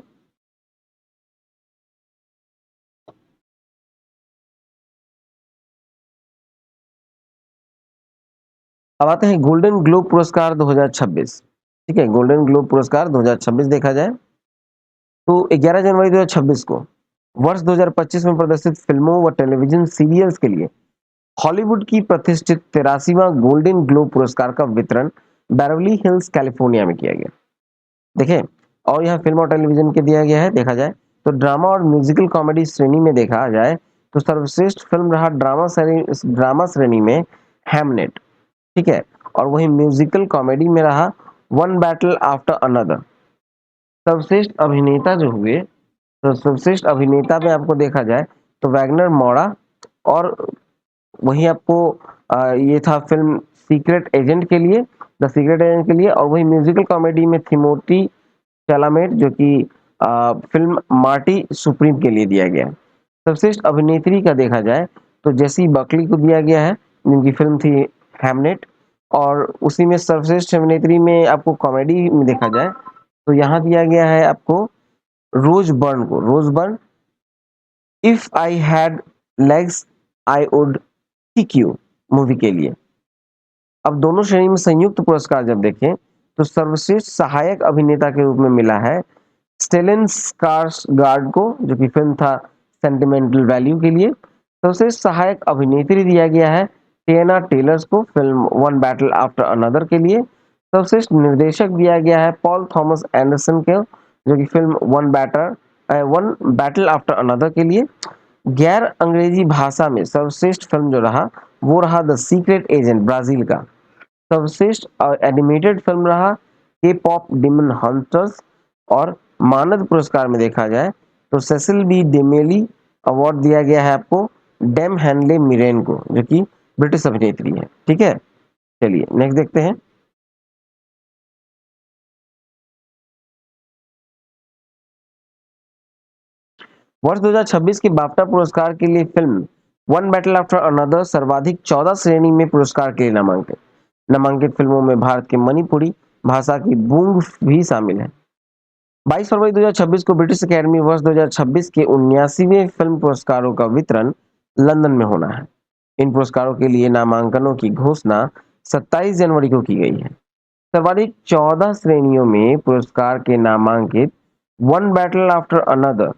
अब आते हैं गोल्डन ग्लोब पुरस्कार 2026। ठीक है, गोल्डन ग्लोब पुरस्कार 2026 देखा जाए तो 11 जनवरी 2026 को वर्ष 2025 में प्रदर्शित फिल्मों व टेलीविजन सीरियल्स के लिए हॉलीवुड की प्रतिष्ठित 83वां गोल्डन ग्लोब पुरस्कार का वितरण बेवरली हिल्स कैलिफोर्निया में किया गया। देखें, और यहाँ फिल्म और टेलीविजन के दिया गया है। देखा जाए तो ड्रामा और म्यूजिकल कॉमेडी श्रेणी में देखा जाए तो सर्वश्रेष्ठ फिल्म रहा ड्रामा श्रेणी में हैमनेट। ठीक है, और वही म्यूजिकल कॉमेडी में रहा वन बैटल आफ्टर अनदर। सर्वश्रेष्ठ अभिनेता जो हुए, तो सर्वश्रेष्ठ अभिनेता में आपको देखा जाए तो वैगनर मौड़ा, और वही आपको ये था फिल्म सीक्रेट एजेंट के लिए, द सीक्रेट एजेंट के लिए। और वही म्यूजिकल कॉमेडी में थिमोथी चैलामेट, जो कि फिल्म मार्टी सुप्रीम के लिए दिया गया है। सर्वश्रेष्ठ अभिनेत्री का देखा जाए तो जेसी बकली को दिया गया है, जिनकी फिल्म थी हैमनेट। और उसी में सर्वश्रेष्ठ अभिनेत्री में आपको कॉमेडी में देखा जाए तो यहाँ दिया गया है आपको रोज बर्न को, rose burn, if I had legs I would kick you movie के लिए। अब दोनों श्रेणी में संयुक्त पुरस्कार जब देखें तो सर्वश्रेष्ठ सहायक अभिनेता के रूप में मिला है स्टेलन स्कार्सगार्ड को, जो कि फिल्म था सेंटिमेंटल वैल्यू के लिए। सर्वश्रेष्ठ सहायक अभिनेत्री दिया गया है टियाना टेलर्स को, film one battle after another के लिए। सर्वश्रेष्ठ निर्देशक दिया गया है पॉल थॉमस एंडरसन को, जो कि film one battle after another के लिए। गैर अंग्रेजी भाषा में सर्वश्रेष्ठ फिल्म जो रहा वो रहा द सीक्रेट एजेंट ब्राजील का। सर्वश्रेष्ठ एनिमेटेड फिल्म रहा के पॉप डिमन हंटर्स। और मानद पुरस्कार में देखा जाए तो सेसिल बी डेमेली अवार्ड दिया गया है आपको डेम हैनले मिरेन को, जो कि ब्रिटिश अभिनेत्री है। ठीक है, चलिए नेक्स्ट देखते हैं। वर्ष 2026 के बाफ्टा पुरस्कार के लिए film one battle after another सर्वाधिक 14 श्रेणी में पुरस्कार के लिए नामांकित। नामांकित फिल्मों में भारत के मणिपुरी भाषा की बूंग भी शामिल है। 22 फरवरी 2026 को ब्रिटिश अकेडमी वर्ष 2026 के 79वें फिल्म पुरस्कारों का वितरण लंदन में होना है। इन पुरस्कारों के लिए नामांकनों की घोषणा 27 जनवरी को की गई है। सर्वाधिक 14 श्रेणियों में पुरस्कार के नामांकित वन बैटल आफ्टर अनदर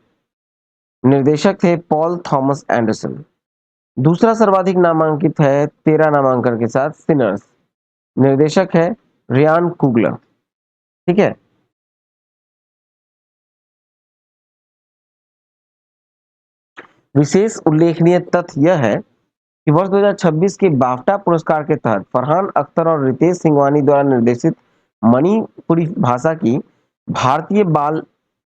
निर्देशक थे पॉल थॉमस एंडरसन। दूसरा सर्वाधिक नामांकित है 13 नामांकन के साथ सिनर्स, निर्देशक है रियान कुगलर। ठीक है, विशेष उल्लेखनीय तथ्य यह है कि वर्ष 2026 के बाफ्टा पुरस्कार के तहत फरहान अख्तर और रितेश सिंघवानी द्वारा निर्देशित मणिपुरी भाषा की भारतीय बाल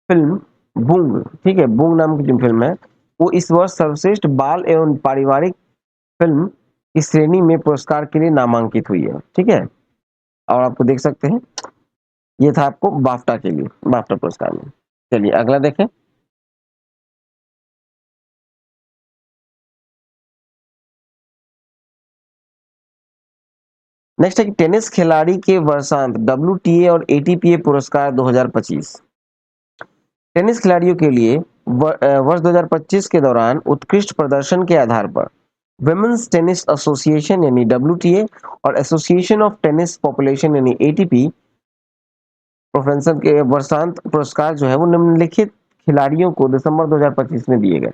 फिल्म बूंग, ठीक है, बूंग नाम की जो फिल्म है वो इस वर्ष सर्वश्रेष्ठ बाल एवं पारिवारिक फिल्म की श्रेणी में पुरस्कार के लिए नामांकित हुई है। ठीक है, और आपको देख सकते हैं ये था आपको बाफ्टा के लिए, बाफ्टा पुरस्कार में। चलिए अगला देखें। नेक्स्ट है कि टेनिस खिलाड़ी के वर्षांत WTA और ATPA पुरस्कार 2025। टेनिस खिलाड़ियों के लिए वर्ष 2025 के दौरान उत्कृष्ट प्रदर्शन के आधार पर विमेंस टेनिस एसोसिएशन यानी WTA और एसोसिएशन ऑफ टेनिस पॉपुलेशन यानी ATP प्रोफेशनल के वर्षांत पुरस्कार जो है वो निम्नलिखित खिलाड़ियों को दिसंबर 2025 में दिए गए।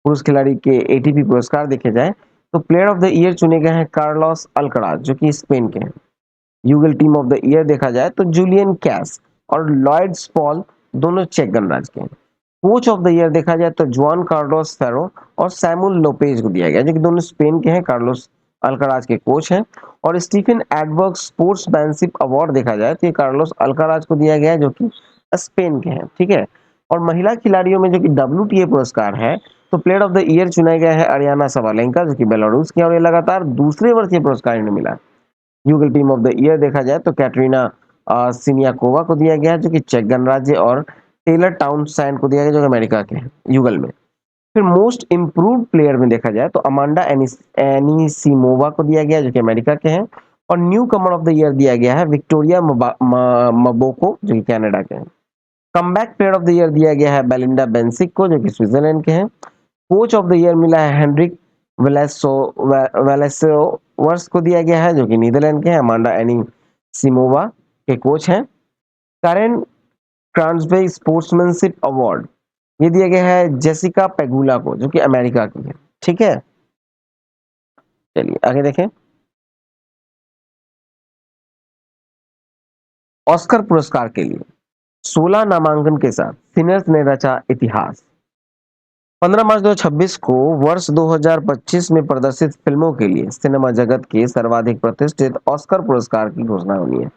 पुरुष खिलाड़ी के ATP पुरस्कार देखे जाए तो प्लेयर ऑफ द ईयर चुने गए हैं कार्लोस अल्कराज, जो कि स्पेन के हैं। यूगल टीम ऑफ द ईयर देखा जाए तो जूलियन कैस और लॉयड स्पॉल, दोनों चेक गणराज्य के हैं। कोच ऑफ द ईयर देखा जाए तो जुआन कार्लोस फेरो और सैमुअल लोपेज को दिया गया, जो कि दोनों स्पेन के हैं, कार्लोस अल्कराज के कोच हैं। और स्टीफन एडवर्क स्पोर्ट्समैनशिप अवार्ड देखा जाए तो ये कार्लोस अल्कराज को दिया गया है, जो कि स्पेन के हैं। ठीक है, और महिला खिलाड़ियों में जो कि WTA पुरस्कार है तो प्लेयर ऑफ द ईयर चुना गया है अरियाना सवालेंका, जो कि बेलारूस की, और ये लगातार दूसरे वर्ष ये पुरस्कार इन्हें मिला। युगल टीम ऑफ द ईयर देखा जाए तो कैटरीना सिनियाकोवा को दिया गया जो कि चेक गणराज्य, और टेलर टाउनसेंड को दिया गया जो कि अमेरिका के हैं, युगल में। फिर मोस्ट इम्प्रूव्ड प्लेयर में देखा जाए तो अमांडा एनिसिमोवा को दिया गया जो कि अमेरिका के हैं, और new Qamar of the year दिया गया है विक्टोरिया मबोको जो कि कनाडा के हैं। Comeback player of the year दिया गया है बेलिंडा बेंसिक को जो कि स्विट्जरलैंड के हैं। कोच ऑफ द ईयर मिला है हेनरिक वेलेसोवर्स को दिया गया है जो कि नीदरलैंड के हैं, अमांडा एनी सिमोवा के कोच हैं। करेन क्रांसबे स्पोर्ट्समैनशिप अवार्ड ये दिया गया है जेसिका पेगुला को जो कि अमेरिका की है। ठीक है, चलिए आगे देखें। ऑस्कर पुरस्कार के लिए 16 नामांकन के साथ सिनर्स ने रचा इतिहास। 15 मार्च 2026 को वर्ष 2025 में प्रदर्शित फिल्मों के लिए सिनेमा जगत के सर्वाधिक प्रतिष्ठित ऑस्कर पुरस्कार की घोषणा होनी है।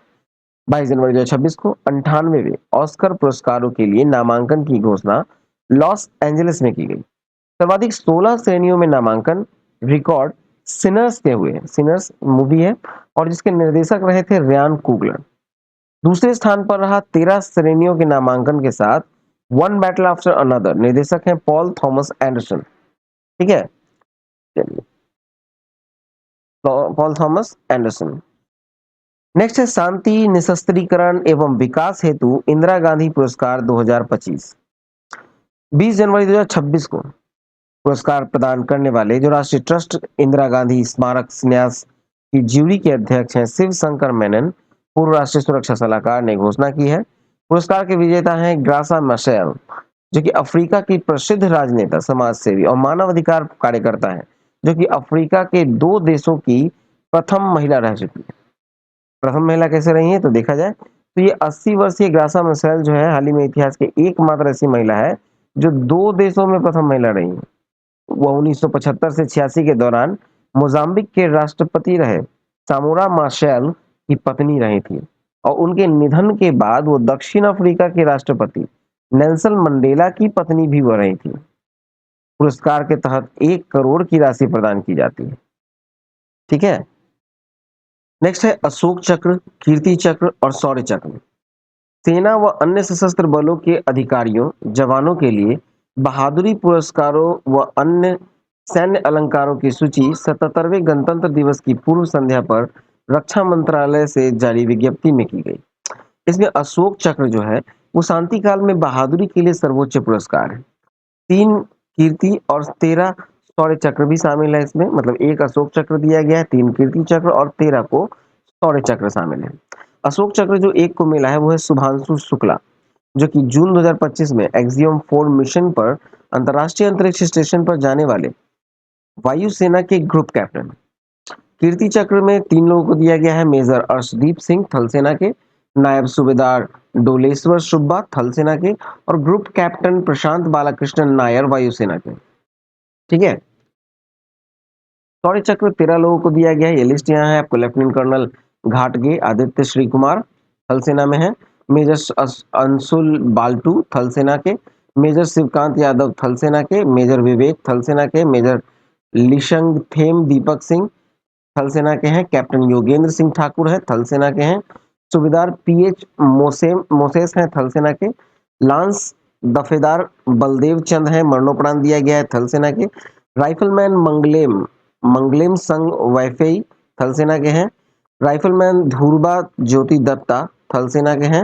22 जनवरी 2026 को 98वें ऑस्कर पुरस्कारों के लिए नामांकन की घोषणा लॉस एंजलिस में की गई। सर्वाधिक 16 श्रेणियों में नामांकन रिकॉर्ड सिनर्स के हुए। सिनर्स मूवी है और जिसके निर्देशक रहे थे रियान कुगलर। दूसरे स्थान पर रहा 13 श्रेणियों के नामांकन के साथ वन बैटल आफ्टर अनदर, निर्देशक हैं पॉल थॉमस एंडरसन। ठीक है, चलिए पॉल थॉमस एंडरसन। नेक्स्ट है शांति निशस्त्रीकरण एवं विकास हेतु इंदिरा गांधी पुरस्कार 2025। 20 जनवरी 2026 को पुरस्कार प्रदान करने वाले जो राष्ट्रीय ट्रस्ट इंदिरा गांधी स्मारक न्यास की ज्यूरी के अध्यक्ष हैं शिव शंकर मेनन, पूर्व राष्ट्रीय सुरक्षा सलाहकार, ने घोषणा की है। पुरस्कार के विजेता हैं ग्रासा मशेल जो कि अफ्रीका की प्रसिद्ध राजनेता, समाज सेवी और मानवाधिकार कार्यकर्ता है, जो कि अफ्रीका के 2 देशों की प्रथम महिला रह चुकी है। प्रथम महिला कैसे रही है तो देखा जाए तो ये 80 वर्षीय ग्रासा मशेल जो है हाल ही में इतिहास के एकमात्र ऐसी महिला है जो 2 देशों में प्रथम महिला रही है। वह 1975 से 86 के दौरान मोजाम्बिक के राष्ट्रपति रहे सामोरा मार्शल की पत्नी रही थी, और उनके निधन के बाद वो दक्षिण अफ्रीका के राष्ट्रपति नेल्सन मंडेला की पत्नी भी रही थी। पुरस्कार के तहत 1 करोड़ की राशि प्रदान की जाती है। ठीक है, नेक्स्ट है अशोक चक्र, कीर्ति चक्र और शौर्य चक्र। सेना व अन्य सशस्त्र बलों के अधिकारियों जवानों के लिए बहादुरी पुरस्कारों व अन्य सैन्य अलंकारों की सूची 77वें गणतंत्र दिवस की पूर्व संध्या पर रक्षा मंत्रालय से जारी विज्ञप्ति में की गई। इसमें अशोक चक्र जो है वो शांति काल में बहादुरी के लिए सर्वोच्च पुरस्कार है। 3 कीर्ति और 13 शौर्य चक्र भी शामिल है इसमें, मतलब 1 अशोक चक्र दिया गया है, 3 कीर्ति चक्र और 13 को शौर्य चक्र शामिल है। अशोक चक्र जो 1 को मिला है वो है शुभांशु शुक्ला, जो कि जून 2025 में एक्सियम 4 मिशन पर अंतरराष्ट्रीय अंतरिक्ष स्टेशन पर जाने वाले वायुसेना के ग्रुप कैप्टन। कीर्ति चक्र में 3 लोगों को दिया गया है, मेजर अर्शदीप सिंह थल सेना के, नायब सूबेदार डोलेश्वर सुब्बा थल सेना के, और ग्रुप कैप्टन प्रशांत बालाकृष्णन नायर वायुसेना के। ठीक है, शौर्य चक्र 13 लोगों को दिया गया है। ये लिस्ट यहाँ है आपको। लेफ्टिनेंट कर्नल घाटगे आदित्य श्री कुमार थल सेना में है, मेजर अंशुल बाल्टू थल सेना के, मेजर शिवकांत यादव थल सेना के, मेजर विवेक थल सेना के, मेजर लिशंग थेम दीपक सिंह थल सेना के हैं, कैप्टन योगेंद्र सिंह ठाकुर है थल सेना के हैं, सूबेदार पीएच मोसेस हैं थल सेना के, लांस दफेदार बलदेव चंद है, मरणोपरांत दिया गया है थल सेना के, राइफलमैन मंगलेम संग वैफेई थल सेना के हैं, राइफलमैन धुरबा ज्योति दत्ता थल सेना के हैं,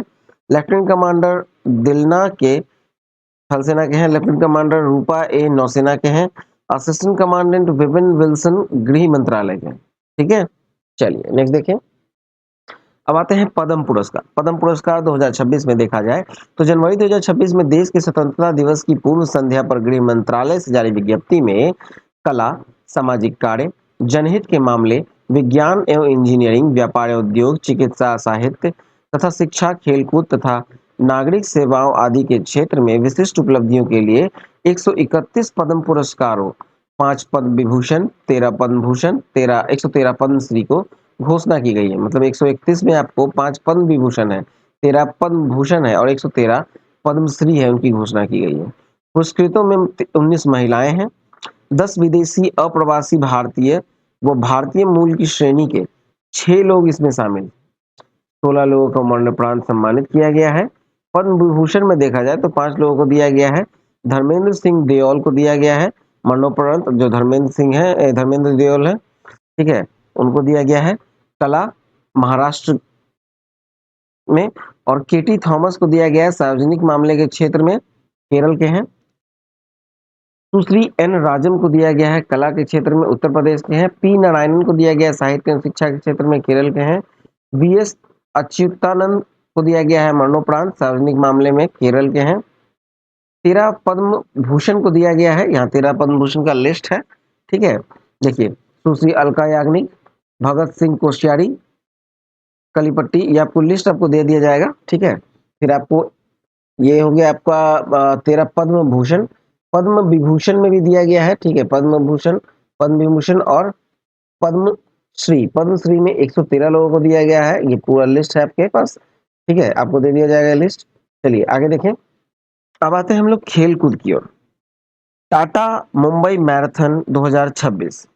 लेफ्टिनेंट कमांडर दिलना के थल सेना के हैं, लेफ्टिनेंट कमांडर रूपा ए नौसेना के हैं, असिस्टेंट कमांडेंट विपिन विल्सन गृह मंत्रालय के। ठीक है, चलिए नेक्स्ट देखें। अब आते हैं पद्म पुरस्कार। पद्म पुरस्कार 2026 में देखा जाए तो जनवरी 2026 में देश के स्वतंत्रता दिवस की पूर्व संध्या पर गृह मंत्रालय से जारी विज्ञप्ति में कला, सामाजिक कार्य, जनहित के मामले, विज्ञान एवं इंजीनियरिंग, व्यापार एवं उद्योग, चिकित्सा, साहित्य तथा शिक्षा, खेलकूद तथा नागरिक सेवाओं आदि के क्षेत्र में विशिष्ट उपलब्धियों के लिए 131 पद्म पुरस्कारों, 5 पद्म विभूषण, 13 पद्म भूषण, 113 पद्मश्री को घोषणा की गई है। मतलब 131 में आपको 5 पद्म विभूषण है, 13 पद्म भूषण है और 113 पद्मश्री है, उनकी घोषणा की गई है। पुरस्कृतों में 19 महिलाएं हैं, 10 विदेशी अप्रवासी भारतीय व भारतीय मूल की श्रेणी के 6 लोग इसमें शामिल। 16 लोगों को मरणोपरांत सम्मानित किया गया है। पद्म विभूषण में देखा जाए तो 5 लोगों को दिया गया है। धर्मेंद्र सिंह देओल को दिया गया है मरणोपरांत, जो धर्मेंद्र सिंह है, धर्मेंद्र देओल है, ठीक है, उनको दिया गया है कला, महाराष्ट्र में। और केटी थॉमस को दिया गया है सार्वजनिक मामले के क्षेत्र में, केरल के हैं। सुश्री एन राजन को दिया गया है कला के क्षेत्र में, उत्तर प्रदेश के हैं। पी नारायणन को दिया गया है साहित्य एवं शिक्षा के क्षेत्र में, केरल के हैं। वी एस अच्युतानंद को दिया गया है मरणोपरांत सार्वजनिक मामले में, केरल के हैं। 13 पद्म भूषण को दिया गया है, यहाँ 13 पद्म भूषण का लिस्ट है, ठीक है। देखिए, सुश्री अलका याग्निक, भगत सिंह कोश्यारी, कलीपट्टी, ये आपको लिस्ट आपको दे दिया जाएगा, ठीक है। फिर आपको ये हो गया आपका 13 पद्म भूषण। पद्म विभूषण में भी दिया गया है, ठीक है, पद्म भूषण, पद्म विभूषण और पद्म श्री। पद्म श्री में 113 लोगों को दिया गया है, ये पूरा लिस्ट है आपके पास, ठीक है, आपको दे दिया जाएगा लिस्ट। चलिए आगे देखें। अब आते हैं हम लोग खेल कूद की ओर। टाटा मुंबई मैराथन 2026,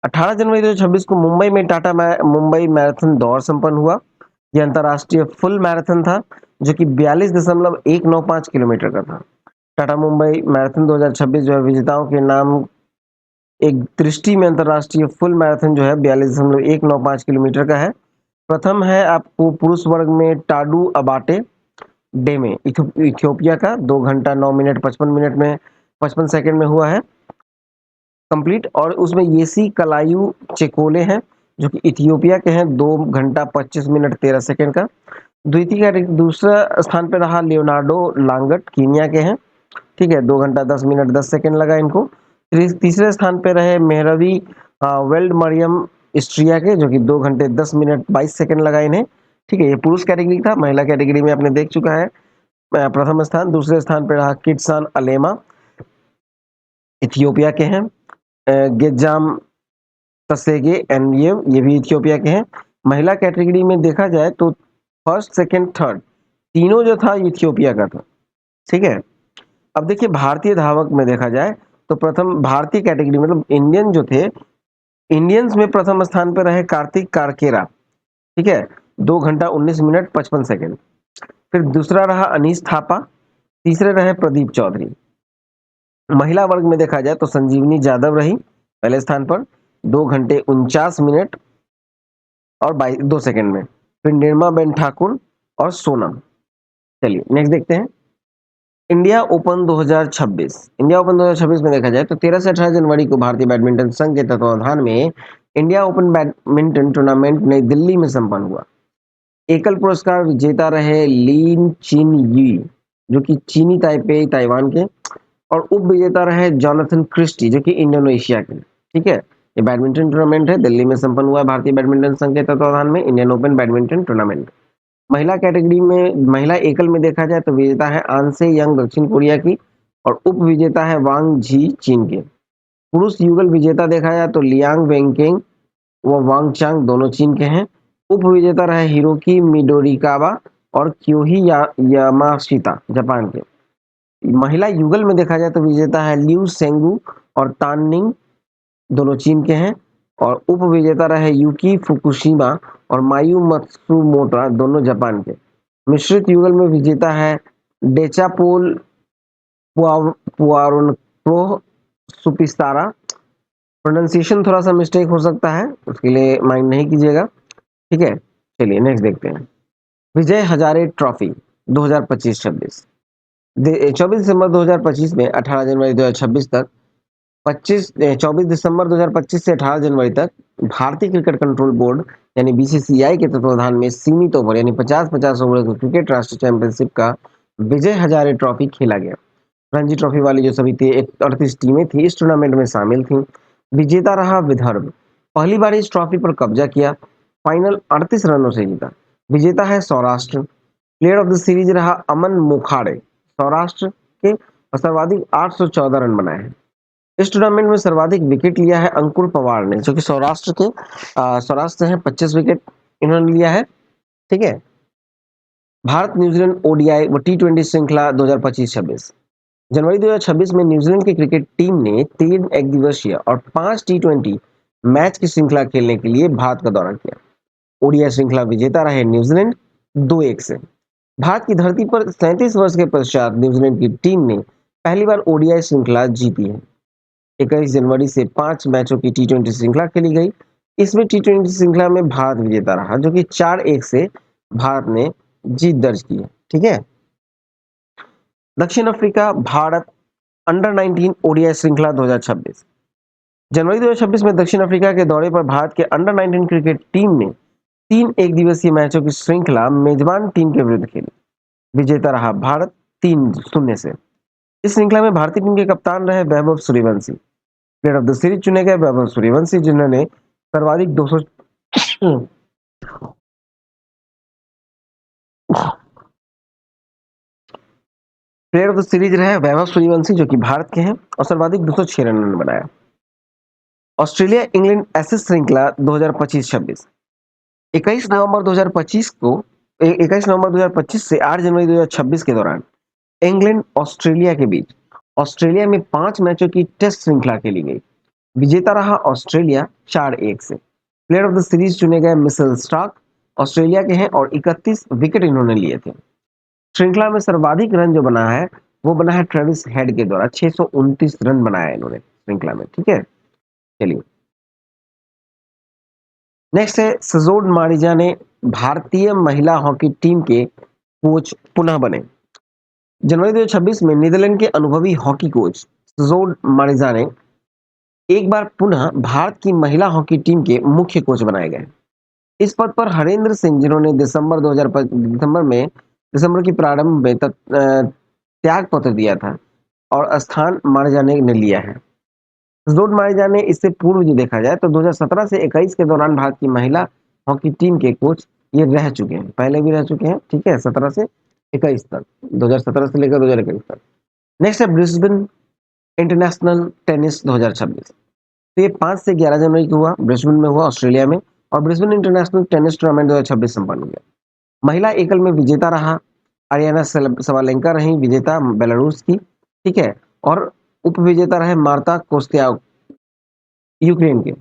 18 जनवरी 2026 को मुंबई में टाटा मुंबई मैराथन दौड़ संपन्न हुआ। यह अंतरराष्ट्रीय फुल मैराथन था जो कि 42.195 किलोमीटर का था। टाटा मुंबई मैराथन 2026 जो है विजेताओं के नाम एक दृष्टि में अंतरराष्ट्रीय फुल मैराथन जो है 42.195 किलोमीटर का है। प्रथम है आपको पुरुष वर्ग में टाडू अबाटे डेमे इथियोपिया का 2 घंटा 9 मिनट 55 मिनट में 55 सेकंड में हुआ है कंप्लीट। और उसमें येसी कलायू चेकोले हैं जो कि इथियोपिया के हैं, 2 घंटा 25 मिनट 13 सेकंड का। द्वितीय दूसरा स्थान पर रहा लियोनार्डो लांगट, कीनिया के हैं, ठीक है, 2 घंटा 10 मिनट 10 सेकंड लगा इनको। तीसरे स्थान पे रहे मेहरवी वेल्ड मरियम ऑस्ट्रिया के, जो कि 2 घंटे 10 मिनट 22 सेकंड लगा इन्हें, ठीक है। ये पुरुष कैटेगरी था, महिला कैटेगरी में आपने देख चुका है प्रथम स्थान। दूसरे स्थान पे रहा किटसान अलेमा, इथियोपिया के हैं। गेजाम तसेगे एनएव, ये भी इथियोपिया के हैं। महिला कैटेगरी में देखा जाए तो फर्स्ट सेकंड थर्ड तीनों जो था इथियोपिया का था, ठीक है। अब देखिए भारतीय धावक में देखा जाए तो प्रथम भारतीय कैटेगरी मतलब इंडियन जो थे, इंडियंस में प्रथम स्थान पर रहे कार्तिक कारकेरा, ठीक है, 2 घंटा 19 मिनट 55 सेकंड। फिर दूसरा रहा अनीस थापा, तीसरे रहे प्रदीप चौधरी। महिला वर्ग में देखा जाए तो संजीवनी यादव रही पहले स्थान पर, 2 घंटे 49 मिनट और 2 सेकंड में। फिर निर्मा बेन ठाकुर और सोनम। चलिए नेक्स्ट देखते हैं। इंडिया ओपन 2026, इंडिया ओपन 2026 में देखा जाए तो 13 से 18 जनवरी को भारतीय बैडमिंटन संघ के तत्वावधान में इंडिया ओपन बैडमिंटन टूर्नामेंट नई दिल्ली में संपन्न हुआ। एकल पुरस्कार विजेता रहे लिन चिन यी, जो कि चीनी ताइपे ताइवान के, और उप विजेता रहे जॉनथन क्रिस्टी, जो कि इंडोनेशिया के, ठीक है। ये बैडमिंटन टूर्नामेंट है, दिल्ली में संपन्न हुआ भारतीय बैडमिंटन संघ के तत्वावधान में इंडियन ओपन बैडमिंटन टूर्नामेंट। महिला कैटेगरी में महिला एकल में देखा जाए तो विजेता है आनसे यंग दक्षिण कोरिया की, और उप विजेता है वांग जी चीन के। पुरुष युगल विजेता देखा जाए तो लियांग वेंकेंग व वांग चांग दोनों चीन के हैं। उप विजेता रहे हिरोकी मिडोरिकावा और क्योही यामाशिता जापान के। महिला युगल में देखा जाए तो विजेता है लिu सेंगू और तान निंग, दोनों चीन के हैं। और उप विजेता रहे यूकी फुकुशिमा और मायू मत्सुमोटा, दोनों जापान के। मिश्रित युगल में विजेता है डेचापोल पुआरोनप्रो सुपिस्तारा। प्रोनाउंसिएशन थोड़ा सा मिस्टेक हो सकता है, उसके लिए माइंड नहीं कीजिएगा, ठीक है। चलिए नेक्स्ट देखते हैं। विजय हजारे ट्रॉफी 2025-26, 24 दिसंबर 2025 में 18 जनवरी 2026 तक 24 दिसंबर 2025 से 18 जनवरी तक भारतीय क्रिकेट कंट्रोल बोर्ड यानी बीसीसीआई के तत्वाधान में सीमित ओवर यानी 50-50 ओवर की क्रिकेट राष्ट्रीय चैंपियनशिप का विजय हजारे ट्रॉफी खेला गया। रणजी ट्रॉफी वाली जो सभी थी 38 टीमें थी इस टूर्नामेंट में शामिल थी। विजेता रहा विदर्भ, पहली बार इस ट्रॉफी पर कब्जा किया, फाइनल 38 रनों से जीता। विजेता है Saurashtra. Player of the series रहा अमन मुखाड़े, सौराष्ट्र के, और सर्वाधिक 814 रन बनाए हैं। इस टूर्नामेंट में सर्वाधिक विकेट लिया है अंकुर पवार ने, जो कि सौराष्ट्र के सौराष्ट्र से हैं, 25 विकेट इन्होंने लिया है, ठीक है। भारत न्यूजीलैंड ओडीआई व टी20 श्रृंखला 2025-26, जनवरी 2026 में न्यूजीलैंड की क्रिकेट टीम ने 3 एक दिवसीय और 5 टी20 मैच की श्रृंखला खेलने के लिए भारत का दौरा किया। ओडीआई श्रृंखला विजेता रहे न्यूजीलैंड 2-1 से। भारत की धरती पर 37 वर्ष के पश्चात न्यूजीलैंड की टीम ने पहली बार ओडीआई श्रृंखला जीती है। 21 जनवरी से 5 मैचों की टी20 श्रृंखला खेली गई। इसमें टी20 श्रृंखला में भारत विजेता रहा, जो कि 4-1 से भारत ने जीत दर्ज की है। ठीक है। दक्षिण अफ्रीका भारत अंडर 19 ओडीआई श्रृंखला 2026। जनवरी 2026 में दक्षिण अफ्रीका के दौरे पर भारत के अंडर 19 क्रिकेट टीम ने 3 एक दिवसीय मैचों की श्रृंखला मेजबान टीम के विरुद्ध खेली। विजेता रहा भारत 3-0 से। इस श्रृंखला में भारतीय टीम के कप्तान रहे Vaibhav Suryavanshi. Player of the series चुने गए वैभव सूर्यवंशी, जिन्होंने सर्वाधिक 200 प्लेयर ऑफ द सीरीज रहे वैभव सूर्यवंशी, जो कि भारत के हैं, और सर्वाधिक 206 रन बनाया। ऑस्ट्रेलिया इंग्लैंड एसेस श्रृंखला 2025-26। 21 नवंबर 2025 को 21 नवंबर 2025 से 8 जनवरी 2026 के दौरान इंग्लैंड ऑस्ट्रेलिया के बीच ऑस्ट्रेलिया में 5 मैचों की टेस्ट श्रृंखला खेली गई। विजेता रहा ऑस्ट्रेलिया 4-1 से। प्लेयर ऑफ द सीरीज चुने गए मिशेल स्टार्क, ऑस्ट्रेलिया के हैं, और 31 विकेट इन्होंने लिए थे। श्रृंखला में सर्वाधिक रन जो बना है वो बना है ट्रेविस हेड के द्वारा, 629 रन बनाया इन्होंने श्रृंखला में। ठीक है, चलिए नेक्स्ट है सजोड मारिजा ने भारतीय महिला हॉकी टीम के कोच पुनः बने। जनवरी 2026 में नीदरलैंड के अनुभवी हॉकी कोच सजोड मारिजा ने एक बार पुनः भारत की महिला हॉकी टीम के मुख्य कोच बनाए गए। इस पद पर हरेंद्र सिंह, जिन्होंने दिसंबर की प्रारंभ में त्याग पत्र दिया था, और स्थान मारिजा ने लिया है। सजोड मारिजा ने इससे पूर्व जो देखा जाए तो 2017 से 21 के दौरान भारत की महिला हॉकी टीम के कोच ये रह चुके हैं, पहले भी रह चुके हैं। ठीक है, 17 से 21 तक, 2017 से लेकर 2021 तक। नेक्स्ट है ब्रिस्बेन इंटरनेशनल टेनिस 2026। तो ये 5 से 11 जनवरी को हुआ, ब्रिस्बेन में हुआ, ऑस्ट्रेलिया में, और ब्रिस्बेन इंटरनेशनल टेनिस टूर्नामेंट 2026 संपन्न हुआ। महिला एकल में विजेता रहा अरियाना सबालेंका, रही विजेता बेलारूस की। ठीक है, और उप विजेता रहे मार्ता कोस्त्याव यूक्रेन के।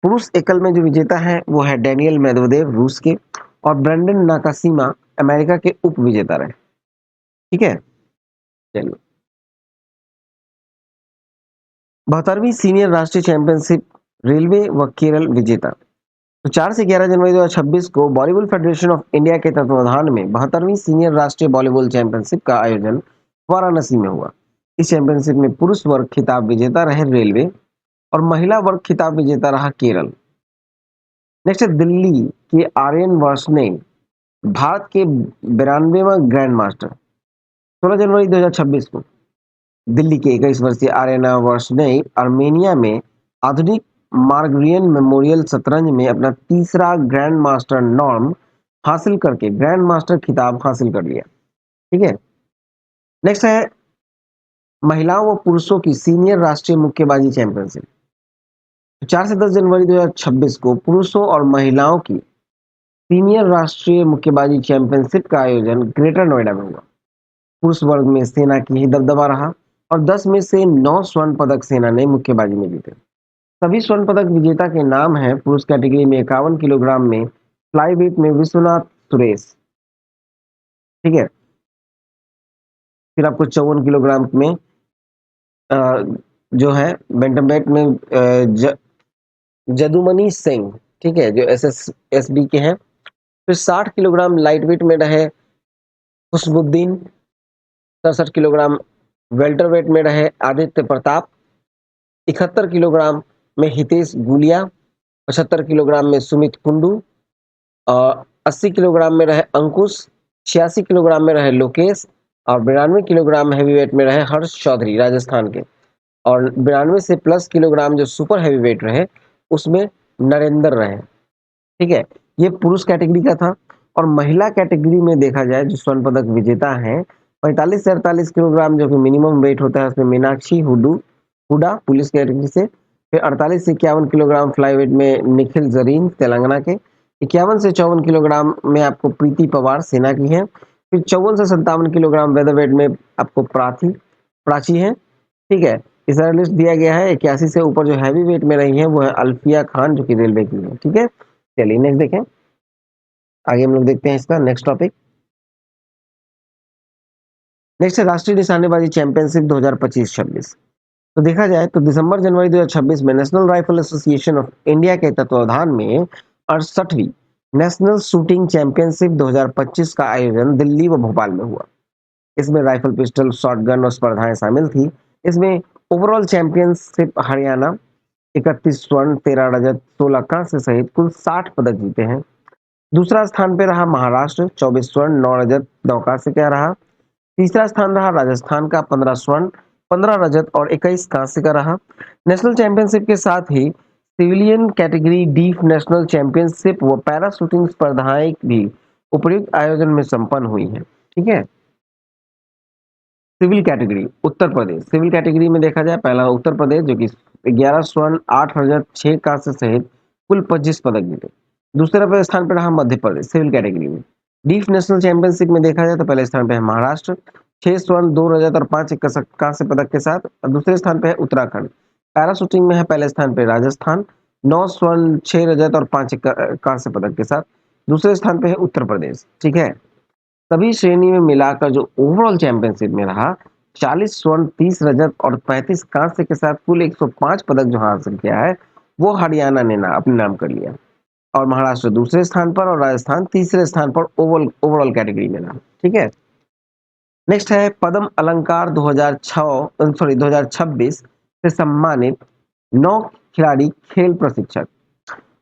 पुरुष एकल में जो विजेता है वो है डेनियल मेदवेदेव रूस के, और ब्रेंडन नाकासीमा अमेरिका के उप विजेता रहे। ठीक है, चलिए 72वीं सीनियर राष्ट्रीय चैंपियनशिप रेलवे व केरल विजेता। तो 4 से 11 जनवरी 2026 को वॉलीबॉल फेडरेशन ऑफ इंडिया के तत्वाधान में 72वीं सीनियर राष्ट्रीय वॉलीबॉल चैंपियनशिप का आयोजन वाराणसी में हुआ। इस चैंपियनशिप में पुरुष वर्ग खिताब विजेता रहे रेलवे, और महिला वर्ग खिताब विजेता रहा केरल। नेक्स्ट है दिल्ली के आर्यन वार्ष्णेय, भारत के 92वां ग्रैंड मास्टर। 16 जनवरी 2026 को दिल्ली के 21 वर्षीय आर्यना वार्ष्णेय आर्मेनिया में आधुनिक मार्गरियन मेमोरियल शतरंज में अपना तीसरा ग्रैंड मास्टर नॉर्म हासिल करके ग्रैंड मास्टर खिताब हासिल कर लिया। ठीक है, नेक्स्ट है महिलाओं व पुरुषों की सीनियर राष्ट्रीय मुक्केबाजी चैंपियनशिप। 4 से 10 जनवरी 2026 को पुरुषों और महिलाओं की सीनियर राष्ट्रीय मुक्केबाजी चैंपियनशिप का आयोजन ग्रेटर नोएडा में हुआ। पुरुष वर्ग में सेना की ही दबदबा रहा, और 10 में से 9 स्वर्ण पदक सेना ने मुक्केबाजी में जीते। सभी स्वर्ण पदक विजेता के नाम हैं। पुरुष कैटेगरी में 51 किलोग्राम में फ्लाईवेट में विश्वनाथ सुरेश। ठीक है, फिर आपको 54 किलोग्राम में जो है बैंटमवेट में जदुमनी सिंह, ठीक है, जो एसएसएसबी के हैं। फिर 60 किलोग्राम लाइट वेट में रहे खुशबुद्दीन, 67 किलोग्राम वेल्टरवेट में रहे आदित्य प्रताप, 71 किलोग्राम में हितेश गुलिया, 75 किलोग्राम में सुमित कुंडू, और 80 किलोग्राम में रहे अंकुश, 86 किलोग्राम में रहे लोकेश, और 92 किलोग्राम हैवीवेट में रहे हर्ष चौधरी राजस्थान के, और 92 से प्लस किलोग्राम जो सुपर हैवीवेट रहे उसमें नरेंद्र रहे। ठीक है, ये पुरुष कैटेगरी का था। और महिला कैटेगरी में देखा जाए जो स्वर्ण पदक विजेता हैं 45 से 48 किलोग्राम जो कि मिनिमम वेट होता है, उसमें मीनाक्षी हुडा पुलिस कैटेगरी से। फिर 48 से 51 किलोग्राम फ्लाईवेट में निखिल जरीन तेलंगाना के। 51 से 54 किलोग्राम में आपको प्रीति पवार सेना की है। फिर 54 से 57 किलोग्राम वेदरवेट में आपको प्राची है। ठीक है, इस तरह लिस्ट दिया गया है। 81 से ऊपर जो हैवी वेट में रही है वो है अल्फिया खान, जो कि रेलवे की है। ठीक है, चलिए नेक्स्ट देखें। आगे हम लोग देखते हैं इसका नेक्स्ट टॉपिक। नेक्स्ट है राष्ट्रीय निशानेबाजी चैंपियनशिप 2025-26। तो देखा जाए तो दिसंबर जनवरी 2026 में national rifle association of India के तत्वावधान में 68वीं नेशनल शूटिंग चैंपियनशिप 2025 का आयोजन दिल्ली व भोपाल में हुआ। इसमें राइफल, पिस्टल, शॉटगन और स्पर्धाएं शामिल थी। इसमें ओवरऑल चैंपियनशिप हरियाणा 31 स्वर्ण, 13 रजत, 16 कांस्य सहित कुल 60 पदक जीते हैं। दूसरा स्थान पे रहा महाराष्ट्र, 24 स्वर्ण, 9 रजत, 9 कांस्य का रहा। तीसरा स्थान रहा राजस्थान का, 15 स्वर्ण, 15 रजत और 21 कांस्य का रहा। नेशनल चैंपियनशिप के साथ ही civilian category deaf national championship व पैरा शूटिंग स्पर्धाएं भी उपयुक्त आयोजन में संपन्न हुई हैं। ठीक है। Civil category Uttar Pradesh, civil category में देखा जाए पहला उत्तर प्रदेश जो कि 11 स्वर्ण, 8 रजत, 6 कांस्य सहित कुल 25 पदक जीते। दूसरे स्थान पर रहा मध्य प्रदेश सिविल कैटेगरी में। डीफ नेशनल चैंपियनशिप में देखा जाए तो पहले स्थान पे है महाराष्ट्र, 6 स्वर्ण, 2 रजत और 5 कांस्य पदक के साथ। और दूसरे स्थान पे है उत्तराखंड। पैरा शूटिंग में है पहले स्थान पे राजस्थान, 9 स्वर्ण, 6 रजत और 5 कांस्य पदक के साथ। दूसरे स्थान पे है उत्तर प्रदेश। ठीक है। सभी श्रेणी में मिलाकर जो ओवरऑल चैंपियनशिप में रहा 40 स्वर्ण, 30 रजत और 35 कांस्य के साथ कुल 105 पदक जो हासिल किया है वो हरियाणा ने अपने नाम कर लिया। और महाराष्ट्र दूसरे स्थान पर और राजस्थान तीसरे स्थान पर ओवरऑल कैटेगरी में रहा। ठीक है। नेक्स्ट है पद्म अलंकार 2026 से सम्मानित 9 खिलाड़ी खेल प्रशिक्षक।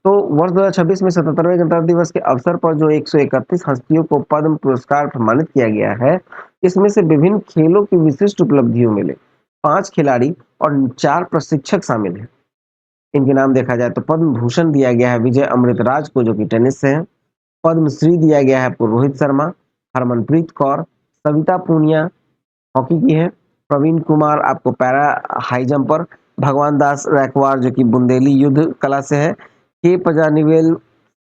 तो वर्ष 2026 में 77वें गणतंत्र दिवस के अवसर पर जो 131 हस्तियों को पद्म पुरस्कार प्रमाणित किया गया है, इसमें से विभिन्न खेलों की विशिष्ट उपलब्धियों मिले 5 खिलाड़ी और 4 प्रशिक्षक शामिल हैं। इनके नाम देखा जाए तो पद्म भूषण दिया गया है विजय अमृतराज को जो कि टेनिस से है। पद्म श्री दिया गया है रोहित शर्मा, हरमनप्रीत कौर, सविता पूनिया हॉकी की है, प्रवीण कुमार आपको पैरा हाई जंपर, भगवान दास रैकवार जो कि बुंदेली युद्ध कला से है, के पजानिवेल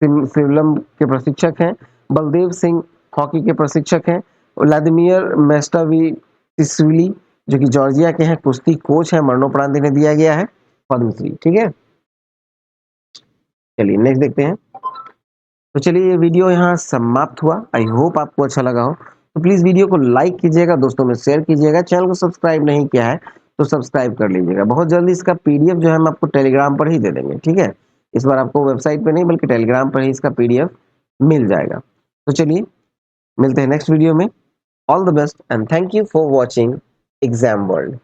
सिवलम के प्रशिक्षक हैं, बलदेव सिंह हॉकी के प्रशिक्षक हैं, व्लादिमीर मेस्टाविशविली जो कि जॉर्जिया के हैं कुश्ती कोच है, मरणोपरांत इन्हें दिया गया है पद्मश्री। ठीक है। चलिए नेक्स्ट देखते हैं। तो चलिए ये वीडियो यहाँ समाप्त हुआ। आई होप आपको अच्छा लगा हो। तो प्लीज वीडियो को लाइक कीजिएगा, दोस्तों में शेयर कीजिएगा, चैनल को सब्सक्राइब नहीं किया है तो सब्सक्राइब कर लीजिएगा। बहुत जल्दी इसका पीडीएफ जो है हम आपको टेलीग्राम पर ही दे देंगे। ठीक है। इस बार आपको वेबसाइट पे नहीं बल्कि टेलीग्राम पर ही इसका पीडीएफ मिल जाएगा। तो चलिए मिलते हैं नेक्स्ट वीडियो में। All the best and thank you for watching exam world.